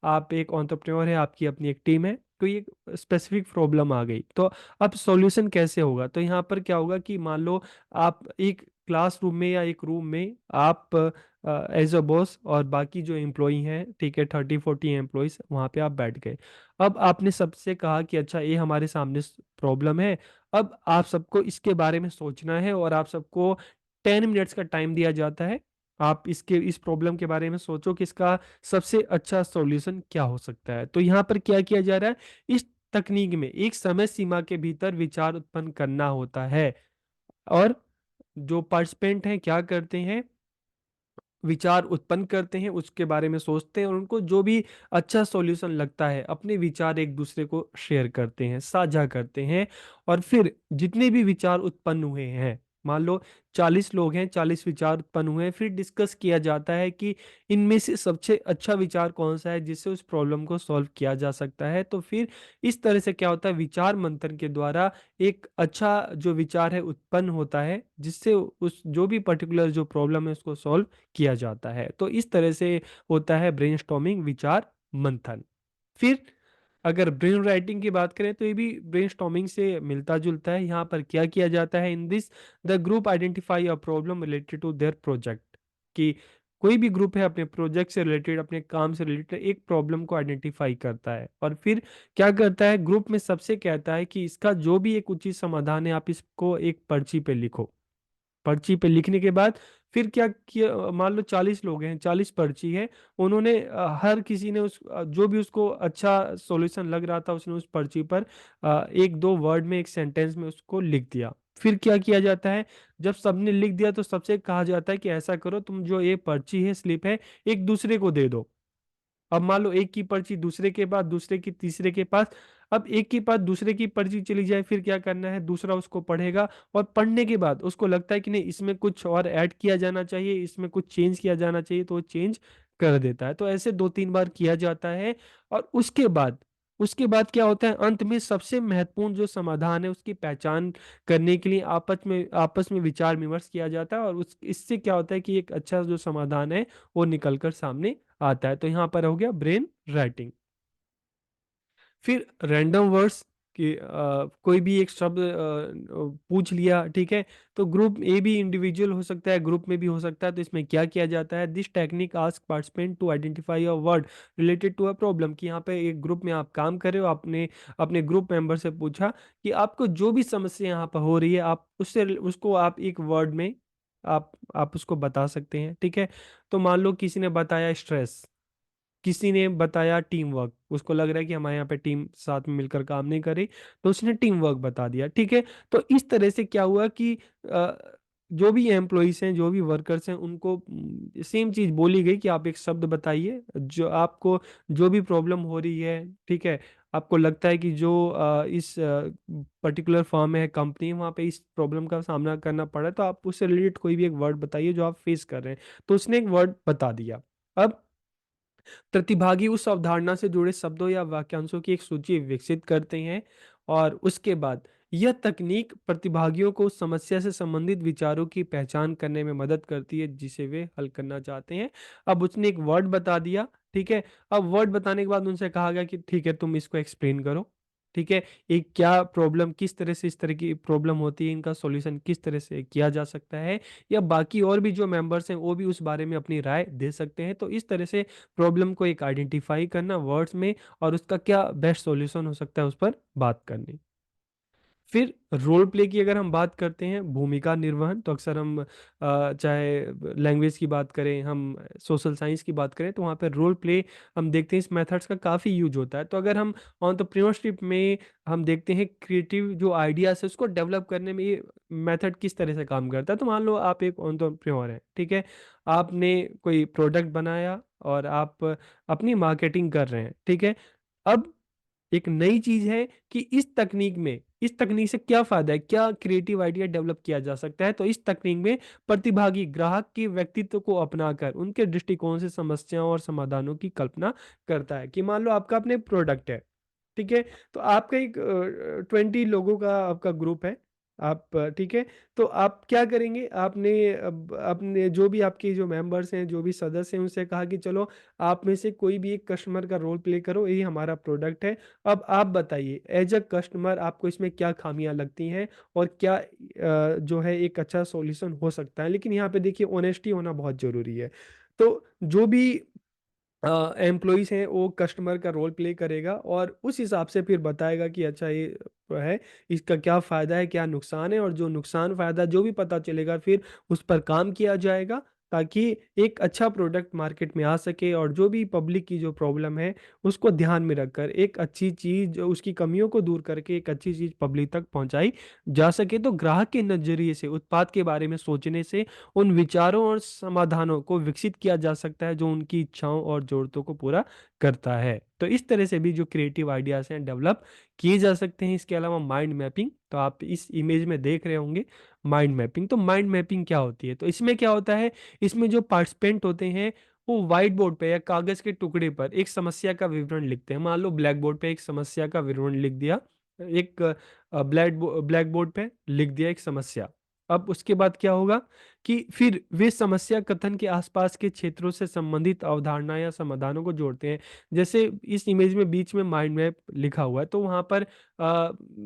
आप एक एंटरप्रेन्योर है, आपकी अपनी एक टीम है, कोई एक स्पेसिफिक प्रॉब्लम आ गई, तो अब सॉल्यूशन कैसे होगा? तो यहाँ पर क्या होगा कि मान लो आप एक क्लासरूम में या एक रूम में आप एज अ बॉस और बाकी जो एम्प्लॉई हैं, ठीक है, 30-40 एम्प्लॉयज वहाँ पे आप बैठ गए। अब आपने सबसे कहा कि अच्छा ये हमारे सामने प्रॉब्लम है, अब आप सबको इसके बारे में सोचना है, और आप सबको 10 मिनट्स का टाइम दिया जाता है। आप इसके इस प्रॉब्लम के बारे में सोचो कि इसका सबसे अच्छा सॉल्यूशन क्या हो सकता है। तो यहाँ पर क्या किया जा रहा है? इस तकनीक में एक समय सीमा के भीतर विचार उत्पन्न करना होता है, और जो पार्टिसिपेंट हैं क्या करते हैं? विचार उत्पन्न करते हैं, उसके बारे में सोचते हैं, और उनको जो भी अच्छा सॉल्यूशन लगता है अपने विचार एक दूसरे को शेयर करते हैं, साझा करते हैं। और फिर जितने भी विचार उत्पन्न हुए हैं मान लो 40 लोग हैं, 40 विचार उत्पन्न हुए हैं, फिर डिस्कस किया जाता है कि इनमें से सबसे अच्छा विचार कौन सा है जिससे उस प्रॉब्लम को सॉल्व किया जा सकता है। तो फिर इस तरह से क्या होता है, विचार मंथन के द्वारा एक अच्छा जो विचार है उत्पन्न होता है, जिससे उस जो भी पर्टिकुलर जो प्रॉब्लम है उसको सॉल्व किया जाता है। तो इस तरह से होता है ब्रेनस्टॉर्मिंग, विचार मंथन। फिर अगर ब्रेन राइटिंग की बात करें तो ये भी ब्रेनस्टॉर्मिंग से मिलता जुलता है। यहाँ पर क्या किया जाता है, in this the group identify a problem related to their project, कि कोई भी ग्रुप है अपने प्रोजेक्ट से रिलेटेड, अपने काम से रिलेटेड एक प्रॉब्लम को आइडेंटिफाई करता है, और फिर क्या करता है, ग्रुप में सबसे कहता है कि इसका जो भी एक उचित समाधान है आप इसको एक पर्ची पे लिखो। पर्ची पे लिखने के बाद फिर क्या किया, मान लो 40 लोग हैं, 40 पर्ची है, उन्होंने हर किसी ने जो भी उसको अच्छा सॉल्यूशन लग रहा था उसने उस पर्ची पर एक दो वर्ड में, एक सेंटेंस में उसको लिख दिया। फिर क्या किया जाता है, जब सबने लिख दिया तो सबसे कहा जाता है कि ऐसा करो, तुम जो ये पर्ची है, स्लिप है, एक दूसरे को दे दो। अब मान लो एक की पर्ची दूसरे के पास, दूसरे की तीसरे के पास, अब एक के पास दूसरे की पर्ची चली जाए, फिर क्या करना है, दूसरा उसको पढ़ेगा, और पढ़ने के बाद उसको लगता है कि नहीं इसमें कुछ और ऐड किया जाना चाहिए, इसमें कुछ चेंज किया जाना चाहिए, तो वो चेंज कर देता है। तो ऐसे 2-3 बार किया जाता है, और उसके बाद क्या होता है, अंत में सबसे महत्वपूर्ण जो समाधान है उसकी पहचान करने के लिए आपस में विचार विमर्श किया जाता है, और उस इससे क्या होता है कि एक अच्छा जो समाधान है वो निकल कर सामने आता है। तो यहाँ पर हो गया ब्रेन राइटिंग। फिर रैंडम वर्ड्स कि कोई भी एक शब्द पूछ लिया, ठीक है, तो ग्रुप ए भी इंडिविजुअल हो सकता है, ग्रुप में भी हो सकता है। तो इसमें क्या किया जाता है, this technique ask participant to identify a word related to a problem, कि यहाँ पे एक ग्रुप में आप काम कर रहे हो, आपने अपने ग्रुप मेंबर से पूछा कि आपको जो भी समस्या यहाँ पर हो रही है, आप उसको आप एक वर्ड में आप उसको बता सकते हैं, ठीक है। तो मान लो किसी ने बताया स्ट्रेस, किसी ने बताया टीम वर्क, उसको लग रहा है कि हमारे यहाँ पे टीम साथ में मिलकर काम नहीं कर रही, तो उसने टीम वर्क बता दिया, ठीक है। तो इस तरह से क्या हुआ कि जो भी एम्प्लॉइज हैं, जो भी वर्कर्स हैं, उनको सेम चीज बोली गई कि आप एक शब्द बताइए जो आपको जो भी प्रॉब्लम हो रही है, ठीक है। आपको लगता है कि जो इस पर्टिकुलर फर्म में है, कंपनी, वहाँ पे इस प्रॉब्लम का सामना करना पड़ा है, तो आप उससे रिलेटेड कोई भी एक वर्ड बताइए जो आप फेस कर रहे हैं। तो उसने एक वर्ड बता दिया। अब प्रतिभागी उस अवधारणा से जुड़े शब्दों या वाक्यांशों की एक सूची विकसित करते हैं, और उसके बाद यह तकनीक प्रतिभागियों को उस समस्या से संबंधित विचारों की पहचान करने में मदद करती है जिसे वे हल करना चाहते हैं। अब उसने एक वर्ड बता दिया, ठीक है। अब वर्ड बताने के बाद उनसे कहा गया कि ठीक है तुम इसको एक्सप्लेन करो, ठीक है। एक क्या प्रॉब्लम, किस तरह से इस तरह की प्रॉब्लम होती है, इनका सॉल्यूशन किस तरह से किया जा सकता है, या बाकी और भी जो मेंबर्स हैं वो भी उस बारे में अपनी राय दे सकते हैं। तो इस तरह से प्रॉब्लम को एक आइडेंटिफाई करना वर्ड्स में, और उसका क्या बेस्ट सॉल्यूशन हो सकता है उस पर बात करनी। फिर रोल प्ले की अगर हम बात करते हैं, भूमिका निर्वहन, तो अक्सर हम चाहे लैंग्वेज की बात करें, हम सोशल साइंस की बात करें, तो वहाँ पर रोल प्ले हम देखते हैं इस मेथड्स का काफ़ी यूज होता है। तो अगर हम एंटरप्रेन्योरशिप में हम देखते हैं क्रिएटिव जो आइडियाज है उसको डेवलप करने में ये मेथड किस तरह से काम करता है। तो मान लो आप एक एंटरप्रेन्योर हैं, ठीक है, आपने कोई प्रोडक्ट बनाया और आप अपनी मार्केटिंग कर रहे हैं, ठीक है। अब एक नई चीज है कि इस तकनीक से क्या फायदा है, क्या क्रिएटिव आइडिया डेवलप किया जा सकता है। तो इस तकनीक में प्रतिभागी ग्राहक के व्यक्तित्व को अपनाकर उनके दृष्टिकोण से समस्याओं और समाधानों की कल्पना करता है। कि मान लो आपका अपने प्रोडक्ट है, ठीक है, तो आपका एक 20 लोगों का आपका ग्रुप है, आप ठीक है, तो आप क्या करेंगे, आपने अब अपने जो भी आपके जो मेंबर्स हैं, जो भी सदस्य हैं, उनसे कहा कि चलो आप में से कोई भी एक कस्टमर का रोल प्ले करो, यही हमारा प्रोडक्ट है। अब आप बताइए एज अ कस्टमर आपको इसमें क्या खामियां लगती हैं, और क्या जो है एक अच्छा सॉल्यूशन हो सकता है। लेकिन यहाँ पे देखिए ऑनेस्टी होना बहुत जरूरी है। तो जो भी एम्प्लॉइज हैं वो कस्टमर का रोल प्ले करेगा, और उस हिसाब से फिर बताएगा कि अच्छा ये है, इसका क्या फ़ायदा है, क्या नुकसान है, और जो नुकसान फ़ायदा जो भी पता चलेगा फिर उस पर काम किया जाएगा, ताकि एक अच्छा प्रोडक्ट मार्केट में आ सके, और जो भी पब्लिक की जो प्रॉब्लम है उसको ध्यान में रखकर एक अच्छी चीज़, उसकी कमियों को दूर करके एक अच्छी चीज़ पब्लिक तक पहुंचाई जा सके। तो ग्राहक के नज़रिए से उत्पाद के बारे में सोचने से उन विचारों और समाधानों को विकसित किया जा सकता है जो उनकी इच्छाओं और ज़रूरतों को पूरा करता है। तो इस तरह से भी जो क्रिएटिव आइडियाज हैं डेवलप किए जा सकते हैं। इसके अलावा माइंड मैपिंग, तो आप इस इमेज में देख रहे होंगे माइंड मैपिंग। तो माइंड मैपिंग क्या होती है? तो इसमें क्या होता है, इसमें जो पार्टिसिपेंट होते हैं वो व्हाइट बोर्ड पे या कागज के टुकड़े पर एक समस्या का विवरण लिखते हैं। मान लो ब्लैक बोर्ड पे एक समस्या का विवरण लिख दिया, एक ब्लैक बोर्ड पे लिख दिया एक समस्या। अब उसके बाद क्या होगा कि फिर वे समस्या कथन के आसपास के क्षेत्रों से संबंधित अवधारणा या समाधानों को जोड़ते हैं। जैसे इस इमेज में बीच में माइंड मैप लिखा हुआ है, तो वहां पर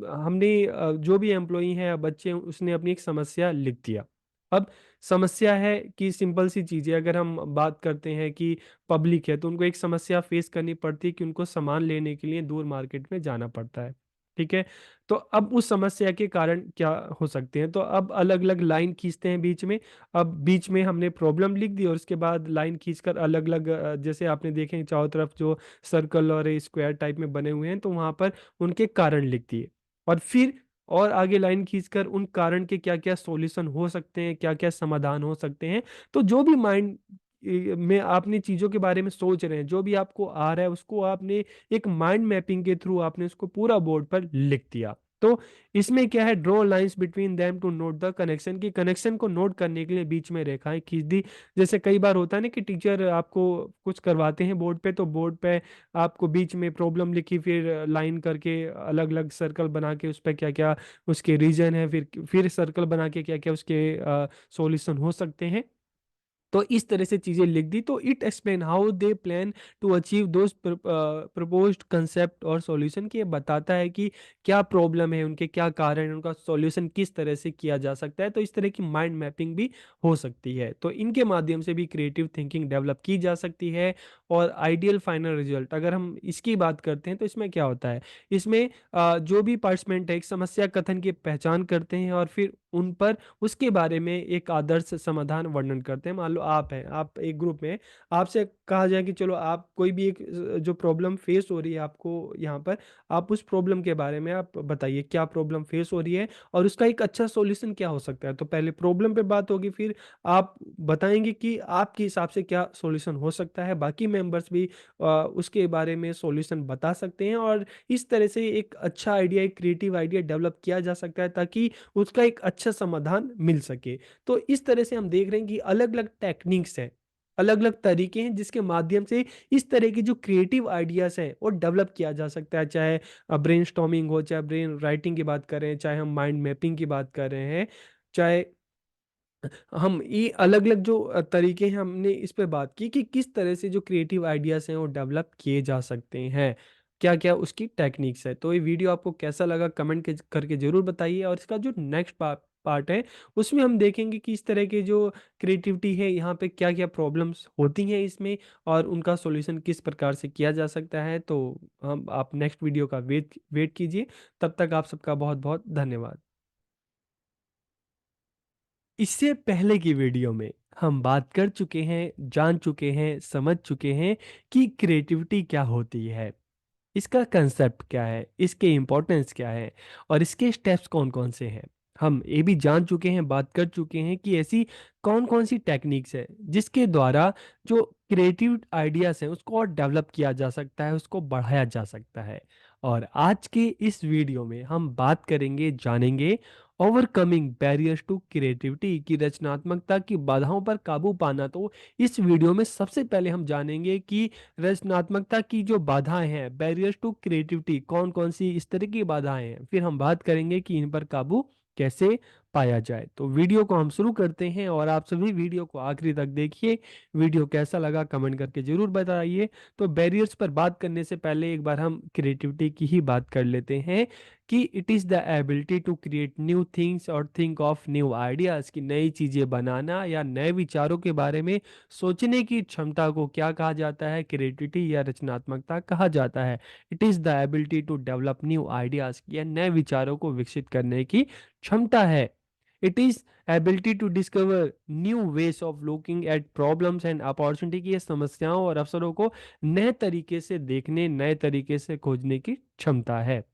हमने जो भी एम्प्लॉई है या बच्चे हैं, उसने अपनी एक समस्या लिख दिया। अब समस्या है कि सिंपल सी चीज़ है, अगर हम बात करते हैं कि पब्लिक है तो उनको एक समस्या फेस करनी पड़ती है कि उनको सामान लेने के लिए दूर मार्केट में जाना पड़ता है। ठीक है, तो अब उस समस्या के कारण क्या हो सकते हैं, तो अब अलग अलग लाइन खींचते हैं बीच में। अब बीच में हमने प्रॉब्लम लिख दी और उसके बाद लाइन खींचकर अलग अलग, जैसे आपने देखे चारों तरफ जो सर्कल और स्क्वायर टाइप में बने हुए हैं, तो वहां पर उनके कारण लिख दिए। और फिर और आगे लाइन खींचकर उन कारण के क्या क्या सॉल्यूशन हो सकते हैं, क्या क्या समाधान हो सकते हैं। तो जो भी माइंड में आपने चीजों के बारे में सोच रहे हैं, जो भी आपको आ रहा है, उसको आपने एक माइंड मैपिंग के थ्रू आपने उसको पूरा बोर्ड पर लिख दिया। तो इसमें क्या है, draw lines between them to note the connection, की कनेक्शन को नोट करने के लिए बीच में रेखाएं खींच दी। जैसे कई बार होता है ना कि टीचर आपको कुछ करवाते हैं बोर्ड पे, तो बोर्ड पे आपको बीच में प्रॉब्लम लिखी, फिर लाइन करके अलग अलग सर्कल बना के उस पर क्या क्या उसके रीजन है, फिर सर्कल बना के क्या क्या उसके सॉल्यूशन हो सकते हैं। तो इस तरह से चीजें लिख दी। तो it explain how they plan to achieve those proposed concept और सॉल्यूशन, की ये बताता है कि क्या प्रॉब्लम है, उनके क्या कारण है, उनका सॉल्यूशन किस तरह से किया जा सकता है। तो इस तरह की माइंड मैपिंग भी हो सकती है। तो इनके माध्यम से भी क्रिएटिव थिंकिंग डेवलप की जा सकती है। और आइडियल फाइनल रिजल्ट अगर हम इसकी बात करते हैं, तो इसमें क्या होता है, इसमें जो भी पार्टिसिपेंट है एक समस्या कथन की पहचान करते हैं और फिर उन पर उसके बारे में एक आदर्श समाधान वर्णन करते हैं। मान लो आप हैं, आप एक ग्रुप में, आपसे कहा जाए कि चलो आप कोई भी एक जो प्रॉब्लम फेस हो रही है आपको यहाँ पर, आप उस प्रॉब्लम के बारे में आप बताइए क्या प्रॉब्लम फेस हो रही है और उसका एक अच्छा सॉल्यूशन क्या हो सकता है। तो पहले प्रॉब्लम पे बात होगी, फिर आप बताएंगे कि आपके हिसाब से क्या सॉल्यूशन हो सकता है। बाकी मेंबर्स भी उसके बारे में सॉल्यूशन बता सकते हैं और इस तरह से एक अच्छा आइडिया, एक क्रिएटिव आइडिया डेवलप किया जा सकता है ताकि उसका एक अच्छा समाधान मिल सके। तो इस तरह से हम देख रहे हैं कि अलग अलग टेक्निक्स हैं, अलग अलग तरीके हैं जिसके माध्यम से इस तरह की जो क्रिएटिव आइडियाज हैं वो डेवलप किया जा सकता है। चाहे ब्रेन स्टॉर्मिंग हो, चाहे ब्रेन राइटिंग की बात करें, चाहे हम माइंड मैपिंग की बात कर रहे हैं, चाहे हम ये अलग अलग जो तरीके हैं, हमने इस पे बात की कि किस तरह से जो क्रिएटिव आइडियाज हैं वो डेवलप किए जा सकते हैं, क्या क्या उसकी टेक्निक्स है। तो ये वीडियो आपको कैसा लगा कमेंट करके जरूर बताइए। और इसका जो नेक्स्ट पार्ट है उसमें हम देखेंगे कि इस तरह के जो क्रिएटिविटी है यहाँ पे क्या क्या प्रॉब्लम्स होती हैं इसमें और उनका सॉल्यूशन किस प्रकार से किया जा सकता है। तो हम आप नेक्स्ट वीडियो का वेट कीजिए। तब तक आप सबका बहुत बहुत धन्यवाद। इससे पहले की वीडियो में हम बात कर चुके हैं, जान चुके हैं, समझ चुके हैं कि क्रिएटिविटी क्या होती है, इसका कंसेप्ट क्या है, इसके इम्पोर्टेंस क्या है और इसके स्टेप्स कौन कौन से हैं। हम ये भी जान चुके हैं, बात कर चुके हैं कि ऐसी कौन कौन सी टेक्निक्स है जिसके द्वारा जो क्रिएटिव आइडियाज हैं उसको और डेवलप किया जा सकता है, उसको बढ़ाया जा सकता है। और आज के इस वीडियो में हम बात करेंगे, जानेंगे ओवरकमिंग बैरियर्स टू क्रिएटिविटी, की रचनात्मकता की बाधाओं पर काबू पाना। तो इस वीडियो में सबसे पहले हम जानेंगे कि रचनात्मकता की जो बाधाएं हैं, बैरियर्स टू क्रिएटिविटी, कौन कौन सी इस तरह की बाधाएं हैं। फिर हम बात करेंगे कि इन पर काबू कैसे पाया जाए। तो वीडियो को हम शुरू करते हैं और आप सभी वीडियो को आखिरी तक देखिए। वीडियो कैसा लगा कमेंट करके जरूर बताइए। तो बैरियर्स पर बात करने से पहले एक बार हम क्रिएटिविटी की ही बात कर लेते हैं कि it is the ability to create new things और थिंक ऑफ न्यू आइडियाज़, की नई चीज़ें बनाना या नए विचारों के बारे में सोचने की क्षमता को क्या कहा जाता है, क्रिएटिविटी या रचनात्मकता कहा जाता है। It is the ability to develop new ideas, या नए विचारों को विकसित करने की क्षमता है। It is ability to discover new ways of looking at problems and opportunity, की ये समस्याओं और अवसरों को नए तरीके से देखने, नए तरीके से खोजने की क्षमता है।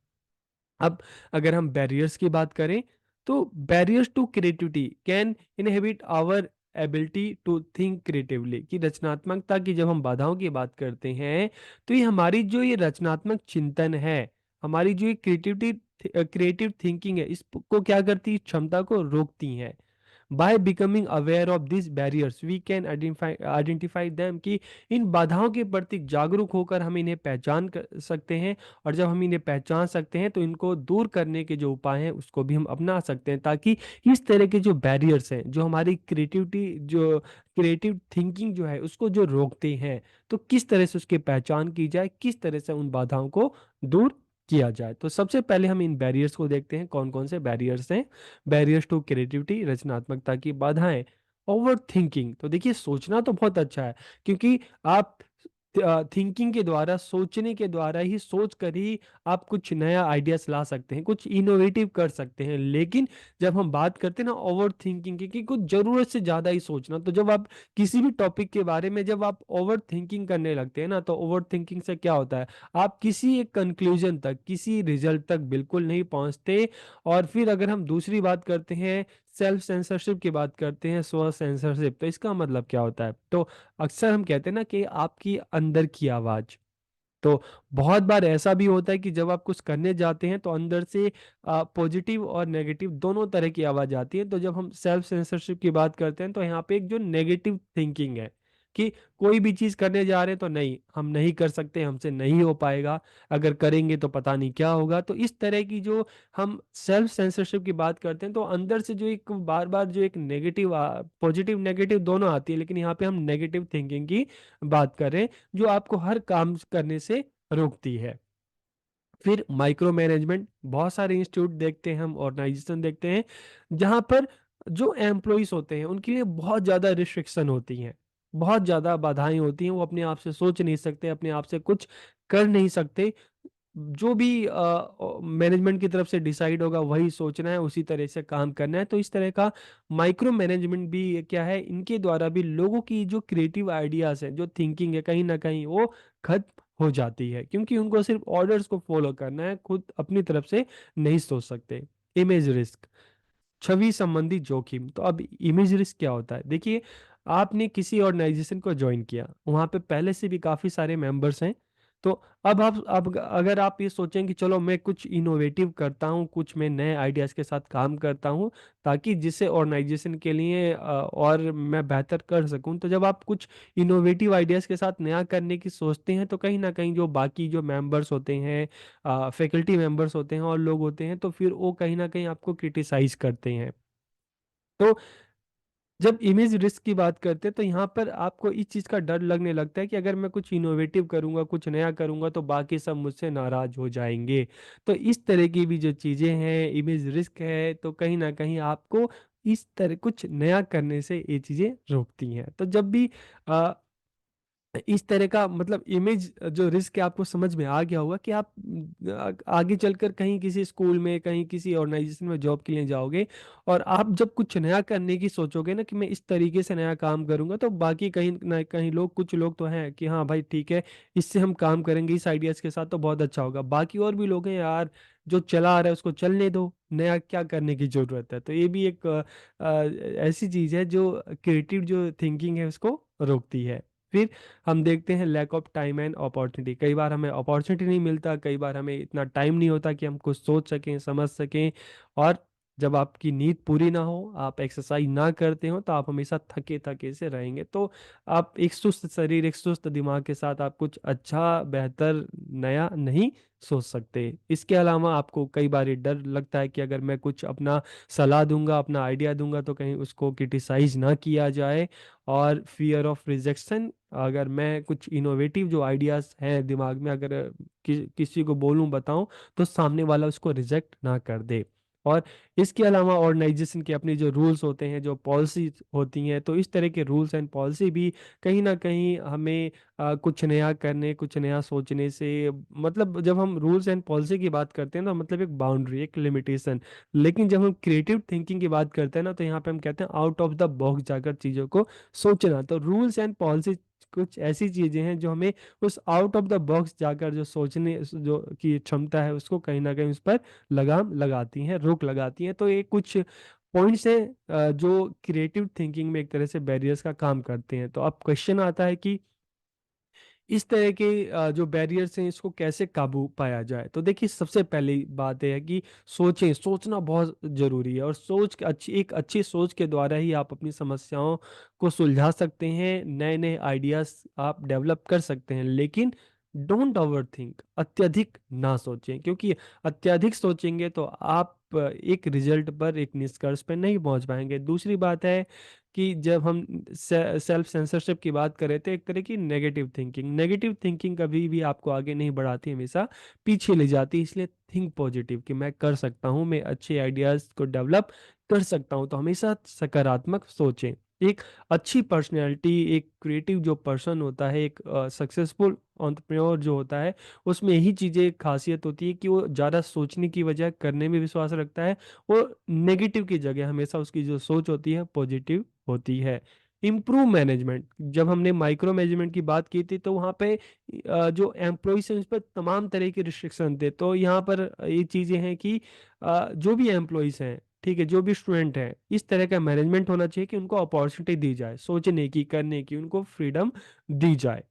अब अगर हम बैरियर्स की बात करें, तो barriers to creativity can inhibit our ability to think creatively, कि रचनात्मकता की जब हम बाधाओं की बात करते हैं तो ये हमारी जो ये रचनात्मक चिंतन है, हमारी जो ये क्रिएटिव थिंकिंग है, इसको क्या करती है, क्षमता को रोकती हैं। By becoming aware of this barriers we can identify them, कि इन बाधाओं के प्रति जागरूक होकर हम इन्हें पहचान कर सकते हैं। और जब हम इन्हें पहचान सकते हैं तो इनको दूर करने के जो उपाय हैं उसको भी हम अपना सकते हैं, ताकि इस तरह के जो बैरियर्स हैं जो हमारी क्रिएटिव थिंकिंग जो है उसको जो रोकते हैं, तो किस तरह से उसकी पहचान की जाए, किस तरह से उन बाधाओं को दूर किया जाए। तो सबसे पहले हम इन बैरियर्स को देखते हैं, कौन कौन से बैरियर्स हैं। बैरियर्स टू क्रिएटिविटी, रचनात्मकता की बाधाएं। ओवर थिंकिंग, तो देखिए सोचना तो बहुत अच्छा है, क्योंकि आप थिंकिंग के द्वारा, सोचने के द्वारा ही, सोच कर ही आप कुछ नया आइडियाज ला सकते हैं, कुछ इनोवेटिव कर सकते हैं। लेकिन जब हम बात करते हैं ना ओवर थिंकिंग की, कि कुछ जरूरत से ज्यादा ही सोचना, तो जब आप किसी भी टॉपिक के बारे में जब आप ओवर थिंकिंग करने लगते हैं ना, तो ओवर थिंकिंग से क्या होता है, आप किसी एक कंक्लूजन तक, किसी रिजल्ट तक बिल्कुल नहीं पहुंचते। और फिर अगर हम दूसरी बात करते हैं, सेल्फ सेंसरशिप की बात करते हैं, स्व सेंसरशिप, तो इसका मतलब क्या होता है, तो अक्सर हम कहते हैं ना कि आपकी अंदर की आवाज। तो बहुत बार ऐसा भी होता है कि जब आप कुछ करने जाते हैं तो अंदर से पॉजिटिव और नेगेटिव दोनों तरह की आवाज आती है। तो जब हम सेल्फ सेंसरशिप की बात करते हैं तो यहाँ पे एक जो नेगेटिव थिंकिंग है, कि कोई भी चीज करने जा रहे हैं तो नहीं, हम नहीं कर सकते, हमसे नहीं हो पाएगा, अगर करेंगे तो पता नहीं क्या होगा। तो इस तरह की जो हम सेल्फ सेंसरशिप की बात करते हैं, तो अंदर से जो एक बार बार जो एक नेगेटिव, पॉजिटिव नेगेटिव दोनों आती है, लेकिन यहाँ पे हम नेगेटिव थिंकिंग की बात कर रहे हैं, जो आपको हर काम करने से रोकती है। फिर माइक्रो मैनेजमेंट, बहुत सारे इंस्टीट्यूट देखते हैं हम, ऑर्गेनाइजेशन देखते हैं, जहां पर जो एम्प्लॉयज होते हैं उनके लिए बहुत ज़्यादा रिस्ट्रिक्शन होती हैं, बहुत ज़्यादा बाधाएं होती हैं, वो अपने आप से सोच नहीं सकते, अपने आप से कुछ कर नहीं सकते। जो भी मैनेजमेंट की तरफ से डिसाइड होगा वही सोचना है, उसी तरह से काम करना है। तो इस तरह का माइक्रो मैनेजमेंट भी क्या है, इनके द्वारा भी लोगों की जो क्रिएटिव आइडियाज है, जो थिंकिंग है, कहीं ना कहीं वो खत्म हो जाती है, क्योंकि उनको सिर्फ ऑर्डर्स को फॉलो करना है, खुद अपनी तरफ से नहीं सोच सकते। इमेज रिस्क, छवि संबंधी जोखिम। तो अब इमेज रिस्क क्या होता है, देखिए आपने किसी ऑर्गेनाइजेशन को ज्वाइन किया, वहां पे पहले से भी काफी सारे मेंबर्स हैं। तो अब अगर आप ये सोचें कि चलो मैं कुछ इनोवेटिव करता हूँ, कुछ मैं नए आइडियाज के साथ काम करता हूँ, ताकि जिससे ऑर्गेनाइजेशन के लिए और मैं बेहतर कर सकूं, तो जब आप कुछ इनोवेटिव आइडियाज के साथ नया करने की सोचते हैं, तो कहीं ना कहीं जो बाकी जो मेंबर्स होते हैं, फैकल्टी मेंबर्स होते हैं और लोग होते हैं, तो फिर वो कहीं ना कहीं आपको क्रिटिसाइज करते हैं। तो जब इमेज रिस्क की बात करते हैं तो यहाँ पर आपको इस चीज़ का डर लगने लगता है कि अगर मैं कुछ इनोवेटिव करूंगा, कुछ नया करूंगा, तो बाकी सब मुझसे नाराज हो जाएंगे। तो इस तरह की भी जो चीज़ें हैं, इमेज रिस्क है, तो कहीं ना कहीं आपको इस तरह कुछ नया करने से ये चीज़ें रोकती हैं। तो जब भी इस तरह का मतलब इमेज जो रिस्क है आपको समझ में आ गया होगा, कि आप आगे चलकर कहीं किसी स्कूल में, कहीं किसी ऑर्गेनाइजेशन में जॉब के लिए जाओगे, और आप जब कुछ नया करने की सोचोगे ना, कि मैं इस तरीके से नया काम करूंगा, तो बाकी कहीं ना कहीं लोग, कुछ लोग तो हैं कि हाँ भाई ठीक है, इससे हम काम करेंगे, इस आइडियाज के साथ तो बहुत अच्छा होगा। बाकी और भी लोग हैं यार, जो चला आ रहा है उसको चलने दो, नया क्या करने की जरूरत है। तो ये भी एक ऐसी चीज है जो क्रिएटिव जो थिंकिंग है उसको रोकती है। फिर हम देखते हैं lack of time and opportunity, कई बार हमें अपॉर्चुनिटी नहीं मिलता, कई बार हमें इतना टाइम नहीं होता कि हम कुछ सोच सकें, समझ सकें। और जब आपकी नींद पूरी ना हो, आप एक्सरसाइज ना करते हो, तो आप हमेशा थके थके से रहेंगे। तो आप एक सुस्त शरीर, एक सुस्त दिमाग के साथ आप कुछ अच्छा, बेहतर, नया नहीं सोच सकते। इसके अलावा आपको कई बार ये डर लगता है कि अगर मैं कुछ अपना सलाह दूंगा, अपना आइडिया दूंगा, तो कहीं उसको क्रिटिसाइज ना किया जाए। और फियर ऑफ रिजेक्शन, अगर मैं कुछ इनोवेटिव जो आइडियाज हैं दिमाग में, अगर किसी को बोलूं, बताऊं, तो सामने वाला उसको रिजेक्ट ना कर दे। और इसके अलावा ऑर्गेनाइजेशन के अपने जो रूल्स होते हैं, जो पॉलिसीज होती हैं, तो इस तरह के रूल्स एंड पॉलिसी भी कहीं ना कहीं हमें कुछ नया करने, कुछ नया सोचने से, मतलब जब हम रूल्स एंड पॉलिसी की बात करते हैं तो मतलब एक बाउंड्री, एक लिमिटेशन। लेकिन जब हम क्रिएटिव थिंकिंग की बात करते हैं ना, तो यहाँ पे हम कहते हैं आउट ऑफ द बॉक्स जाकर चीज़ों को सोचना। तो रूल्स एंड पॉलिसी कुछ ऐसी चीजें हैं जो हमें उस आउट ऑफ द बॉक्स जाकर जो सोचने जो की क्षमता है, उसको कहीं ना कहीं उस पर लगाम लगाती हैं, रोक लगाती हैं। तो ये कुछ पॉइंट्स हैं जो क्रिएटिव थिंकिंग में एक तरह से बैरियर्स का काम करते हैं। तो अब क्वेश्चन आता है कि इस तरह के जो बैरियर्स हैं इसको कैसे काबू पाया जाए। तो देखिए, सबसे पहली बात यह है कि सोचें, सोचना बहुत जरूरी है, और एक अच्छी सोच के द्वारा ही आप अपनी समस्याओं को सुलझा सकते हैं, नए नए आइडियाज आप डेवलप कर सकते हैं। लेकिन डोंट ओवर थिंक, अत्यधिक ना सोचें, क्योंकि अत्यधिक सोचेंगे तो आप एक रिजल्ट पर, एक निष्कर्ष पर नहीं पहुंच पाएंगे। दूसरी बात है कि जब हम सेल्फ सेंसरशिप की बात करें तो एक तरह की नेगेटिव थिंकिंग कभी भी आपको आगे नहीं बढ़ाती, हमेशा पीछे ले जाती है। इसलिए थिंक पॉजिटिव कि मैं कर सकता हूँ, मैं अच्छे आइडियाज को डेवलप कर सकता हूँ। तो हमेशा सकारात्मक सोचें। एक अच्छी पर्सनैलिटी, एक क्रिएटिव जो पर्सन होता है, एक सक्सेसफुल एंटरप्रेन्योर जो होता है, उसमें यही चीज़ें खासियत होती है कि वो ज़्यादा सोचने की बजाय करने में विश्वास रखता है। वो नेगेटिव की जगह हमेशा उसकी जो सोच होती है पॉजिटिव होती है। इम्प्रूव मैनेजमेंट, जब हमने माइक्रो मैनेजमेंट की बात की थी तो वहाँ पे जो एम्प्लॉयज हैं उस पर तमाम तरह के रिस्ट्रिक्शन थे। तो यहाँ पर ये चीज़ें हैं कि जो भी एम्प्लॉयज हैं, ठीक है, जो भी स्टूडेंट हैं, इस तरह का मैनेजमेंट होना चाहिए कि उनको अपॉर्चुनिटी दी जाए सोचने की, करने की, उनको फ्रीडम दी जाए।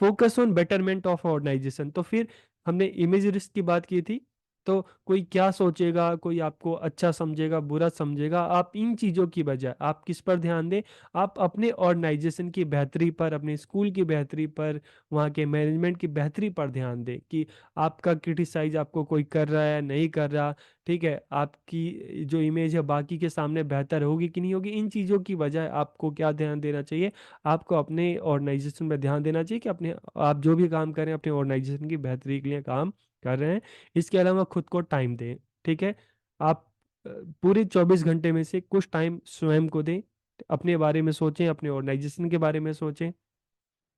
Focus on betterment of organisation, तो फिर हमने इमेज रिस्क की बात की थी। तो कोई क्या सोचेगा, कोई आपको अच्छा समझेगा, बुरा समझेगा, आप इन चीज़ों की बजाय आप किस पर ध्यान दें? आप अपने ऑर्गेनाइजेशन की बेहतरी पर, अपने स्कूल की बेहतरी पर, वहाँ के मैनेजमेंट की बेहतरी पर ध्यान दें कि आपका क्रिटिसाइज आपको कोई कर रहा है, नहीं कर रहा, ठीक है, आपकी जो इमेज है बाकी के सामने बेहतर होगी कि नहीं होगी। इन चीज़ों की बजाय आपको क्या ध्यान देना चाहिए? आपको अपने ऑर्गेनाइजेशन में ध्यान देना चाहिए कि अपने आप जो भी काम कर रहे हैं अपने ऑर्गेनाइजेशन की बेहतरी के लिए काम कर रहे हैं। इसके अलावा खुद को टाइम दें, ठीक है। आप पूरे 24 घंटे में से कुछ टाइम स्वयं को दें, अपने बारे में सोचें, अपने ऑर्गेनाइजेशन के बारे में सोचें।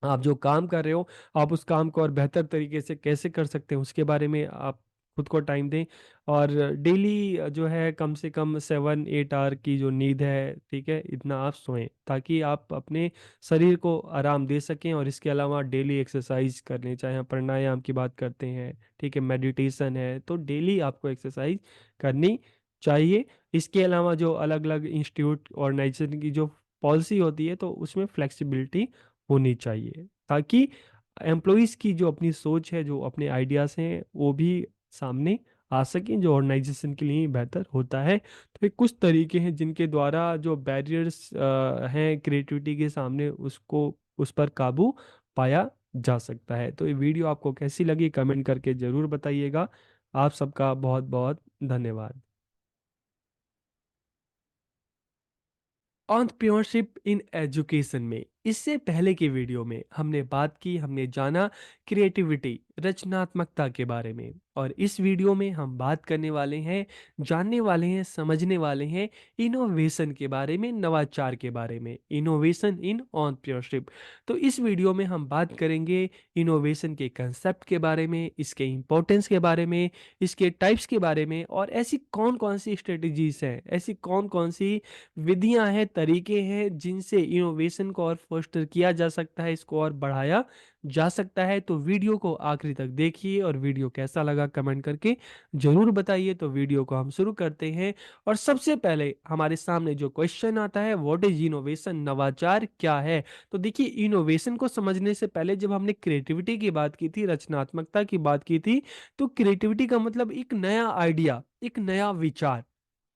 आप जो काम कर रहे हो, आप उस काम को और बेहतर तरीके से कैसे कर सकते हैं उसके बारे में आप खुद को टाइम दें। और डेली जो है कम से कम 7-8 आवर की जो नींद है, ठीक है, इतना आप सोएं ताकि आप अपने शरीर को आराम दे सकें। और इसके अलावा डेली एक्सरसाइज करनी, चाहे हम प्राणायाम की बात करते हैं, ठीक है, मेडिटेशन है, तो डेली आपको एक्सरसाइज करनी चाहिए। इसके अलावा जो अलग अलग इंस्टीट्यूट ऑर्गेनाइजेशन की जो पॉलिसी होती है तो उसमें फ्लेक्सिबिलिटी होनी चाहिए, ताकि एम्प्लॉयज़ की जो अपनी सोच है, जो अपने आइडियाज़ हैं, वो भी सामने आ सकें, जो ऑर्गेनाइजेशन के लिए बेहतर होता है। तो ये कुछ तरीके हैं जिनके द्वारा जो बैरियर्स हैं क्रिएटिविटी के सामने, उसको, उस पर काबू पाया जा सकता है। तो ये वीडियो आपको कैसी लगी कमेंट करके ज़रूर बताइएगा। आप सबका बहुत बहुत धन्यवाद। एंटरप्रेन्योरशिप इन एजुकेशन में इससे पहले की वीडियो में हमने बात की, हमने जाना क्रिएटिविटी, रचनात्मकता के बारे में। और इस वीडियो में हम बात करने वाले हैं, जानने वाले हैं, समझने वाले हैं इनोवेशन के बारे में, नवाचार के बारे में, इनोवेशन इन एंटरप्रेन्योरशिप। तो इस वीडियो में हम बात करेंगे इनोवेशन के कंसेप्ट के बारे में, इसके इंपॉर्टेंस के बारे में, इसके टाइप्स के बारे में, और ऐसी कौन कौन सी स्ट्रेटजीज हैं, ऐसी कौन कौन सी विधियां हैं, तरीके हैं जिनसे इनोवेशन को और फोस्टर किया जा सकता है, इसको और बढ़ाया जा सकता है। तो वीडियो को आखिरी तक देखिए, और वीडियो कैसा लगा कमेंट करके जरूर बताइए। तो वीडियो को हम शुरू करते हैं। और सबसे पहले हमारे सामने जो क्वेश्चन आता है, व्हाट इज इनोवेशन, नवाचार क्या है? तो देखिए, इनोवेशन को समझने से पहले जब हमने क्रिएटिविटी की बात की थी, रचनात्मकता की बात की थी, तो क्रिएटिविटी का मतलब एक नया आइडिया, एक नया विचार।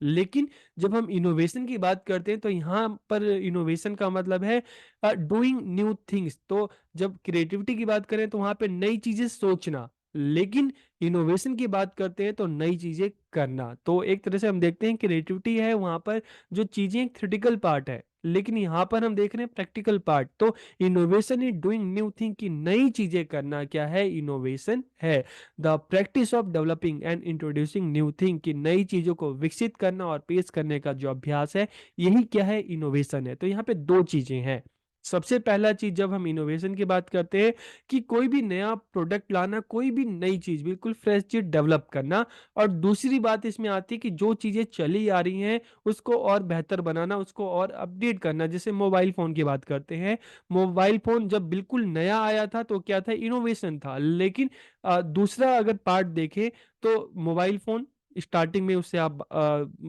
लेकिन जब हम इनोवेशन की बात करते हैं तो यहाँ पर इनोवेशन का मतलब है डूइंग न्यू थिंग्स। तो जब क्रिएटिविटी की बात करें तो वहाँ पे नई चीजें सोचना, लेकिन इनोवेशन की बात करते हैं तो नई चीजें करना। तो एक तरह से हम देखते हैं क्रिएटिविटी है वहाँ पर जो चीजें एक थ्योरेटिकल पार्ट है, लेकिन यहाँ पर हम देख रहे हैं प्रैक्टिकल पार्ट। तो innovation is doing new thing, की नई चीजें करना क्या है, इनोवेशन है। The practice of developing and introducing new thing, की नई चीजों को विकसित करना और पेश करने का जो अभ्यास है, यही क्या है, इनोवेशन है। तो यहाँ पे दो चीजें हैं। सबसे पहला चीज जब हम इनोवेशन की बात करते हैं कि कोई भी नया प्रोडक्ट लाना, कोई भी नई चीज, बिल्कुल फ्रेश चीज डेवलप करना। और दूसरी बात इसमें आती है कि जो चीजें चली आ रही हैं उसको और बेहतर बनाना, उसको और अपडेट करना। जैसे मोबाइल फोन की बात करते हैं, मोबाइल फोन जब बिल्कुल नया आया था तो क्या था, इनोवेशन था। लेकिन दूसरा अगर पार्ट देखें तो मोबाइल फोन स्टार्टिंग में उससे आप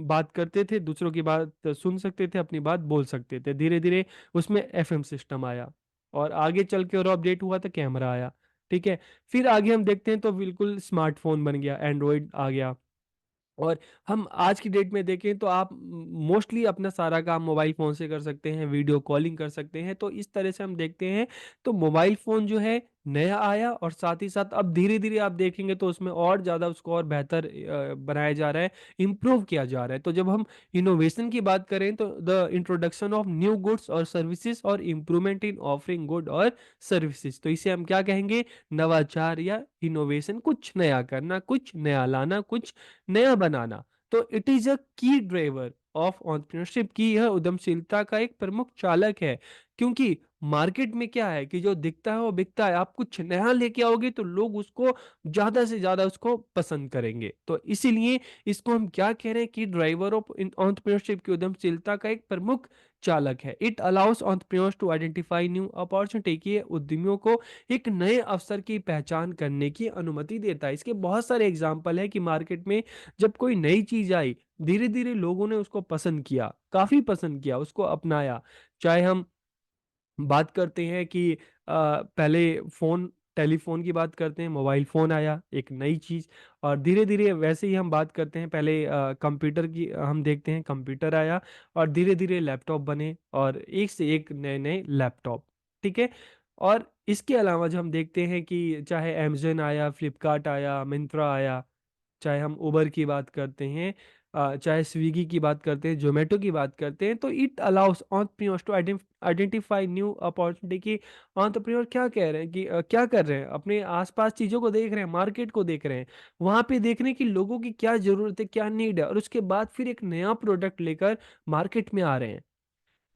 बात करते थे, दूसरों की बात सुन सकते थे, अपनी बात बोल सकते थे। धीरे धीरे उसमें एफएम सिस्टम आया, और आगे चल के और अपडेट हुआ तो कैमरा आया। ठीक है। फिर आगे हम देखते हैं तो बिल्कुल स्मार्टफोन बन गया, एंड्रॉयड आ गया। और हम आज की डेट में देखें तो आप मोस्टली अपना सारा काम मोबाइल फ़ोन से कर सकते हैं, वीडियो कॉलिंग कर सकते हैं। तो इस तरह से हम देखते हैं तो मोबाइल फ़ोन जो है नया आया, और साथ ही साथ अब धीरे-धीरे आप देखेंगे तो उसमें और ज़्यादा उसको और बेहतर बनाया जा रहा है, इम्प्रूव किया जा रहा है। तो जब हम इनोवेशन की बात करें तो the introduction of new goods और सर्विसेज़ और इम्प्रूवमेंट इन ऑफरिंग गुड और सर्विसेज़, तो इसे हम क्या कहेंगे? नवाचार या इनोवेशन, कुछ नया करना, कुछ नया लाना, कुछ नया बनाना। तो इट इज अ की ड्राइवर ऑफ एंटरप्रेन्योरशिप, की यह उद्यमशीलता का एक प्रमुख चालक है। क्योंकि मार्केट में क्या है कि जो दिखता है वो बिकता है। आप कुछ नया लेके आओगे तो लोग उसको ज्यादा से ज्यादा उसको पसंद करेंगे। तो इसीलिए इसको हम क्या कह रहे हैं कि ड्राइवर ऑफ एंटरप्रेन्योरशिप की उद्यमशीलता का एक प्रमुख चालक है। It allows entrepreneurs to identify new opportunity, की उद्यमियों को एक नए अवसर की पहचान करने की अनुमति देता है। इसके बहुत सारे एग्जाम्पल है कि मार्केट में जब कोई नई चीज आई, धीरे धीरे लोगों ने उसको पसंद किया, काफी पसंद किया, उसको अपनाया। चाहे हम बात करते हैं कि पहले फोन, टेलीफोन की बात करते हैं, मोबाइल फोन आया एक नई चीज। और धीरे धीरे वैसे ही हम बात करते हैं, पहले कंप्यूटर की हम देखते हैं, कंप्यूटर आया, और धीरे धीरे लैपटॉप बने, और एक से एक नए नए लैपटॉप। ठीक है। और इसके अलावा जो हम देखते हैं कि चाहे अमेजन आया, फ्लिपकार्ट आया, मिंत्रा आया, चाहे हम उबर की बात करते हैं, चाहे स्विगी की बात करते हैं, जोमेटो की बात करते हैं, तो it allows entrepreneurs to identify new opportunity. की एंटरप्रेन्योर क्या कह रहे हैं कि क्या कर रहे हैं, अपने आसपास चीज़ों को देख रहे हैं, मार्केट को देख रहे हैं, वहाँ पे देख रहे हैं कि लोगों की क्या ज़रूरत है, क्या नीड है, और उसके बाद फिर एक नया प्रोडक्ट लेकर मार्केट में आ रहे हैं।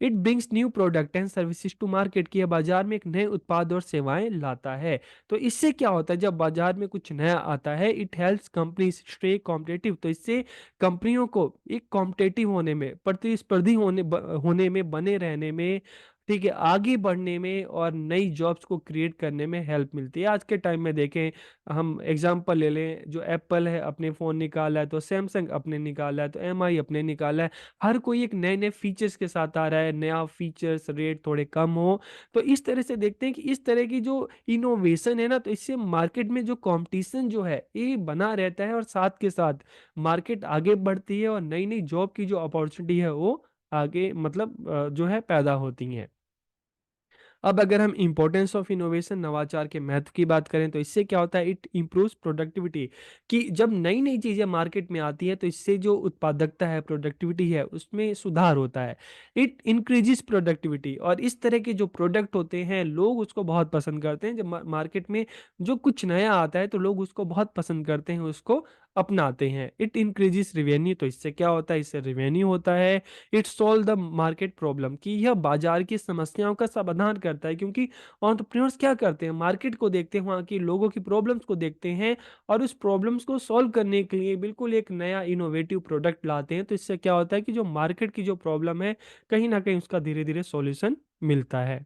It brings new product and services to market, की बाजार में एक नए उत्पाद और सेवाएं लाता है। तो इससे क्या होता है, जब बाजार में कुछ नया आता है, it helps companies stay competitive, तो इससे कंपनियों को एक कॉम्पिटिटिव होने में, प्रतिस्पर्धी होने में, बने रहने में, ठीक है, आगे बढ़ने में, और नई जॉब्स को क्रिएट करने में हेल्प मिलती है। आज के टाइम में देखें, हम एग्जांपल ले लें, जो एप्पल है अपने फ़ोन निकाला है, तो सैमसंग अपने निकाला है, तो एमआई अपने निकाला है। हर कोई एक नए नए फीचर्स के साथ आ रहा है, नया फीचर्स रेट थोड़े कम हो। तो इस तरह से देखते हैं कि इस तरह की जो इनोवेशन है ना, तो इससे मार्केट में जो कंपटीशन जो है ये बना रहता है, और साथ के साथ मार्केट आगे बढ़ती है, और नई नई जॉब की जो अपॉर्चुनिटी है वो आगे मतलब जो है पैदा होती हैं। अब अगर हम इंपॉर्टेंस ऑफ इनोवेशन, नवाचार के महत्व की बात करें, तो इससे क्या होता है, इट इम्प्रूव्स प्रोडक्टिविटी, कि जब नई नई चीजें मार्केट में आती है तो इससे जो उत्पादकता है, प्रोडक्टिविटी है, उसमें सुधार होता है। इट इंक्रीजेस प्रोडक्टिविटी, और इस तरह के जो प्रोडक्ट होते हैं लोग उसको बहुत पसंद करते हैं। जब मार्केट में जो कुछ नया आता है तो लोग उसको बहुत पसंद करते हैं, उसको अपनाते हैं। इट इंक्रीजेस रिवेन्यू, तो इससे क्या होता है, इससे रिवेन्यू होता है। It solve the market problem, कि यह बाजार की समस्याओं का समाधान करता है। क्योंकि एंटरप्रेन्योर्स क्या करते हैं, मार्केट को देखते हैं, वहाँ की लोगों की प्रॉब्लम्स को देखते हैं, और उस प्रॉब्लम्स को सॉल्व करने के लिए बिल्कुल एक नया इनोवेटिव प्रोडक्ट लाते हैं। तो इससे क्या होता है कि जो मार्केट की जो प्रॉब्लम है, कहीं ना कहीं उसका धीरे धीरे सॉल्यूशन मिलता है।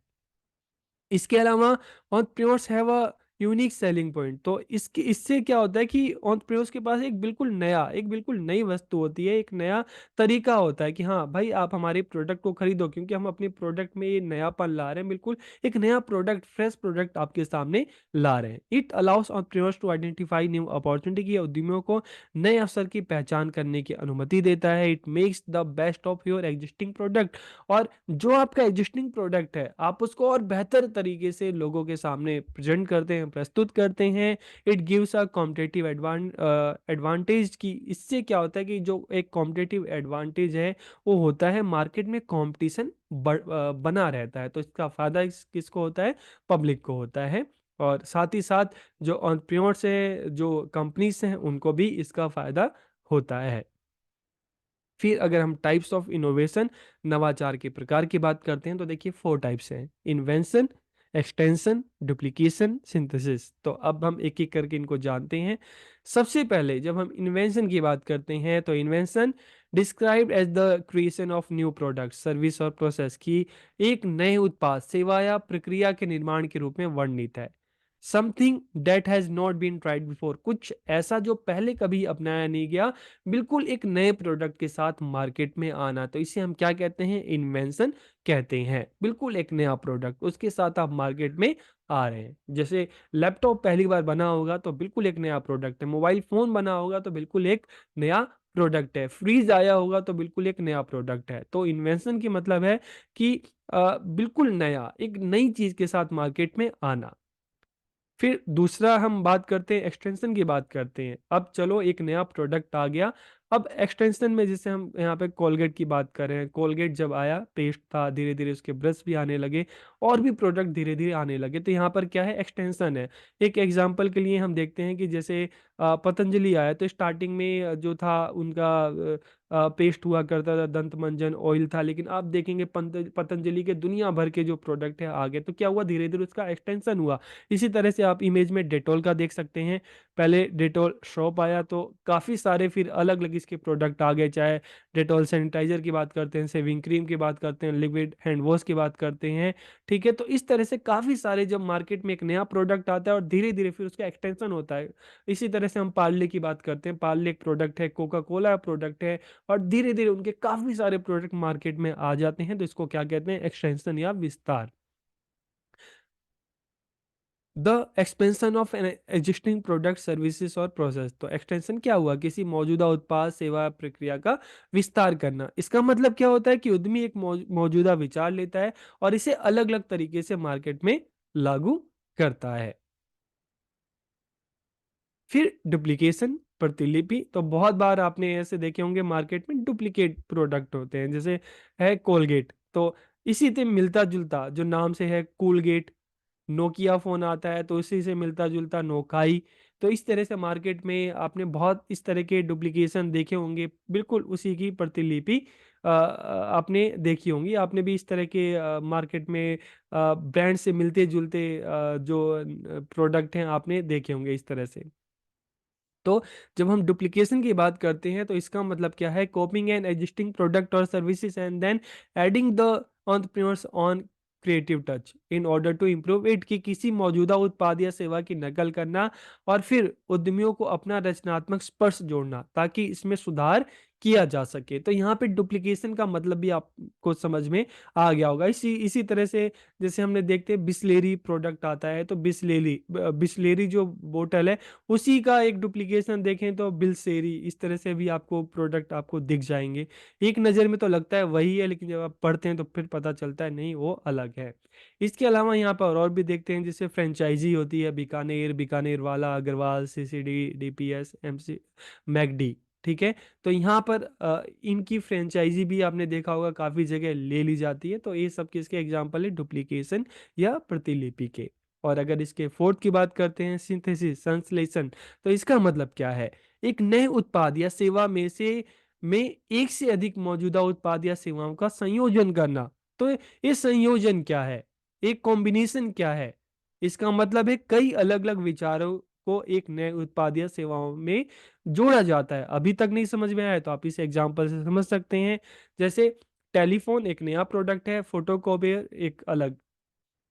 इसके अलावा entrepreneurs have a unique selling point, तो इसके इससे क्या होता है कि एंटरप्रेन्योर्स के पास एक बिल्कुल नया, एक बिल्कुल नई वस्तु होती है, एक नया तरीका होता है कि हाँ भाई आप हमारे प्रोडक्ट को खरीदो, क्योंकि हम अपने प्रोडक्ट में ये नयापन ला रहे हैं, बिल्कुल एक नया प्रोडक्ट, फ्रेश प्रोडक्ट आपके सामने ला रहे हैं। It allows entrepreneurs to identify new opportunity, की उद्यमियों को नए अवसर की पहचान करने की अनुमति देता है। It makes the best of your existing product, और जो आपका एग्जिस्टिंग प्रोडक्ट है आप उसको और बेहतर तरीके से लोगों के सामने प्रेजेंट करते हैं, प्रस्तुत करते हैं। It gives a competitive advantage, की इससे क्या होता है कि जो एक कॉम्पिटिटिव एडवांटेज है वो होता है, मार्केट में कंपटीशन बना रहता है, तो इसका फायदा किसको होता है, पब्लिक को होता है। और साथ ही साथ जो एंटरप्रेन्योर्स है, जो कंपनीज हैं, उनको भी इसका फायदा होता है। फिर अगर हम टाइप्स ऑफ इनोवेशन, नवाचार के प्रकार की बात करते हैं, तो देखिए 4 टाइप्स हैं: इन्वेंशन, एक्सटेंशन, डुप्लीकेशन, सिंथेसिस। तो अब हम एक एक करके इनको जानते हैं। सबसे पहले जब हम इन्वेंशन की बात करते हैं, तो invention described as the creation of new product, service और प्रोसेस, की एक नए उत्पाद, सेवा या प्रक्रिया के निर्माण के रूप में वर्णित है। Something that has not been tried before, कुछ ऐसा जो पहले कभी अपनाया नहीं गया, बिल्कुल एक नए प्रोडक्ट के साथ मार्केट में आना, तो इसे हम क्या कहते हैं, इन्वेंशन कहते हैं। बिल्कुल एक नया प्रोडक्ट उसके साथ आप मार्केट में आ रहे हैं। जैसे लैपटॉप पहली बार बना होगा तो बिल्कुल एक नया प्रोडक्ट है, मोबाइल फोन बना होगा तो बिल्कुल एक नया प्रोडक्ट है, फ्रीज आया होगा तो बिल्कुल एक नया प्रोडक्ट है। तो इन्वेंशन की मतलब है कि बिल्कुल नया, एक नई चीज के साथ मार्केट में आना। फिर दूसरा हम बात करते हैं, एक्सटेंशन की बात करते हैं। अब चलो एक नया प्रोडक्ट आ गया, अब एक्सटेंशन में जैसे हम यहाँ पे कोलगेट की बात कर रहे हैं, कोलगेट जब आया, पेस्ट था, धीरे धीरे उसके ब्रश भी आने लगे और भी प्रोडक्ट धीरे धीरे आने लगे, तो यहाँ पर क्या है, एक्सटेंशन है। एक एग्जांपल के लिए हम देखते हैं कि जैसे पतंजलि आया तो स्टार्टिंग में जो था उनका पेस्ट हुआ करता था, दंत मंजन ऑयल था, लेकिन आप देखेंगे पतंजलि के दुनिया भर के जो प्रोडक्ट है आगे, तो क्या हुआ, धीरे धीरे उसका एक्सटेंशन हुआ। इसी तरह से आप इमेज में डेटॉल का देख सकते हैं, पहले डेटॉल शॉप आया तो काफ़ी सारे फिर अलग अलग इसके प्रोडक्ट आ गए, चाहे डेटॉल सैनिटाइजर की बात करते हैं, शेविंग क्रीम की बात करते हैं, लिक्विड हैंड वॉश की बात करते हैं। ठीक है, तो इस तरह से काफ़ी सारे जब मार्केट में एक नया प्रोडक्ट आता है और धीरे धीरे फिर उसका एक्सटेंशन होता है। इसी तरह से हम पार्ले की बात करते हैं, पार्ले एक प्रोडक्ट है, कोका कोला प्रोडक्ट है, और धीरे धीरे उनके काफ़ी सारे प्रोडक्ट मार्केट में आ जाते हैं, तो इसको क्या कहते हैं, एक्सटेंशन या विस्तार। The expansion of N existing product services और प्रोसेस, तो एक्सटेंशन क्या हुआ, किसी मौजूदा उत्पाद सेवा प्रक्रिया का विस्तार करना। इसका मतलब क्या होता है कि उद्यमी एक मौजूदा विचार लेता है और इसे अलग अलग तरीके से मार्केट में लागू करता है। फिर डुप्लीकेशन, प्रतिलिपि, तो बहुत बार आपने ऐसे देखे होंगे मार्केट में डुप्लीकेट प्रोडक्ट होते हैं, जैसे है कोलगेट, तो इसी से मिलता जुलता जो नाम से है कूलगेट, नोकिया फ़ोन आता है तो उसी से मिलता-जुलता नोकाई। तो इस तरह से मार्केट में आपने बहुत इस तरह के डुप्लीकेशन देखे होंगे, बिल्कुल उसी की प्रतिलिपि आपने देखी होंगी। आपने भी इस तरह के मार्केट में ब्रांड से मिलते-जुलते जो प्रोडक्ट हैं आपने देखे होंगे इस तरह से। तो जब हम डुप्लीकेशन की बात करते हैं तो इसका मतलब क्या है, कॉपिंग एन एग्जिस्टिंग प्रोडक्ट और services and then adding the entrepreneurs on creative touch in order to improve it, कि किसी मौजूदा उत्पाद या सेवा की नकल करना और फिर उद्यमियों को अपना रचनात्मक स्पर्श जोड़ना ताकि इसमें सुधार किया जा सके। तो यहाँ पे डुप्लीकेशन का मतलब भी आपको समझ में आ गया होगा। इसी इसी तरह से जैसे हमने देखते हैं बिस्लेरी प्रोडक्ट आता है, तो बिस्लेरी जो बोतल है उसी का एक डुप्लीकेशन देखें तो बिलसेरी, इस तरह से भी आपको प्रोडक्ट आपको दिख जाएंगे। एक नज़र में तो लगता है वही है, लेकिन जब आप पढ़ते हैं तो फिर पता चलता है नहीं, वो अलग है। इसके अलावा यहाँ पर और भी देखते हैं, जैसे फ्रेंचाइजी होती है, बीकानेर, बीकानेर वाला, Agrawal, CCD, DPS, MC, McD. ठीक है, तो यहाँ पर इनकी फ्रेंचाइजी भी आपने देखा होगा काफ़ी जगह ले ली जाती है, तो ये सब किसके एग्जाम्पल है, डुप्लीकेशन या प्रतिलिपि के। और अगर इसके फोर्थ की बात करते हैं, सिंथेसिस, संश्लेषण, तो इसका मतलब क्या है, एक नए उत्पाद या सेवा में एक से अधिक मौजूदा उत्पाद या सेवाओं का संयोजन करना। तो ये संयोजन क्या है, एक कॉम्बिनेशन क्या है, इसका मतलब है कई अलग अलग विचारों को एक नए उत्पाद या सेवाओं में जोड़ा जाता है। अभी तक नहीं समझ में आया तो आप इस एग्जांपल से समझ सकते हैं। जैसे टेलीफोन एक नया प्रोडक्ट है, फोटोकॉपियर एक अलग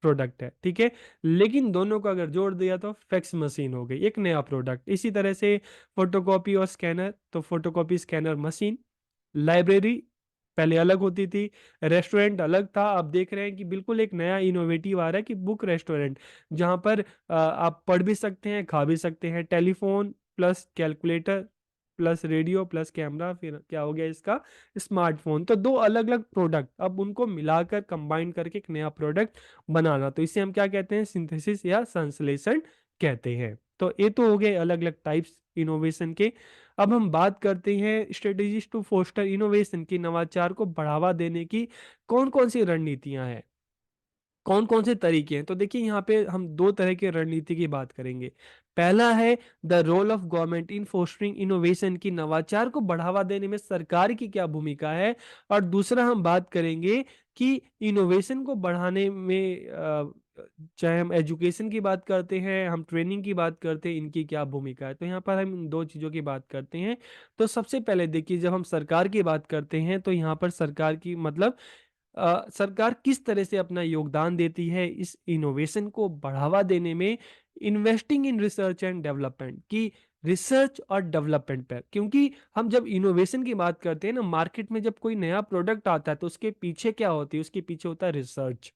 प्रोडक्ट है, ठीक है, लेकिन दोनों को अगर जोड़ दिया तो फैक्स मशीन हो गई एक नया प्रोडक्ट। इसी तरह से फोटोकॉपी और स्कैनर, तो फोटोकॉपी स्कैनर मशीन। लाइब्रेरी पहले अलग होती थी, रेस्टोरेंट अलग था, आप देख रहे हैं कि बिल्कुल एक नया इनोवेटिव आ रहा है कि बुक रेस्टोरेंट, जहाँ पर आप पढ़ भी सकते हैं, खा भी सकते हैं। Telephone plus calculator plus radio plus camera, फिर क्या हो गया इसका, स्मार्टफोन। तो दो अलग अलग प्रोडक्ट, अब उनको मिलाकर कंबाइन करके एक नया प्रोडक्ट बनाना, तो इसे हम क्या कहते हैं, सिंथेसिस या संश्लेषण कहते हैं। तो ये तो हो गए अलग अलग टाइप्स इनोवेशन के। अब हम बात करते हैं स्ट्रेटेजीज टू फोस्टर इनोवेशन की, नवाचार को बढ़ावा देने की कौन कौन सी रणनीतियां हैं, कौन कौन से तरीके हैं। तो देखिए यहाँ पे हम दो तरह के रणनीति की बात करेंगे। पहला है the role of government in fostering innovation, की नवाचार को बढ़ावा देने में सरकार की क्या भूमिका है। और दूसरा हम बात करेंगे कि इनोवेशन को बढ़ाने में चाहे हम एजुकेशन की बात करते हैं, हम ट्रेनिंग की बात करते हैं, इनकी क्या भूमिका है। तो यहाँ पर हम इन दो चीज़ों की बात करते हैं। तो सबसे पहले देखिए, जब हम सरकार की बात करते हैं तो यहाँ पर सरकार की मतलब सरकार किस तरह से अपना योगदान देती है इस इनोवेशन को बढ़ावा देने में, investing in research and development की, रिसर्च और डेवलपमेंट पर। क्योंकि हम जब इनोवेशन की बात करते हैं ना, मार्केट में जब कोई नया प्रोडक्ट आता है तो उसके पीछे क्या होती है, उसके पीछे होता है रिसर्च।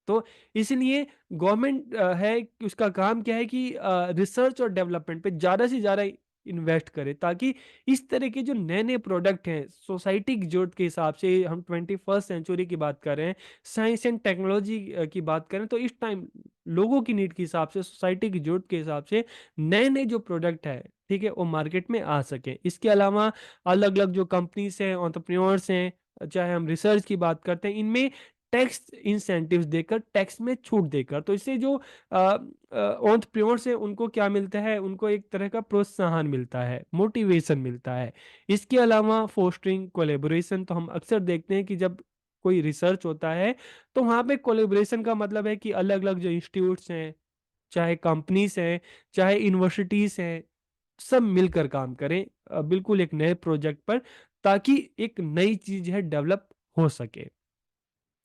तो इसलिए गवर्नमेंट है कि उसका काम क्या है कि रिसर्च और डेवलपमेंट पे ज़्यादा से ज़्यादा इन्वेस्ट करे, ताकि इस तरह के जो नए नए प्रोडक्ट हैं सोसाइटी की जरूरत के हिसाब से, हम 21st सेंचुरी की बात कर रहे हैं, साइंस एंड टेक्नोलॉजी की बात करें, तो इस टाइम लोगों की नीड के हिसाब से, सोसाइटी की जरूरत के हिसाब से नए नए जो प्रोडक्ट है, ठीक है, वो मार्केट में आ सके। इसके अलावा अलग अलग जो कंपनीज हैं, एंटरप्रेन्योर्स हैं, चाहे हम रिसर्च की बात करते हैं, इनमें टैक्स इंसेंटिव्स देकर, टैक्स में छूट देकर, तो इससे जो एंटरप्रेन्योर्स हैं उनको क्या मिलता है, उनको एक तरह का प्रोत्साहन मिलता है, मोटिवेशन मिलता है। इसके अलावा फोस्टरिंग कोलेबोरेशन, तो हम अक्सर देखते हैं कि जब कोई रिसर्च होता है तो वहाँ पे कोलेबोरेशन का मतलब है कि अलग अलग जो इंस्टीट्यूट्स हैं, चाहे कंपनीज हैं, चाहे यूनिवर्सिटीज हैं, सब मिलकर काम करें बिल्कुल एक नए प्रोजेक्ट पर, ताकि एक नई चीज है डेवलप हो सके।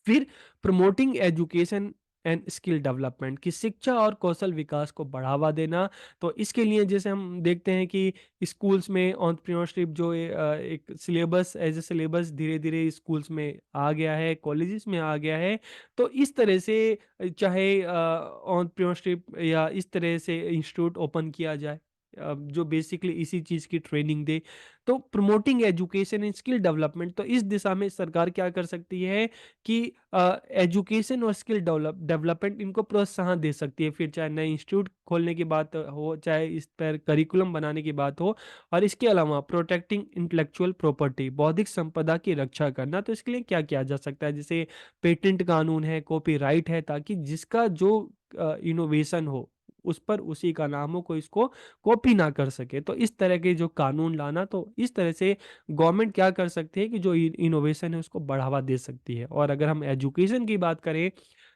फिर promoting education and skill development की, शिक्षा और कौशल विकास को बढ़ावा देना। तो इसके लिए जैसे हम देखते हैं कि स्कूल्स में एंटरप्रेन्योरशिप जो एक सिलेबस, एज ए सिलेबस धीरे धीरे स्कूल्स में आ गया है, कॉलेजेस में आ गया है। तो इस तरह से चाहे एंटरप्रेन्योरशिप या इस तरह से इंस्टीट्यूट ओपन किया जाए जो बेसिकली इसी चीज़ की ट्रेनिंग दे। तो promoting education and skill development, तो इस दिशा में सरकार क्या कर सकती है कि एजुकेशन और स्किल डेवलपमेंट इनको प्रोत्साहन दे सकती है। फिर चाहे नए इंस्टीट्यूट खोलने की बात हो, चाहे इस पर करिकुलम बनाने की बात हो, और इसके अलावा प्रोटेक्टिंग इंटेलेक्चुअल प्रॉपर्टी, बौद्धिक संपदा की रक्षा करना। तो इसके लिए क्या किया जा सकता है, जैसे पेटेंट कानून है, कॉपीराइट है, ताकि जिसका जो इनोवेशन हो उस पर उसी का नाम हो, कोई इसको कॉपी ना कर सके। तो इस तरह के जो कानून लाना, तो इस तरह से गवर्नमेंट क्या कर सकती है कि जो इनोवेशन है उसको बढ़ावा दे सकती है। और अगर हम एजुकेशन की बात करें,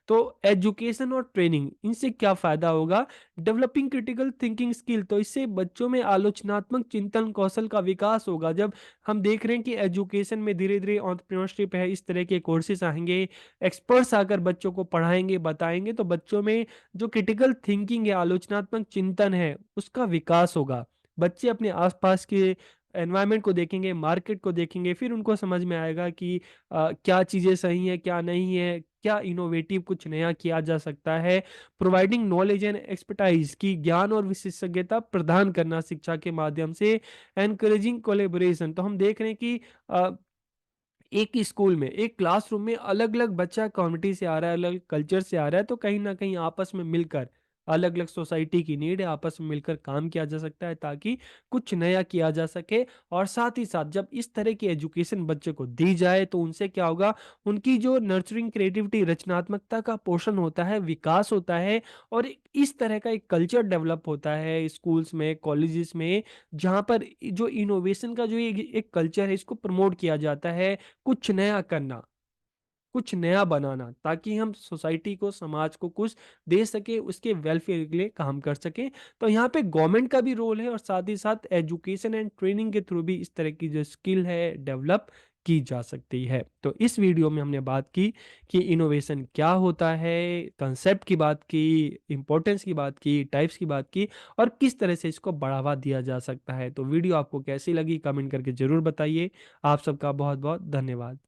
तो एजुकेशन और ट्रेनिंग, इनसे क्या फायदा होगा, डेवलपिंग क्रिटिकल थिंकिंग स्किल, तो इससे बच्चों में आलोचनात्मक चिंतन कौशल का विकास होगा। जब हम देख रहे हैं कि एजुकेशन में धीरे धीरे एंटरप्रेन्योरशिप है, इस तरह के कोर्सेज आएंगे, एक्सपर्ट्स आकर बच्चों को पढ़ाएंगे, बताएंगे, तो बच्चों में जो क्रिटिकल थिंकिंग है, आलोचनात्मक चिंतन है, उसका विकास होगा। बच्चे अपने आसपास के एनवायरनमेंट को देखेंगे, मार्केट को देखेंगे, फिर उनको समझ में आएगा कि क्या चीज़ें सही है, क्या नहीं है, क्या इनोवेटिव कुछ नया किया जा सकता है। प्रोवाइडिंग नॉलेज एंड एक्सपर्टाइज की, ज्ञान और विशेषज्ञता प्रदान करना शिक्षा के माध्यम से। एनकरेजिंग कोलेबोरेशन, तो हम देख रहे हैं कि अ, एक ही स्कूल में, एक क्लासरूम में अलग अलग बच्चा कम्युनिटी से आ रहा है, अलग कल्चर से आ रहा है, तो कहीं ना कहीं आपस में मिलकर, अलग अलग सोसाइटी की नीड है, आपस में मिलकर काम किया जा सकता है, ताकि कुछ नया किया जा सके। और साथ ही साथ जब इस तरह की एजुकेशन बच्चे को दी जाए, तो उनसे क्या होगा, उनकी जो नर्चरिंग क्रिएटिविटी, रचनात्मकता का पोषण होता है, विकास होता है। और इस तरह का एक कल्चर डेवलप होता है स्कूल्स में, कॉलेजेस में, जहाँ पर जो इनोवेशन का जो एक कल्चर है, इसको प्रमोट किया जाता है। कुछ नया करना, कुछ नया बनाना, ताकि हम सोसाइटी को, समाज को कुछ दे सके, उसके वेलफेयर के लिए काम कर सके। तो यहाँ पे गवर्नमेंट का भी रोल है, और साथ ही साथ एजुकेशन एंड ट्रेनिंग के थ्रू भी इस तरह की जो स्किल है डेवलप की जा सकती है। तो इस वीडियो में हमने बात की कि इनोवेशन क्या होता है, कंसेप्ट की बात की, इंपॉर्टेंस की बात की, टाइप्स की बात की, और किस तरह से इसको बढ़ावा दिया जा सकता है। तो वीडियो आपको कैसी लगी, कमेंट करके जरूर बताइए। आप सबका बहुत बहुत धन्यवाद।